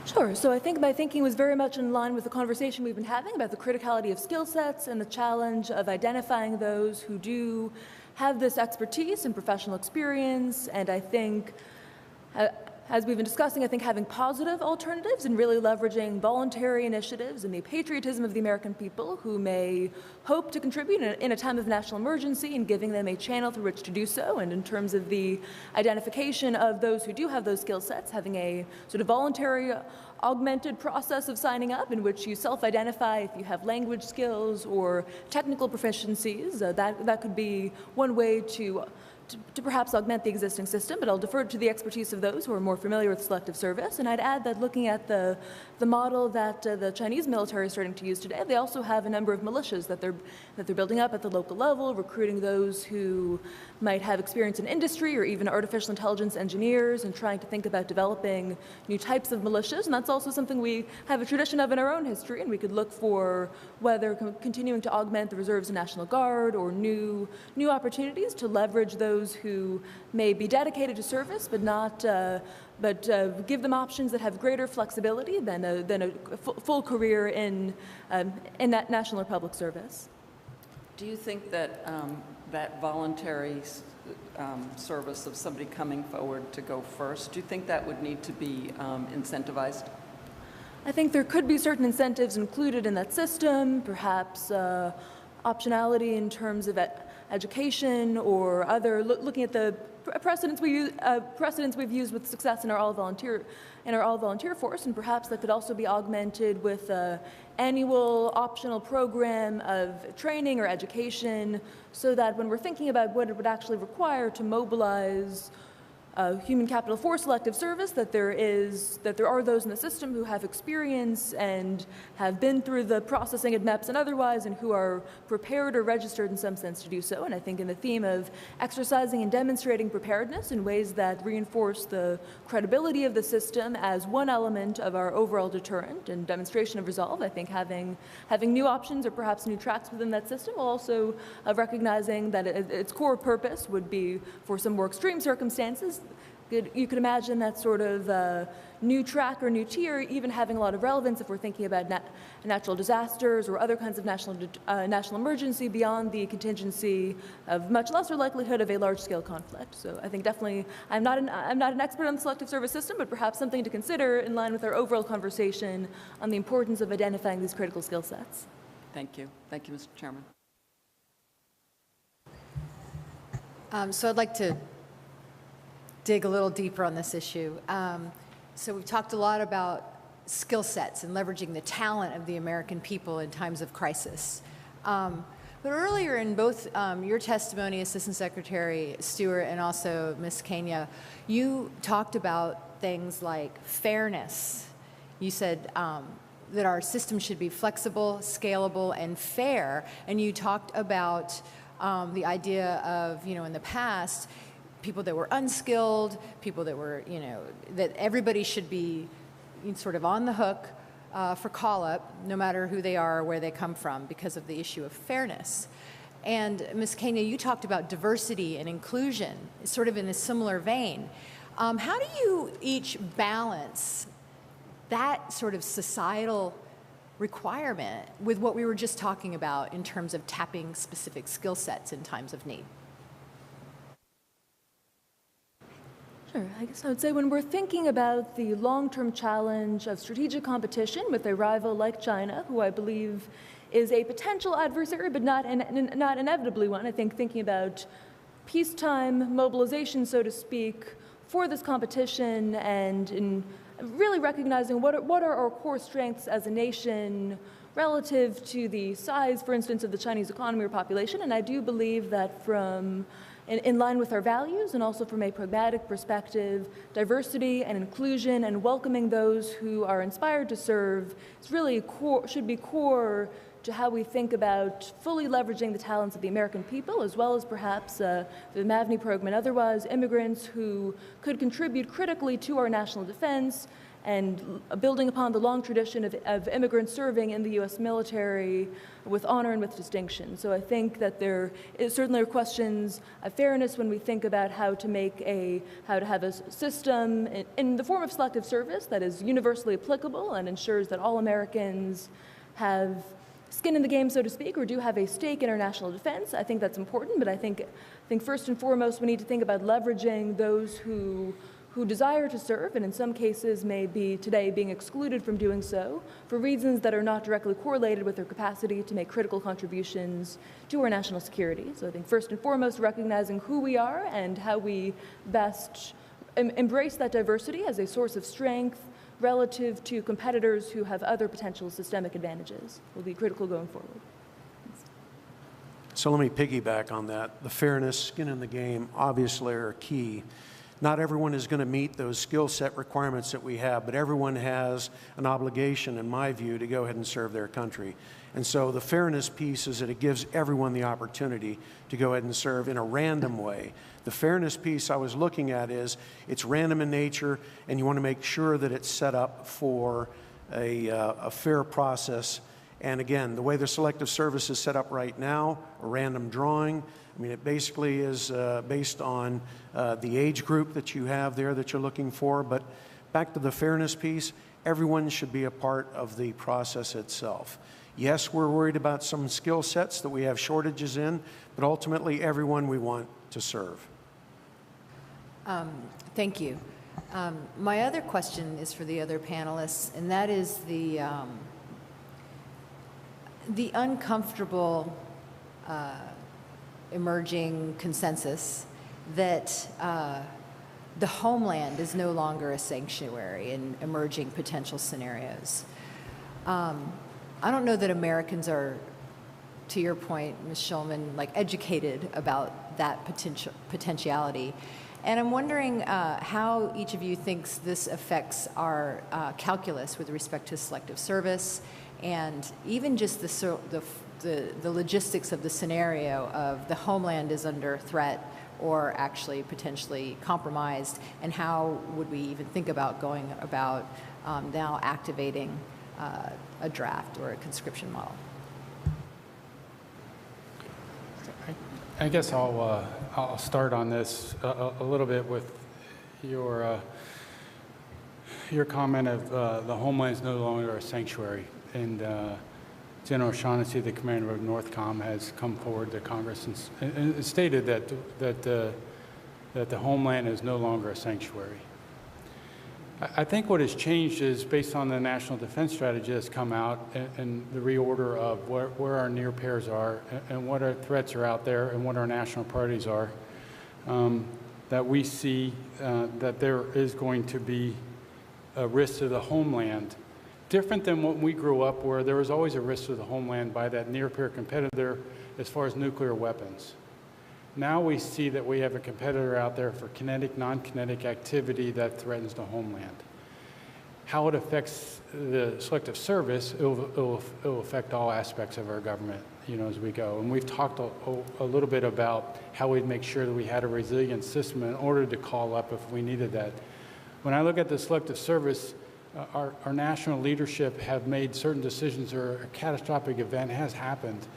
Sure. So I think my thinking was very much in line with the conversation we've been having about the criticality of skill sets and the challenge of identifying those who do have this expertise and professional experience. And I think, as we've been discussing, I think having positive alternatives and really leveraging voluntary initiatives and the patriotism of the American people who may hope to contribute in a time of national emergency and giving them a channel through which to do so. And in terms of the identification of those who do have those skill sets, having a sort of voluntary augmented process of signing up in which you self-identify if you have language skills or technical proficiencies. That could be one way to to perhaps augment the existing system, but I'll defer to the expertise of those who are more familiar with selective service. And I'd add that looking at the model that the Chinese military is starting to use today, they also have a number of militias that they're building up at the local level, recruiting those who might have experience in industry or even artificial intelligence engineers, and trying to think about developing new types of militias. And that's also something we have a tradition of in our own history, and we could look for whether continuing to augment the reserves and National Guard or new opportunities to leverage those who may be dedicated to service but not give them options that have greater flexibility than a full career in that national or public service. Do you think that that voluntary service of somebody coming forward to go first, do you think that would need to be incentivized? I think there could be certain incentives included in that system, perhaps optionality in terms of education or other, looking at the precedents we've used with success in our all-volunteer force, and perhaps that could also be augmented with an annual optional program of training or education, so that when we're thinking about what it would actually require to mobilize human capital for selective service, that there are those in the system who have experience and have been through the processing of MEPS and otherwise, and who are prepared or registered in some sense to do so. And I think in the theme of exercising and demonstrating preparedness in ways that reinforce the credibility of the system as one element of our overall deterrent and demonstration of resolve, I think having new options or perhaps new tracks within that system, while also recognizing that its core purpose would be for some more extreme circumstances. You could imagine that sort of new track or new tier even having a lot of relevance if we're thinking about natural disasters or other kinds of national emergency beyond the contingency of much lesser likelihood of a large-scale conflict. So I think definitely I'm not an expert on the selective service system, but perhaps something to consider in line with our overall conversation on the importance of identifying these critical skill sets. Thank you. Thank you, Mr. Chairman. So I'd like to dig a little deeper on this issue. So we've talked a lot about skill sets and leveraging the talent of the American people in times of crisis. But earlier in both your testimony, Assistant Secretary Stewart, and also Ms. Kenya, you talked about things like fairness. You said that our system should be flexible, scalable, and fair. And you talked about the idea of, in the past, people that were unskilled, people that were, that everybody should be sort of on the hook for call-up, no matter who they are or where they come from, because of the issue of fairness. And Ms. Kenya, you talked about diversity and inclusion, sort of in a similar vein. How do you each balance that sort of societal requirement with what we were just talking about in terms of tapping specific skill sets in times of need? Sure. I guess I would say when we're thinking about the long-term challenge of strategic competition with a rival like China, who I believe is a potential adversary, but not inevitably one, I think thinking about peacetime mobilization, so to speak, for this competition, and in really recognizing what are our core strengths as a nation relative to the size, for instance, of the Chinese economy or population. And I do believe that in line with our values and also from a pragmatic perspective, diversity and inclusion and welcoming those who are inspired to serve is really should be core to how we think about fully leveraging the talents of the American people, as well as perhaps the MAVNI program and otherwise, immigrants who could contribute critically to our national defense, and building upon the long tradition of immigrants serving in the U.S. military with honor and with distinction. So I think that there certainly are questions of fairness when we think about how to have a system in the form of selective service that is universally applicable and ensures that all Americans have skin in the game, so to speak, or do have a stake in our national defense. I think that's important, but I think first and foremost we need to think about leveraging those who desire to serve, and in some cases may be today being excluded from doing so for reasons that are not directly correlated with their capacity to make critical contributions to our national security. So I think first and foremost recognizing who we are and how we best embrace that diversity as a source of strength relative to competitors who have other potential systemic advantages will be critical going forward. So let me piggyback on that. The fairness, skin in the game, obviously are key. Not everyone is going to meet those skill set requirements that we have, but everyone has an obligation, in my view, to go ahead and serve their country. And so the fairness piece is that it gives everyone the opportunity to go ahead and serve in a random way. The fairness piece I was looking at is it's random in nature, and you want to make sure that it's set up for a fair process. And again, the way the selective service is set up right now, a random drawing, I mean, it basically is based on the age group that you have there that you're looking for. But back to the fairness piece, everyone should be a part of the process itself. Yes, we're worried about some skill sets that we have shortages in, but ultimately everyone we want to serve. Thank you. My other question is for the other panelists, and that is the uncomfortable emerging consensus that the homeland is no longer a sanctuary in emerging potential scenarios. I don't know that Americans are, to your point, Ms. Schulman, like educated about that potentiality. And I'm wondering how each of you thinks this affects our calculus with respect to selective service, and even just the logistics of the scenario of the homeland is under threat or actually potentially compromised, and how would we even think about going about now activating a draft or a conscription model? I guess I'll start on this a little bit with your comment of the homeland is no longer a sanctuary, and General Shaughnessy, the commander of NORTHCOM, has come forward to Congress and stated that the homeland is no longer a sanctuary. I think what has changed is based on the national defense strategy that's come out and the reorder of where our near peers are and what our threats are out there and what our national priorities are, that we see that there is going to be a risk to the homeland, different than when we grew up, where there was always a risk to the homeland by that near peer competitor as far as nuclear weapons. Now we see that we have a competitor out there for kinetic, non-kinetic activity that threatens the homeland. How it affects the selective service, it will affect all aspects of our government, as we go. And we've talked a little bit about how we'd make sure that we had a resilient system in order to call up if we needed that. When I look at the selective service, our national leadership have made certain decisions, or a catastrophic event has happened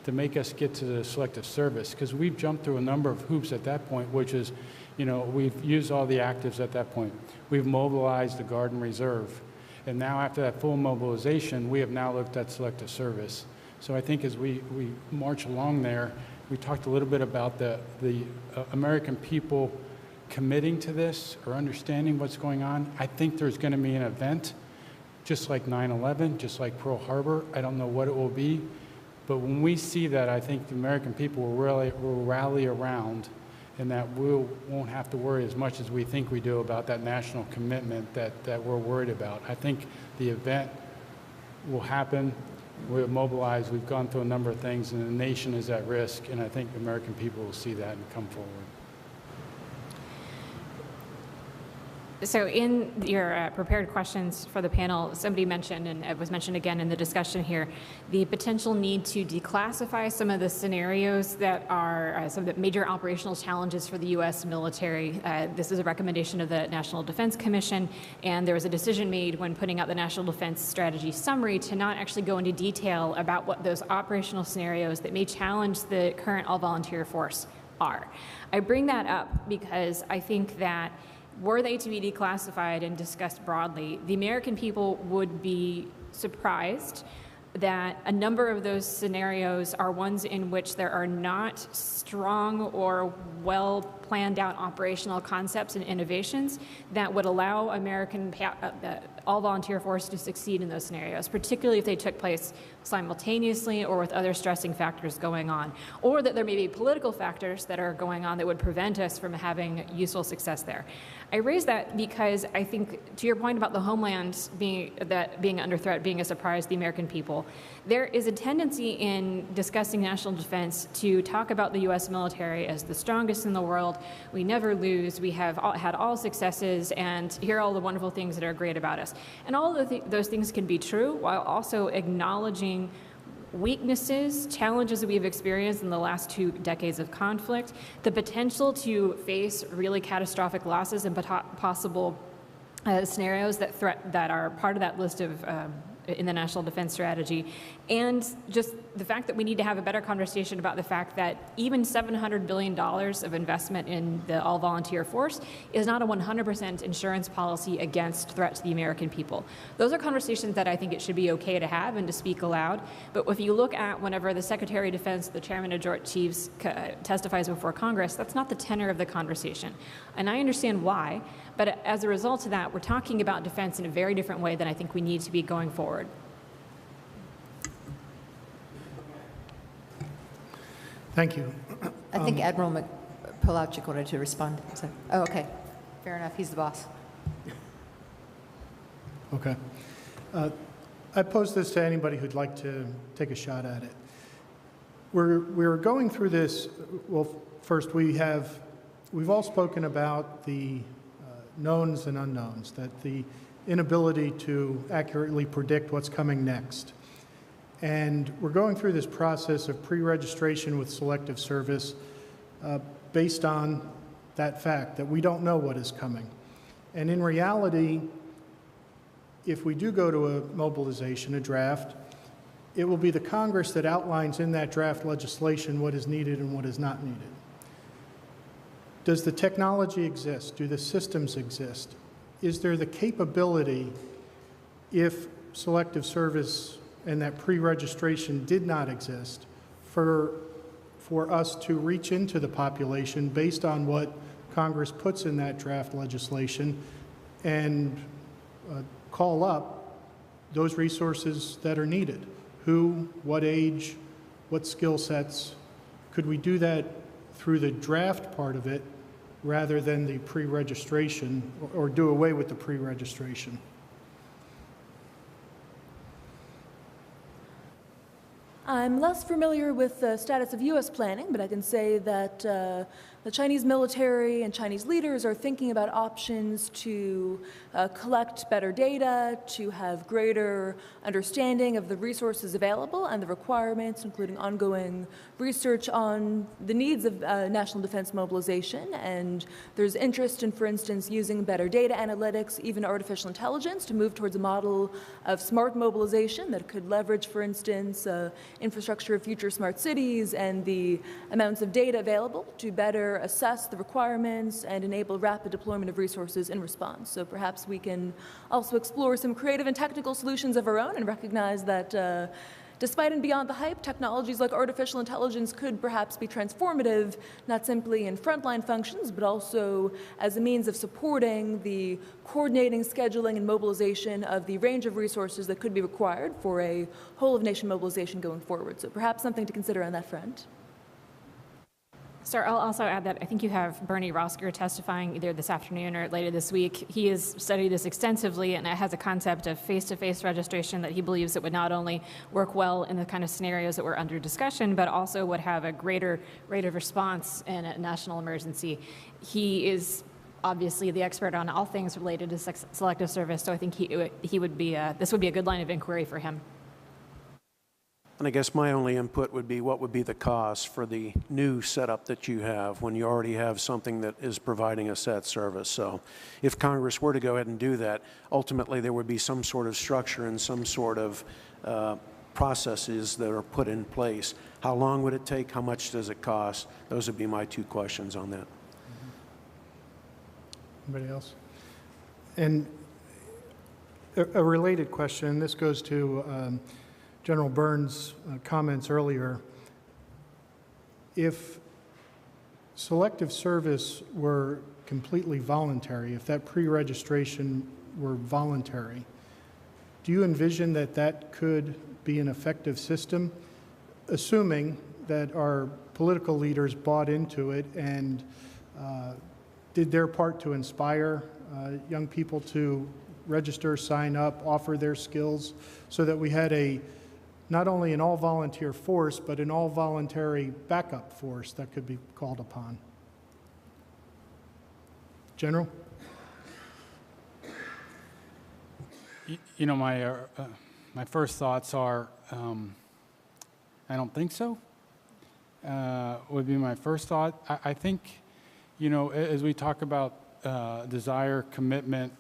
to make us get to the selective service, because we've jumped through a number of hoops at that point, which is, we've used all the actives at that point. We've mobilized the Guard and Reserve. And now after that full mobilization, we have now looked at selective service. So I think as we march along there, we talked a little bit about the American people committing to this or understanding what's going on. I think there's going to be an event, just like 9/11, just like Pearl Harbor. I don't know what it will be. But when we see that, I think the American people will rally around, and that we won't have to worry as much as we think we do about that national commitment that we're worried about. I think the event will happen. We're mobilized. We've gone through a number of things, and the nation is at risk, and I think the American people will see that and come forward. So in your prepared questions for the panel, somebody mentioned, and it was mentioned again in the discussion here, the potential need to declassify some of the scenarios that are some of the major operational challenges for the U.S. military. This is a recommendation of the National Defense Commission, and there was a decision made when putting out the National Defense Strategy Summary to not actually go into detail about what those operational scenarios that may challenge the current all-volunteer force are. I bring that up because I think that were they to be declassified and discussed broadly, the American people would be surprised that a number of those scenarios are ones in which there are not strong or well planned out operational concepts and innovations that would allow American all-volunteer force to succeed in those scenarios, particularly if they took place simultaneously or with other stressing factors going on, or that there may be political factors that are going on that would prevent us from having useful success there. I raise that because I think, to your point about the homeland being under threat, being a surprise to the American people, There is a tendency in discussing national defense to talk about the U.S. military as the strongest in the world. We never lose. We have had all successes, and here are all the wonderful things that are great about us. And all of those things can be true while also acknowledging weaknesses, challenges that we've experienced in the last 2 decades of conflict, the potential to face really catastrophic losses and possible scenarios that are part of that list of in the National Defense Strategy, and just the fact that we need to have a better conversation about the fact that even $700 billion of investment in the all-volunteer force is not a 100% insurance policy against threat to the American people. Those are conversations that I think it should be okay to have and to speak aloud, but if you look at whenever the Secretary of Defense, the Chairman of Joint Chiefs testifies before Congress, that's not the tenor of the conversation. And I understand why, but as a result of that, we're talking about defense in a very different way than I think we need to be going forward. Thank you. I think Admiral Polowczyk wanted to respond. So, oh, okay. Fair enough. He's the boss. Okay. I pose this to anybody who'd like to take a shot at it. We're going through this. Well, first we've all spoken about the knowns and unknowns, that the inability to accurately predict what's coming next. And we're going through this process of pre-registration with Selective Service based on that fact that we don't know what is coming. And in reality, if we do go to a mobilization, a draft, it will be the Congress that outlines in that draft legislation what is needed and what is not needed. Does the technology exist? Do the systems exist? Is there the capability, if Selective Service and that pre-registration did not exist, for us to reach into the population based on what Congress puts in that draft legislation and call up those resources that are needed? Who, what age, what skill sets? Could we do that through the draft part of it rather than the pre-registration, or do away with the pre-registration? I'm less familiar with the status of U.S. planning, but I can say that the Chinese military and Chinese leaders are thinking about options to collect better data, to have greater understanding of the resources available and the requirements, including ongoing research on the needs of national defense mobilization. And there's interest in, for instance, using better data analytics, even artificial intelligence, to move towards a model of smart mobilization that could leverage, for instance, infrastructure of future smart cities and the amounts of data available to better assess the requirements and enable rapid deployment of resources in response. So perhaps we can also explore some creative and technical solutions of our own and recognize that despite and beyond the hype, technologies like artificial intelligence could perhaps be transformative, not simply in frontline functions, but also as a means of supporting the coordinating, scheduling, and mobilization of the range of resources that could be required for a whole-of-nation mobilization going forward. So perhaps something to consider on that front. Sir, I'll also add that I think you have Bernie Rosker testifying either this afternoon or later this week. He has studied this extensively and has a concept of face-to-face registration that he believes that would not only work well in the kind of scenarios that were under discussion, but also would have a greater rate of response in a national emergency. He is obviously the expert on all things related to Selective Service, so I think he would be this would be a good line of inquiry for him. And I guess my only input would be, what would be the cost for the new setup that you have when you already have something that is providing a set service? So if Congress were to go ahead and do that, ultimately there would be some sort of structure and some sort of processes that are put in place. How long would it take? How much does it cost? Those would be my two questions on that. Anybody else? And a related question, this goes to General Burns' comments earlier. If Selective Service were completely voluntary, if that pre-registration were voluntary, do you envision that that could be an effective system, assuming that our political leaders bought into it and did their part to inspire young people to register, sign up, offer their skills, so that we had a not only an all-volunteer force, but an all-voluntary backup force that could be called upon. General? You know, my first thoughts are, I don't think so, would be my first thought. I think, you know, as we talk about desire, commitment,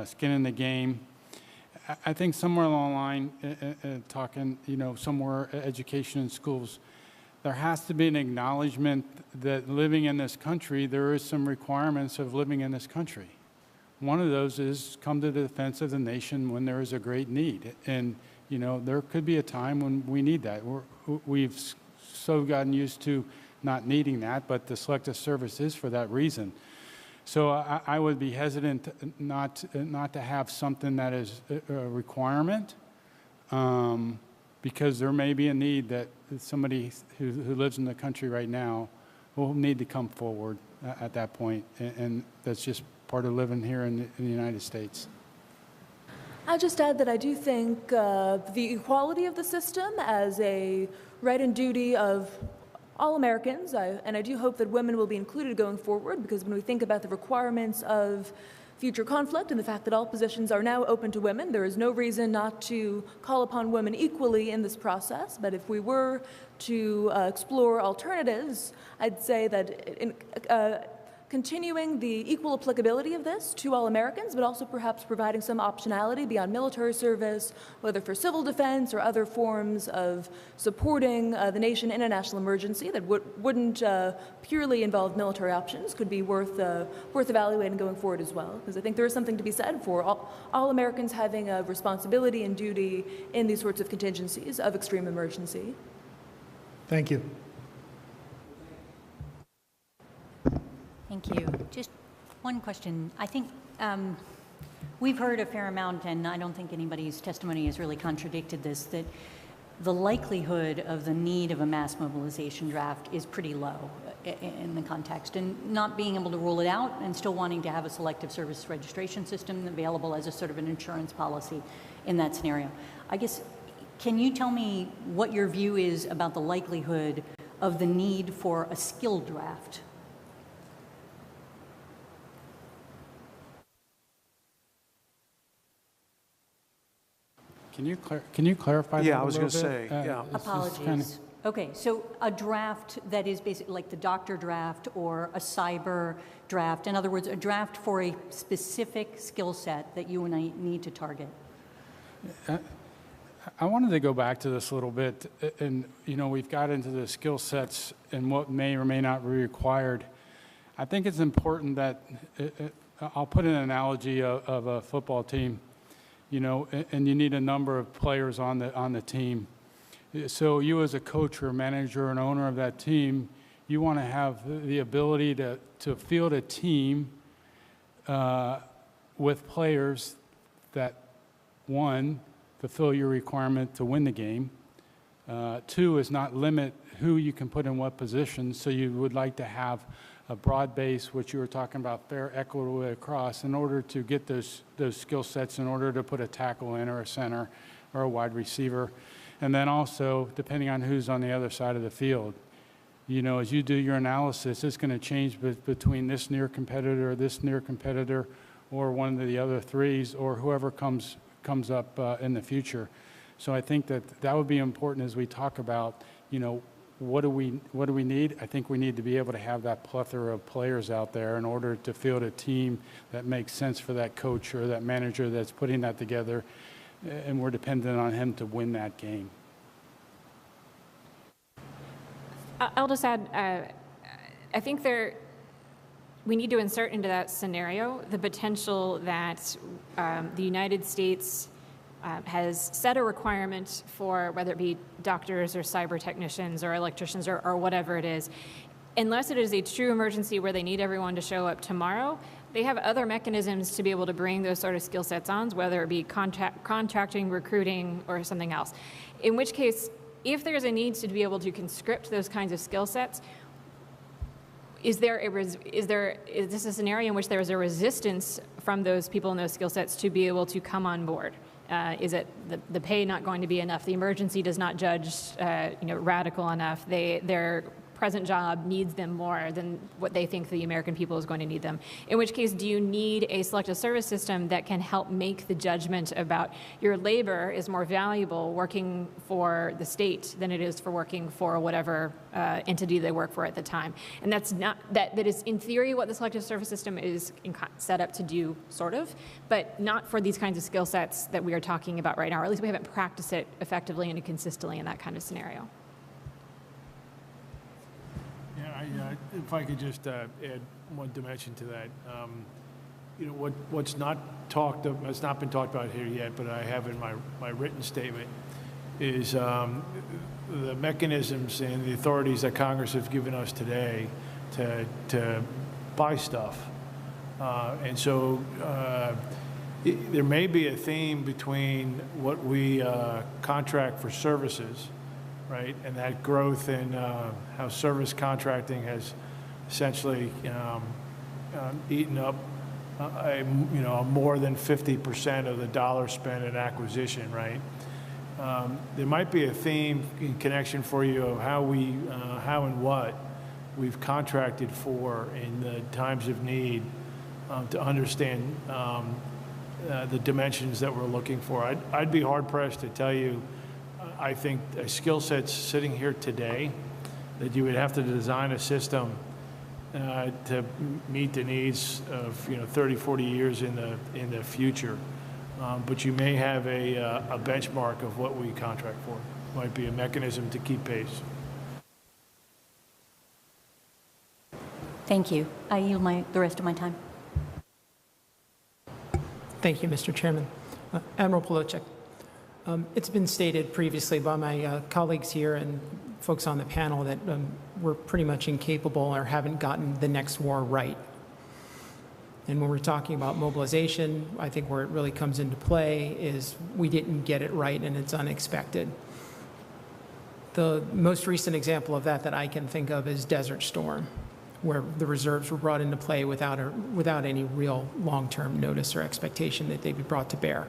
skin in the game, I think somewhere along the line, talking, you know, somewhere education in schools, there has to be an acknowledgement that living in this country, there is some requirements of living in this country. One of those is come to the defense of the nation when there is a great need. And, you know, there could be a time when we need that. We've so gotten used to not needing that, but the selective service is for that reason. So I would be hesitant not to have something that is a requirement, because there may be a need that somebody who lives in the country right now will need to come forward at that point, and that's just part of living here in the United States. I'll just add that I do think the equality of the system as a right and duty of all Americans, and I do hope that women will be included going forward, because when we think about the requirements of future conflict and the fact that all positions are now open to women, there is no reason not to call upon women equally in this process. But if we were to explore alternatives, I'd say that continuing the equal applicability of this to all Americans, but also perhaps providing some optionality beyond military service, whether for civil defense or other forms of supporting the nation in a national emergency that wouldn't purely involve military options, could be worth evaluating going forward as well. Because I think there is something to be said for all Americans having a responsibility and duty in these sorts of contingencies of extreme emergency. Thank you. Thank you. Just one question. I think we've heard a fair amount, and I don't think anybody's testimony has really contradicted this, that the likelihood of the need of a mass mobilization draft is pretty low in the context, and not being able to rule it out and still wanting to have a selective service registration system available as a sort of an insurance policy in that scenario. I guess, can you tell me what your view is about the likelihood of the need for a skill draft? Can you clarify that Yeah, a I was little going to bit? say, yeah. Apologies. Okay, so a draft that is basically like the doctor draft or a cyber draft. In other words, a draft for a specific skill set that you and I need to target. I wanted to go back to this a little bit, and you know, we've got into the skill sets and what may or may not be required. I think it's important that I'll put an analogy of a football team. You know, and you need a number of players on the team. So you as a coach or manager and owner of that team, you want to have the ability to field a team with players that, one, fulfill your requirement to win the game. Two is not limit who you can put in what positions. So you would like to have a broad base, which you were talking about, fair, equitable across, in order to get those skill sets, in order to put a tackle in or a center or a wide receiver. And then also, depending on who's on the other side of the field, you know, as you do your analysis, it's going to change between this near competitor, or one of the other threes, or whoever comes up in the future. So I think that would be important as we talk about, you know, what do we need? I think we need to be able to have that plethora of players out there in order to field a team that makes sense for that coach or that manager that's putting that together, and we're dependent on him to win that game. I'll just add, I think we need to insert into that scenario the potential that the United States has set a requirement for whether it be doctors or cyber technicians or electricians or whatever it is. Unless it is a true emergency where they need everyone to show up tomorrow, they have other mechanisms to be able to bring those sort of skill sets on, whether it be contracting, recruiting, or something else. In which case, if there's a need to be able to conscript those kinds of skill sets, is this a scenario in which there is a resistance from those people and those skill sets to be able to come on board? Is it the pay not going to be enough? The emergency does not judge, radical enough. Their present job needs them more than what they think the American people is going to need them. In which case, do you need a selective service system that can help make the judgment about your labor is more valuable working for the state than it is for working for whatever entity they work for at the time? And that's not, that is in theory what the selective service system is set up to do, sort of, but not for these kinds of skill sets that we are talking about right now, or at least we haven't practiced it effectively and consistently in that kind of scenario. If I could just add one dimension to that, what's not been talked about here yet, but I have in my written statement, is the mechanisms and the authorities that Congress has given us today to buy stuff, and so there may be a theme between what we contract for services. Right, and that growth in how service contracting has essentially eaten up, more than 50% of the dollars spent in acquisition. Right, there might be a theme in connection for you of how and what we've contracted for in the times of need to understand the dimensions that we're looking for. I'd be hard pressed to tell you. I think a skill set sitting here today that you would have to design a system to meet the needs of 30, 40 years in the future. But you may have a benchmark of what we contract for. Might be a mechanism to keep pace. Thank you. I yield the rest of my time. Thank you, Mr. Chairman. Admiral Polowczyk. It's been stated previously by my colleagues here and folks on the panel that we're pretty much incapable or haven't gotten the next war right. And when we're talking about mobilization, I think where it really comes into play is we didn't get it right and it's unexpected. The most recent example of that I can think of is Desert Storm, where the reserves were brought into play without any real long-term notice or expectation that they'd be brought to bear.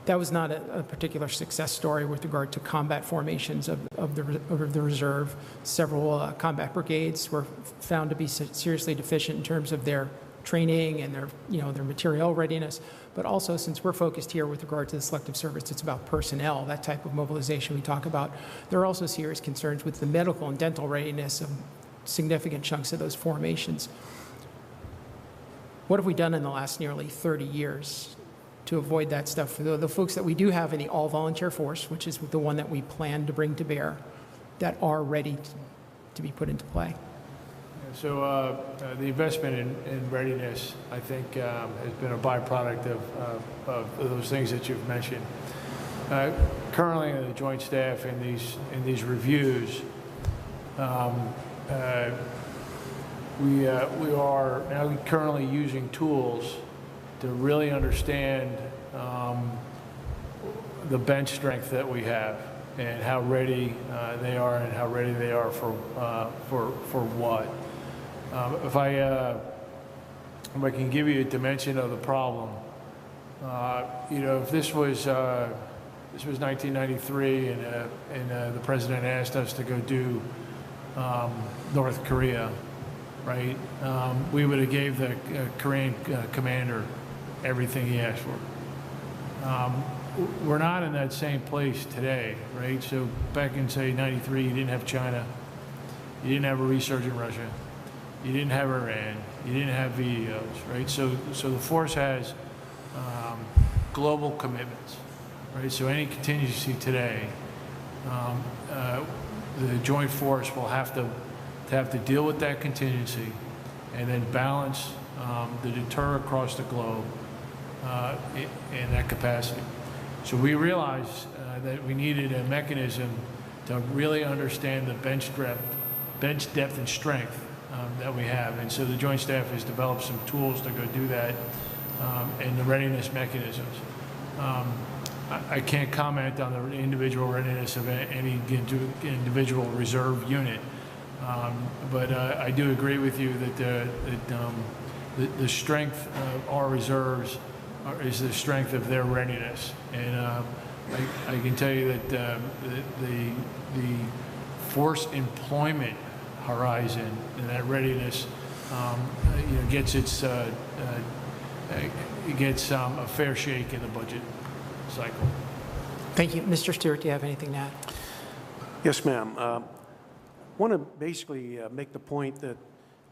That was not a particular success story with regard to combat formations of the reserve. Several combat brigades were found to be seriously deficient in terms of their training and their material readiness. But also, since we're focused here with regard to the selective service, it's about personnel, that type of mobilization we talk about. There are also serious concerns with the medical and dental readiness of significant chunks of those formations. What have we done in the last nearly 30 years to avoid that stuff? For the folks that we do have in the all-volunteer force, which is the one that we plan to bring to bear, that are ready to be put into play. So the investment in readiness, I think, has been a byproduct of those things that you've mentioned. Currently, in the Joint Staff in these reviews, we are now currently using tools to really understand the bench strength that we have and how ready they are and how ready they are for what. If I can give you a dimension of the problem, if this was 1993 and the president asked us to go do North Korea, right? We would have gave the Korean commander everything he asked for. We're not in that same place today, right? So back in, say, 93, you didn't have China. You didn't have a resurgent Russia. You didn't have Iran. You didn't have VEOs, right? So the force has global commitments, right? So any contingency today, the joint force will have to deal with that contingency and then balance the deter across the globe in that capacity. So we realized that we needed a mechanism to really understand the bench depth and strength that we have. And so the Joint Staff has developed some tools to go do that and the readiness mechanisms. I can't comment on the individual readiness of any individual reserve unit, but I do agree with you that the strength of our reserves is the strength of their readiness. And I can tell you that the force employment horizon and that readiness, gets its it gets a fair shake in the budget cycle. Thank you. Mr. Stewart, do you have anything to add? Yes, ma'am. I want to basically make the point that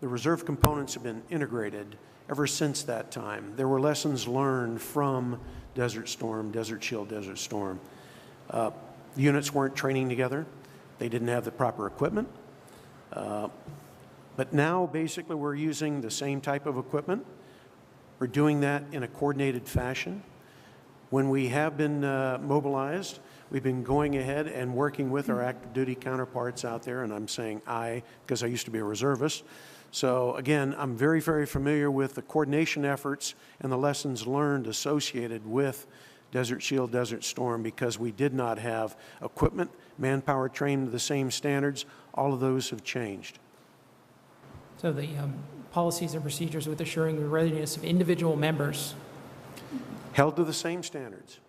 the reserve components have been integrated ever since that time. There were lessons learned from Desert Storm, Desert Shield, Desert Storm. The units weren't training together. They didn't have the proper equipment. But now, basically, we're using the same type of equipment. We're doing that in a coordinated fashion. When we have been mobilized, we've been going ahead and working with our active duty counterparts out there, and I'm saying I, because I used to be a reservist. So again, I'm very, very familiar with the coordination efforts and the lessons learned associated with Desert Shield, Desert Storm, because we did not have equipment, manpower trained to the same standards. All of those have changed. So the policies and procedures with assuring the readiness of individual members, held to the same standards.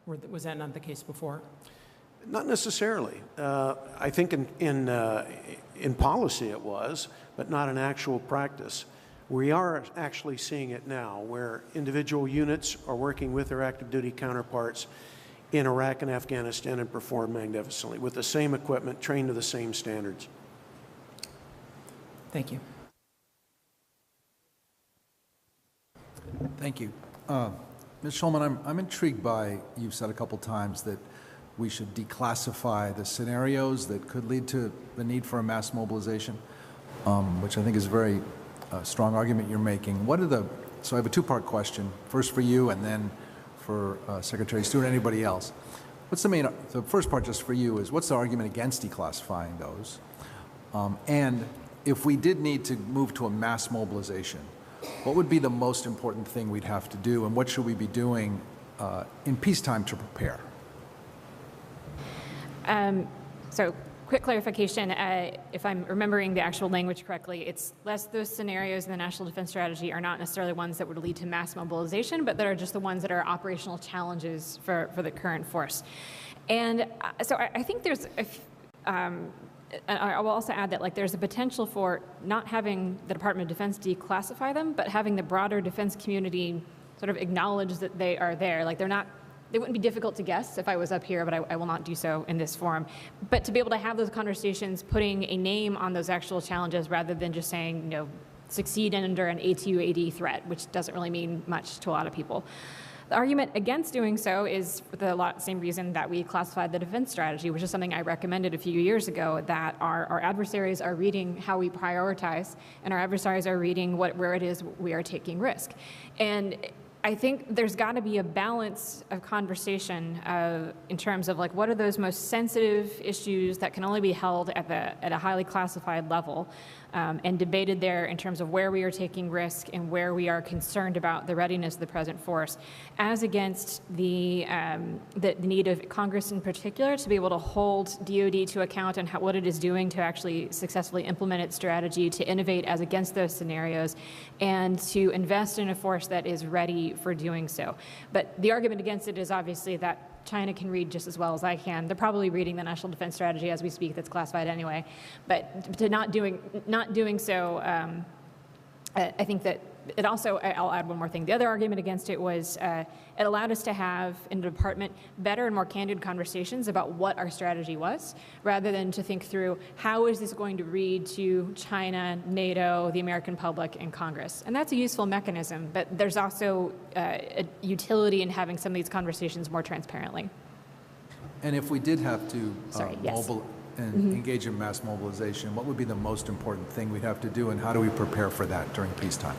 Was that not the case before? Not necessarily. I think in policy it was, but not in actual practice. We are actually seeing it now, where individual units are working with their active duty counterparts in Iraq and Afghanistan and perform magnificently with the same equipment, trained to the same standards. Thank you. Thank you. Ms. Schulman, I'm intrigued by, you've said a couple times that we should declassify the scenarios that could lead to the need for a mass mobilization, which I think is a very strong argument you're making. So I have a two-part question, first for you and then for Secretary Stewart and anybody else. The first part just for you is, what's the argument against declassifying those? And if we did need to move to a mass mobilization, what would be the most important thing we'd have to do, and what should we be doing in peacetime to prepare? So quick clarification, if I'm remembering the actual language correctly, it's less those scenarios in the National Defense Strategy are not necessarily ones that would lead to mass mobilization, but that are just the ones that are operational challenges for the current force. And so I think there's I will also add that there's a potential for not having the Department of Defense declassify them, but having the broader defense community sort of acknowledge that they are there. They wouldn't be difficult to guess if I was up here, but I will not do so in this forum. But to be able to have those conversations, putting a name on those actual challenges rather than just saying, succeed under an ATU-AD threat, which doesn't really mean much to a lot of people. The argument against doing so is for the same reason that we classified the defense strategy, which is something I recommended a few years ago, that our adversaries are reading how we prioritize, and our adversaries are reading where it is we are taking risk. And I think there's got to be a balance of conversation in terms of what are those most sensitive issues that can only be held at a highly classified level, and debated there in terms of where we are taking risk and where we are concerned about the readiness of the present force, as against the need of Congress in particular to be able to hold DoD to account on what it is doing to actually successfully implement its strategy, to innovate as against those scenarios, and to invest in a force that is ready for doing so. But the argument against it is obviously that China can read just as well as I can. They're probably reading the National Defense Strategy as we speak, that's classified anyway. But to not doing so, I think that it also, I'll add one more thing. The other argument against it was it allowed us to have, in the department, better and more candid conversations about what our strategy was, rather than to think through how is this going to read to China, NATO, the American public, and Congress. And that's a useful mechanism, but there's also a utility in having some of these conversations more transparently. And if we did have to engage in mass mobilization, what would be the most important thing we'd have to do, and how do we prepare for that during peacetime?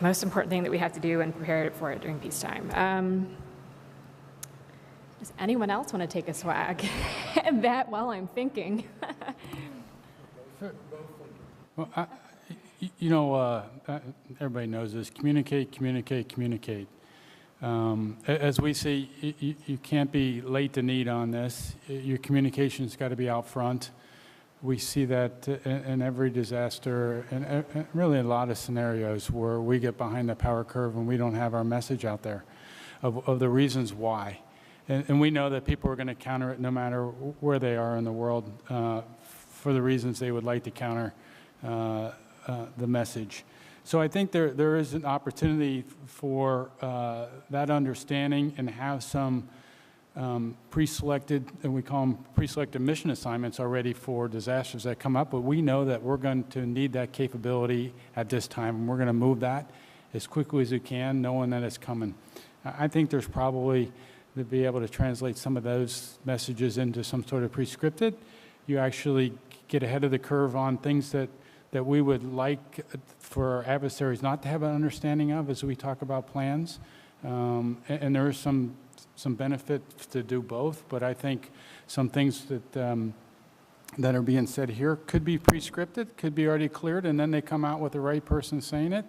Most important thing that we have to do and prepare for it during peacetime. Does anyone else want to take a swag at that while I'm thinking? Well, everybody knows this. Communicate, communicate, communicate. As we see, you can't be late to need on this. Your communication's got to be out front. we see that in every disaster and really in a lot of scenarios where we get behind the power curve and we don't have our message out there of the reasons why. And we know that people are going to counter it no matter where they are in the world for the reasons they would like to counter the message. So I think there is an opportunity for that understanding and have some pre-selected, and we call them pre-selected mission assignments already for disasters that come up, but we know that we're going to need that capability at this time, and we're going to move that as quickly as we can, knowing that it's coming. I think there's probably, to be able to translate some of those messages into some sort of pre-scripted, you actually get ahead of the curve on things that we would like for our adversaries not to have an understanding of as we talk about plans. And there is some benefit to do both, but I think some things that are being said here could be pre-scripted, could be already cleared, and then they come out with the right person saying it,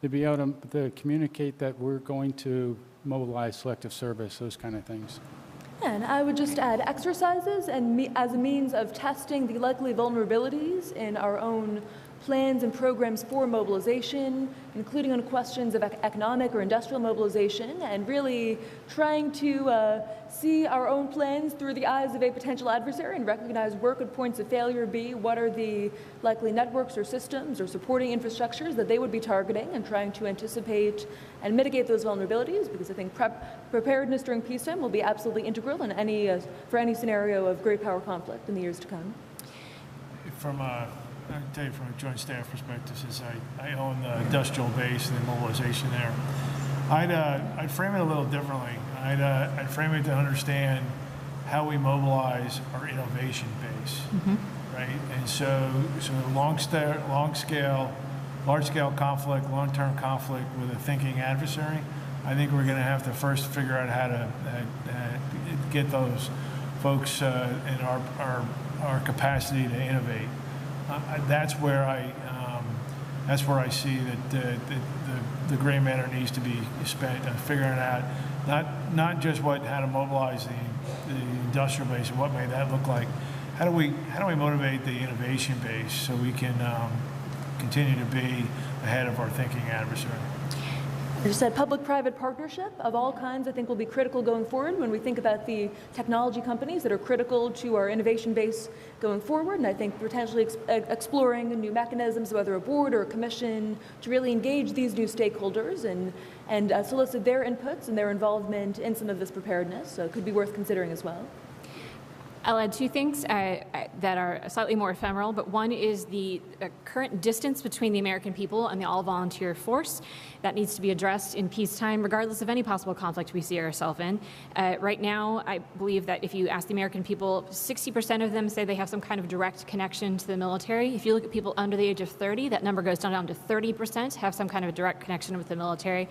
to be able to communicate that we're going to mobilize selective service, those kind of things. And I would just add exercises and as a means of testing the likely vulnerabilities in our own plans and programs for mobilization, including on questions of economic or industrial mobilization, and really trying to see our own plans through the eyes of a potential adversary and recognize where could points of failure be, what are the likely networks or systems or supporting infrastructures that they would be targeting, and trying to anticipate and mitigate those vulnerabilities, because I think preparedness during peacetime will be absolutely integral in for any scenario of great power conflict in the years to come. I can tell you from a joint staff perspective, since I own the industrial base and the mobilization there, I'd frame it a little differently. I'd frame it to understand how we mobilize our innovation base, right? And so large-scale conflict, long-term conflict with a thinking adversary, I think we're going to have to first figure out how to get those folks in our capacity to innovate. That's where I see that the gray matter needs to be spent figuring out not just how to mobilize the industrial base and what may that look like. How do we motivate the innovation base so we can continue to be ahead of our thinking adversary? I just said public-private partnership of all kinds I think will be critical going forward when we think about the technology companies that are critical to our innovation base going forward, and I think potentially exploring new mechanisms, whether a board or a commission, to really engage these new stakeholders and solicit their inputs and their involvement in some of this preparedness, so it could be worth considering as well. I'll add two things that are slightly more ephemeral, but one is the current distance between the American people and the all-volunteer force. That needs to be addressed in peacetime, regardless of any possible conflict we see ourselves in. Right now, I believe that if you ask the American people, 60% of them say they have some kind of direct connection to the military. If you look at people under the age of 30, that number goes down to 30% have some kind of direct connection with the military.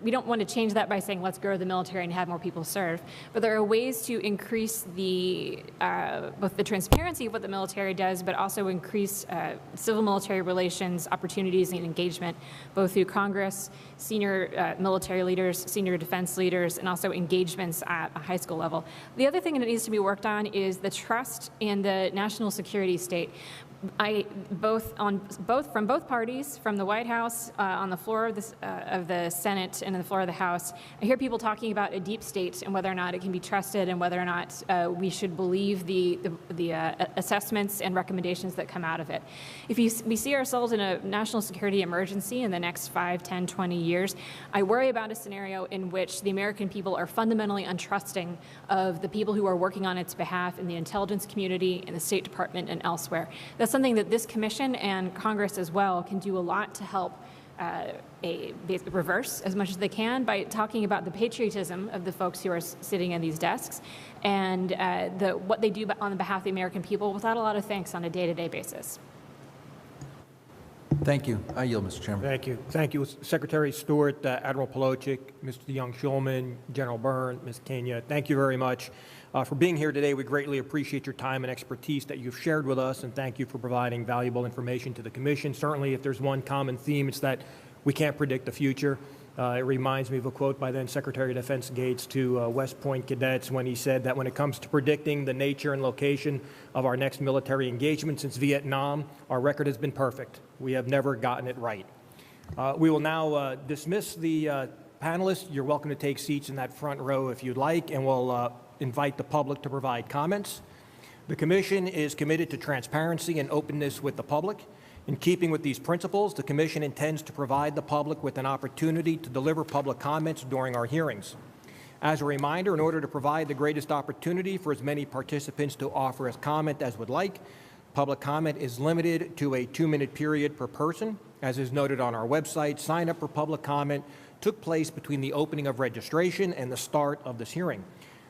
We don't want to change that by saying, let's grow the military and have more people serve. But there are ways to increase both the transparency of what the military does, but also increase civil-military relations, opportunities, and engagement, both through Congress, senior military leaders, senior defense leaders, and also engagements at a high school level. The other thing that needs to be worked on is the trust in the national security state. From both parties, from the White House, on the floor of the Senate, and on the floor of the House, I hear people talking about a deep state and whether or not it can be trusted and whether or not we should believe the assessments and recommendations that come out of it. If we see ourselves in a national security emergency in the next 5, 10, 20 years, I worry about a scenario in which the American people are fundamentally untrusting of the people who are working on its behalf in the intelligence community, in the State Department, and elsewhere. That's something that this commission and Congress as well can do a lot to help reverse as much as they can by talking about the patriotism of the folks who are sitting in these desks and what they do on behalf of the American people without a lot of thanks on a day-to-day basis. Thank you. I yield, Mr. Chairman. Thank you. Thank you, Secretary Stewart, Admiral Polowczyk, Mr. Young-Shulman, General Byrne, Ms. Kenya. Thank you very much for being here today. We greatly appreciate your time and expertise that you've shared with us, and thank you for providing valuable information to the Commission. Certainly, if there's one common theme, it's that we can't predict the future. It reminds me of a quote by then Secretary of Defense Gates to West Point cadets when he said that when it comes to predicting the nature and location of our next military engagement since Vietnam, our record has been perfect. We have never gotten it right. We will now dismiss the panelists. You're welcome to take seats in that front row if you'd like, and we'll invite the public to provide comments. The Commission is committed to transparency and openness with the public. In keeping with these principles, the Commission intends to provide the public with an opportunity to deliver public comments during our hearings. As a reminder, in order to provide the greatest opportunity for as many participants to offer a comment as would like, public comment is limited to a 2-minute period per person. As is noted on our website, sign up for public comment took place between the opening of registration and the start of this hearing.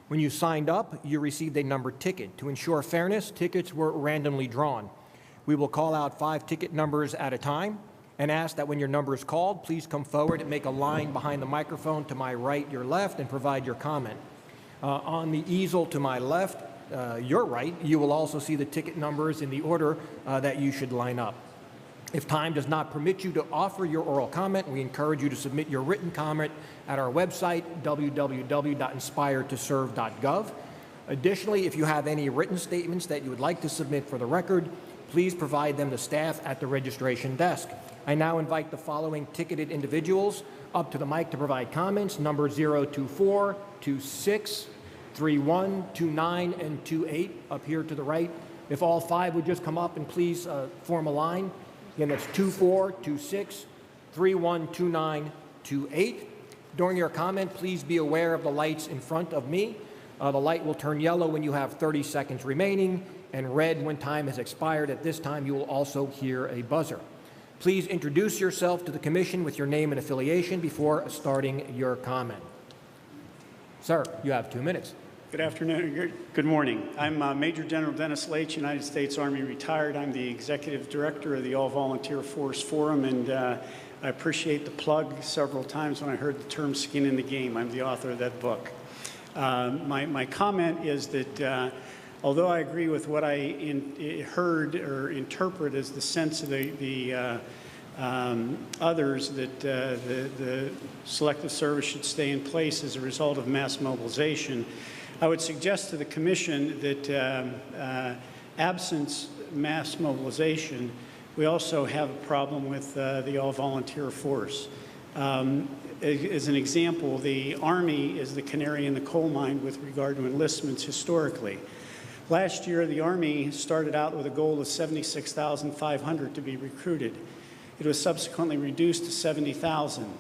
When you signed up, you received a numbered ticket. To ensure fairness, tickets were randomly drawn. We will call out 5 ticket numbers at a time and ask that when your number is called, please come forward and make a line behind the microphone to my right, your left, and provide your comment. On the easel to my left, your right, you will also see the ticket numbers in the order that you should line up. If time does not permit you to offer your oral comment, we encourage you to submit your written comment at our website, www.inspiretoserve.gov. Additionally, if you have any written statements that you would like to submit for the record, please provide them to staff at the registration desk. I now invite the following ticketed individuals up to the mic to provide comments, number 024, 26, 31, 29, and 28 up here to the right. If all 5 would just come up and please form a line. Again, that's 24, 26, 31, 29, 28. During your comment, please be aware of the lights in front of me. The light will turn yellow when you have 30 seconds remaining, and red when time has expired. At this time, you will also hear a buzzer. Please introduce yourself to the Commission with your name and affiliation before starting your comment. Sir, you have 2 minutes. Good afternoon. Good morning. I'm Major General Dennis Leitch, United States Army retired. I'm the Executive Director of the All Volunteer Force Forum, and I appreciate the plug several times when I heard the term skin in the game. I'm the author of that book. My comment is that although I agree with what I heard or interpret as the sense of the others that the Selective Service should stay in place as a result of mass mobilization, I would suggest to the Commission that absence mass mobilization, we also have a problem with the all-volunteer force. As an example, the Army is the canary in the coal mine with regard to enlistments historically. Last year, the Army started out with a goal of 76,500 to be recruited. It was subsequently reduced to 70,000.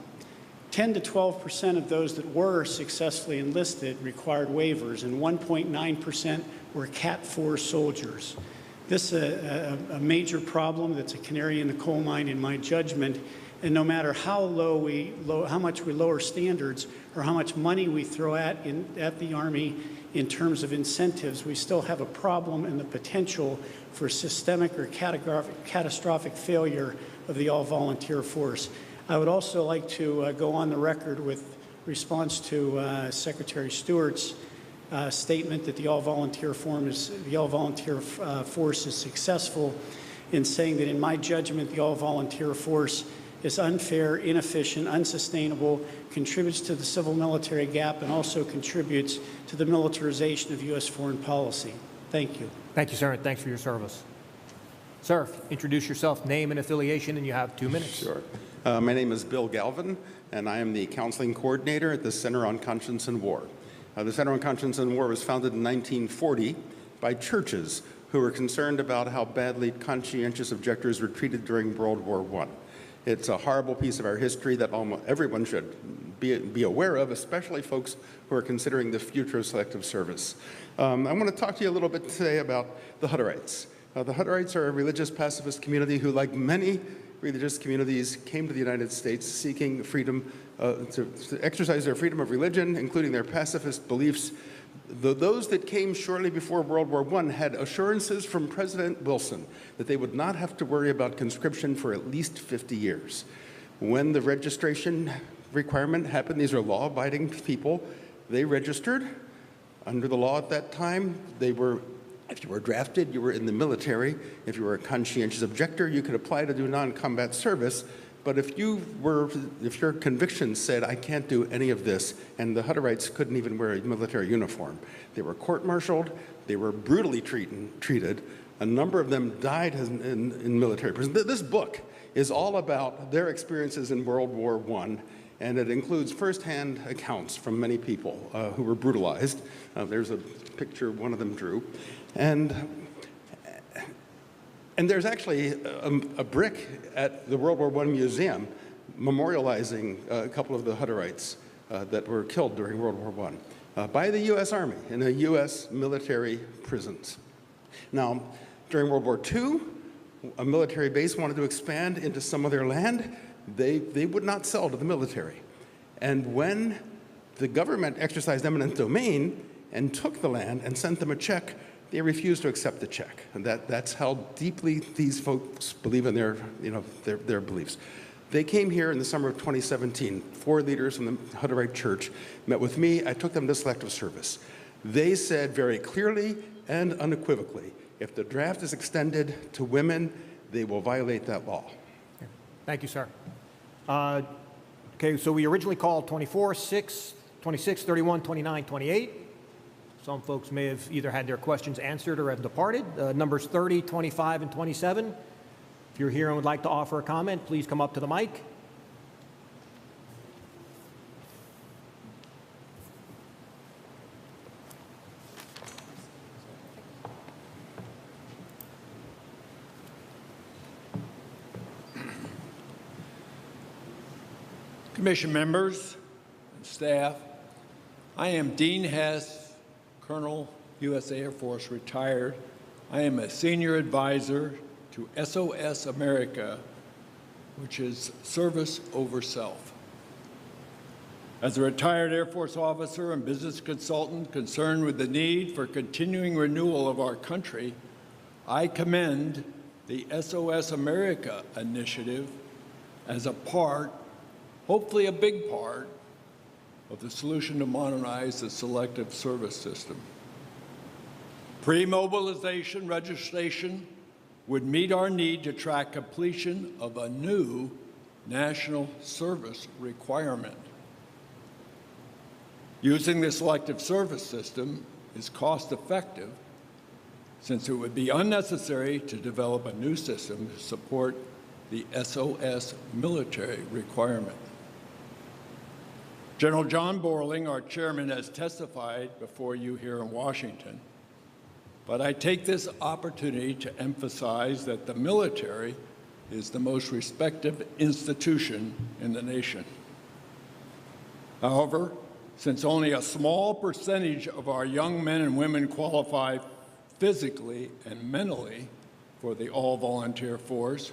10 to 12% of those that were successfully enlisted required waivers, and 1.9% were Cat 4 soldiers. This is a major problem that's a canary in the coal mine in my judgment, and no matter how much we lower standards or how much money we throw at the Army in terms of incentives, we still have a problem and the potential for systemic or catastrophic failure of the all-volunteer force. I would also like to go on the record with response to Secretary Stewart's statement that the all-volunteer force is successful, in saying that in my judgment the all-volunteer force is unfair, inefficient, unsustainable, contributes to the civil-military gap, and also contributes to the militarization of U.S. foreign policy. Thank you. Thank you, sir, and thanks for your service. Sir, introduce yourself, name and affiliation, and you have 2 minutes. Sure. My name is Bill Galvin, and I am the counseling coordinator at the Center on Conscience and War. The Center on Conscience and War was founded in 1940 by churches who were concerned about how badly conscientious objectors were treated during World War I. It's a horrible piece of our history that almost everyone should be aware of, especially folks who are considering the future of selective service. I want to talk to you a little bit today about the Hutterites. The Hutterites are a religious pacifist community who, like many religious communities, came to the United States seeking freedom to exercise their freedom of religion, including their pacifist beliefs. Those that came shortly before World War I had assurances from President Wilson that they would not have to worry about conscription for at least 50 years. When the registration requirement happened, these are law-abiding people, they registered. Under the law at that time, if you were drafted, you were in the military. If you were a conscientious objector, you could apply to do non-combat service. But if your conviction said, I can't do any of this, and the Hutterites couldn't even wear a military uniform, they were court-martialed, they were brutally treated. A number of them died in military prison. This book is all about their experiences in World War I, and it includes firsthand accounts from many people who were brutalized. There's a picture one of them drew. And there's actually a brick at the World War I Museum memorializing a couple of the Hutterites that were killed during World War I by the U.S. Army in the U.S. military prisons. Now, during World War II, a military base wanted to expand into some of their land. They would not sell to the military. And when the government exercised eminent domain and took the land and sent them a check, they refused to accept the check. And that's how deeply these folks believe in their beliefs. They came here in the summer of 2017. 4 leaders from the Hutterite Church met with me. I took them to selective service. They said very clearly and unequivocally, if the draft is extended to women, they will violate that law. Thank you, sir. Okay, so we originally called 24, 6, 26, 31, 29, 28. Some folks may have either had their questions answered or have departed. Numbers 30, 25, and 27. If you're here and would like to offer a comment, please come up to the mic. Commission members and staff, I am Dean Hess, Colonel, U.S. Air Force, retired. I am a senior advisor to SOS America, which is Service Over Self. As a retired Air Force officer and business consultant concerned with the need for continuing renewal of our country, I commend the SOS America initiative as a part, hopefully a big part, of the solution to modernize the selective service system. Pre-mobilization registration would meet our need to track completion of a new national service requirement. Using the selective service system is cost-effective since it would be unnecessary to develop a new system to support the SOS military requirement. General John Borling, our chairman, has testified before you here in Washington, but I take this opportunity to emphasize that the military is the most respected institution in the nation. However, since only a small percentage of our young men and women qualify physically and mentally for the all-volunteer force,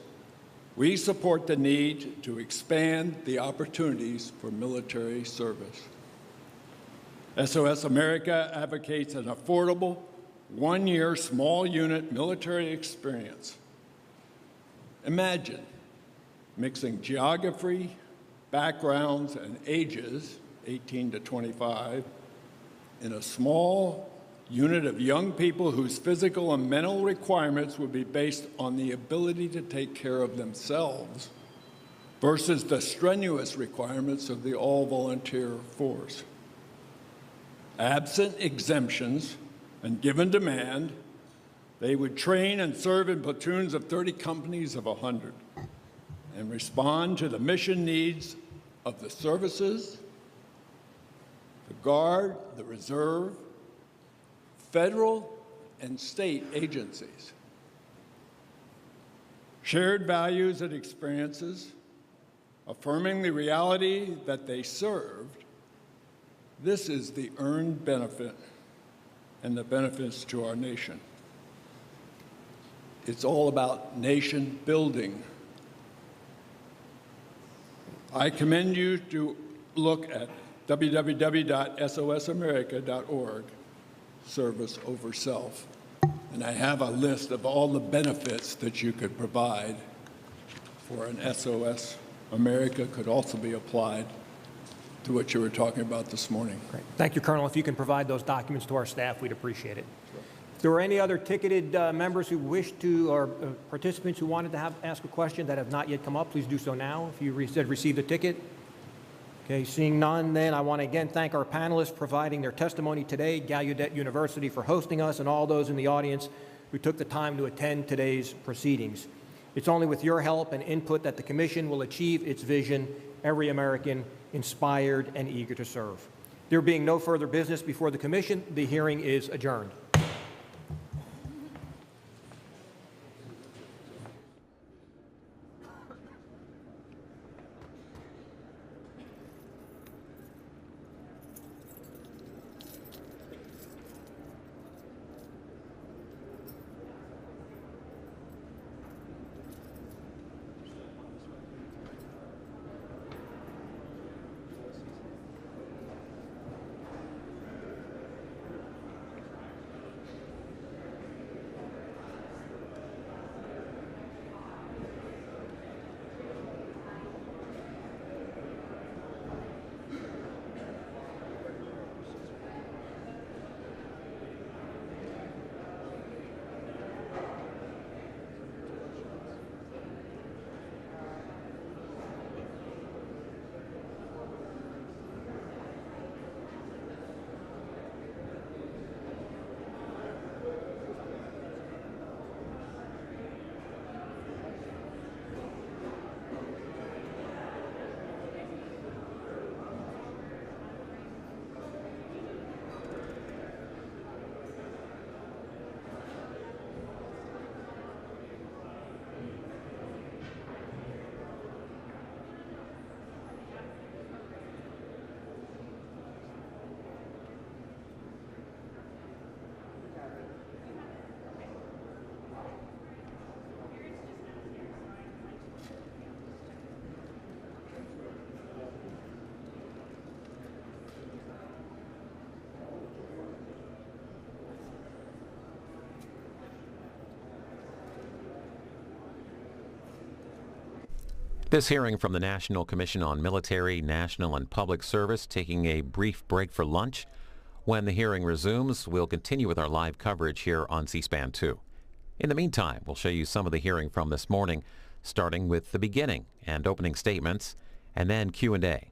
we support the need to expand the opportunities for military service. SOS America advocates an affordable, one-year small unit military experience. Imagine mixing geography, backgrounds, and ages, 18 to 25, in a small unit of young people whose physical and mental requirements would be based on the ability to take care of themselves versus the strenuous requirements of the all-volunteer force. Absent exemptions and given demand, they would train and serve in platoons of 30 companies of 100 and respond to the mission needs of the services, the Guard, the Reserve, federal and state agencies. Shared values and experiences, affirming the reality that they served, this is the earned benefit and the benefits to our nation. It's all about nation building. I commend you to look at www.sosamerica.org, Service Over Self. And I have a list of all the benefits that you could provide for an SOS America could also be applied to what you were talking about this morning. Great. Thank you, Colonel. If you can provide those documents to our staff, we'd appreciate it. If there are any other ticketed members who wish to, or participants who wanted to ask a question that have not yet come up, please do so now if you received a ticket. Okay, seeing none, then I want to again thank our panelists providing their testimony today, Gallaudet University for hosting us, and all those in the audience who took the time to attend today's proceedings. It's only with your help and input that the Commission will achieve its vision, every American inspired and eager to serve. There being no further business before the Commission, the hearing is adjourned. This hearing from the National Commission on Military, National, and Public Service taking a brief break for lunch. When the hearing resumes, we'll continue with our live coverage here on C-SPAN 2. In the meantime, we'll show you some of the hearing from this morning, starting with the beginning and opening statements, and then Q&A.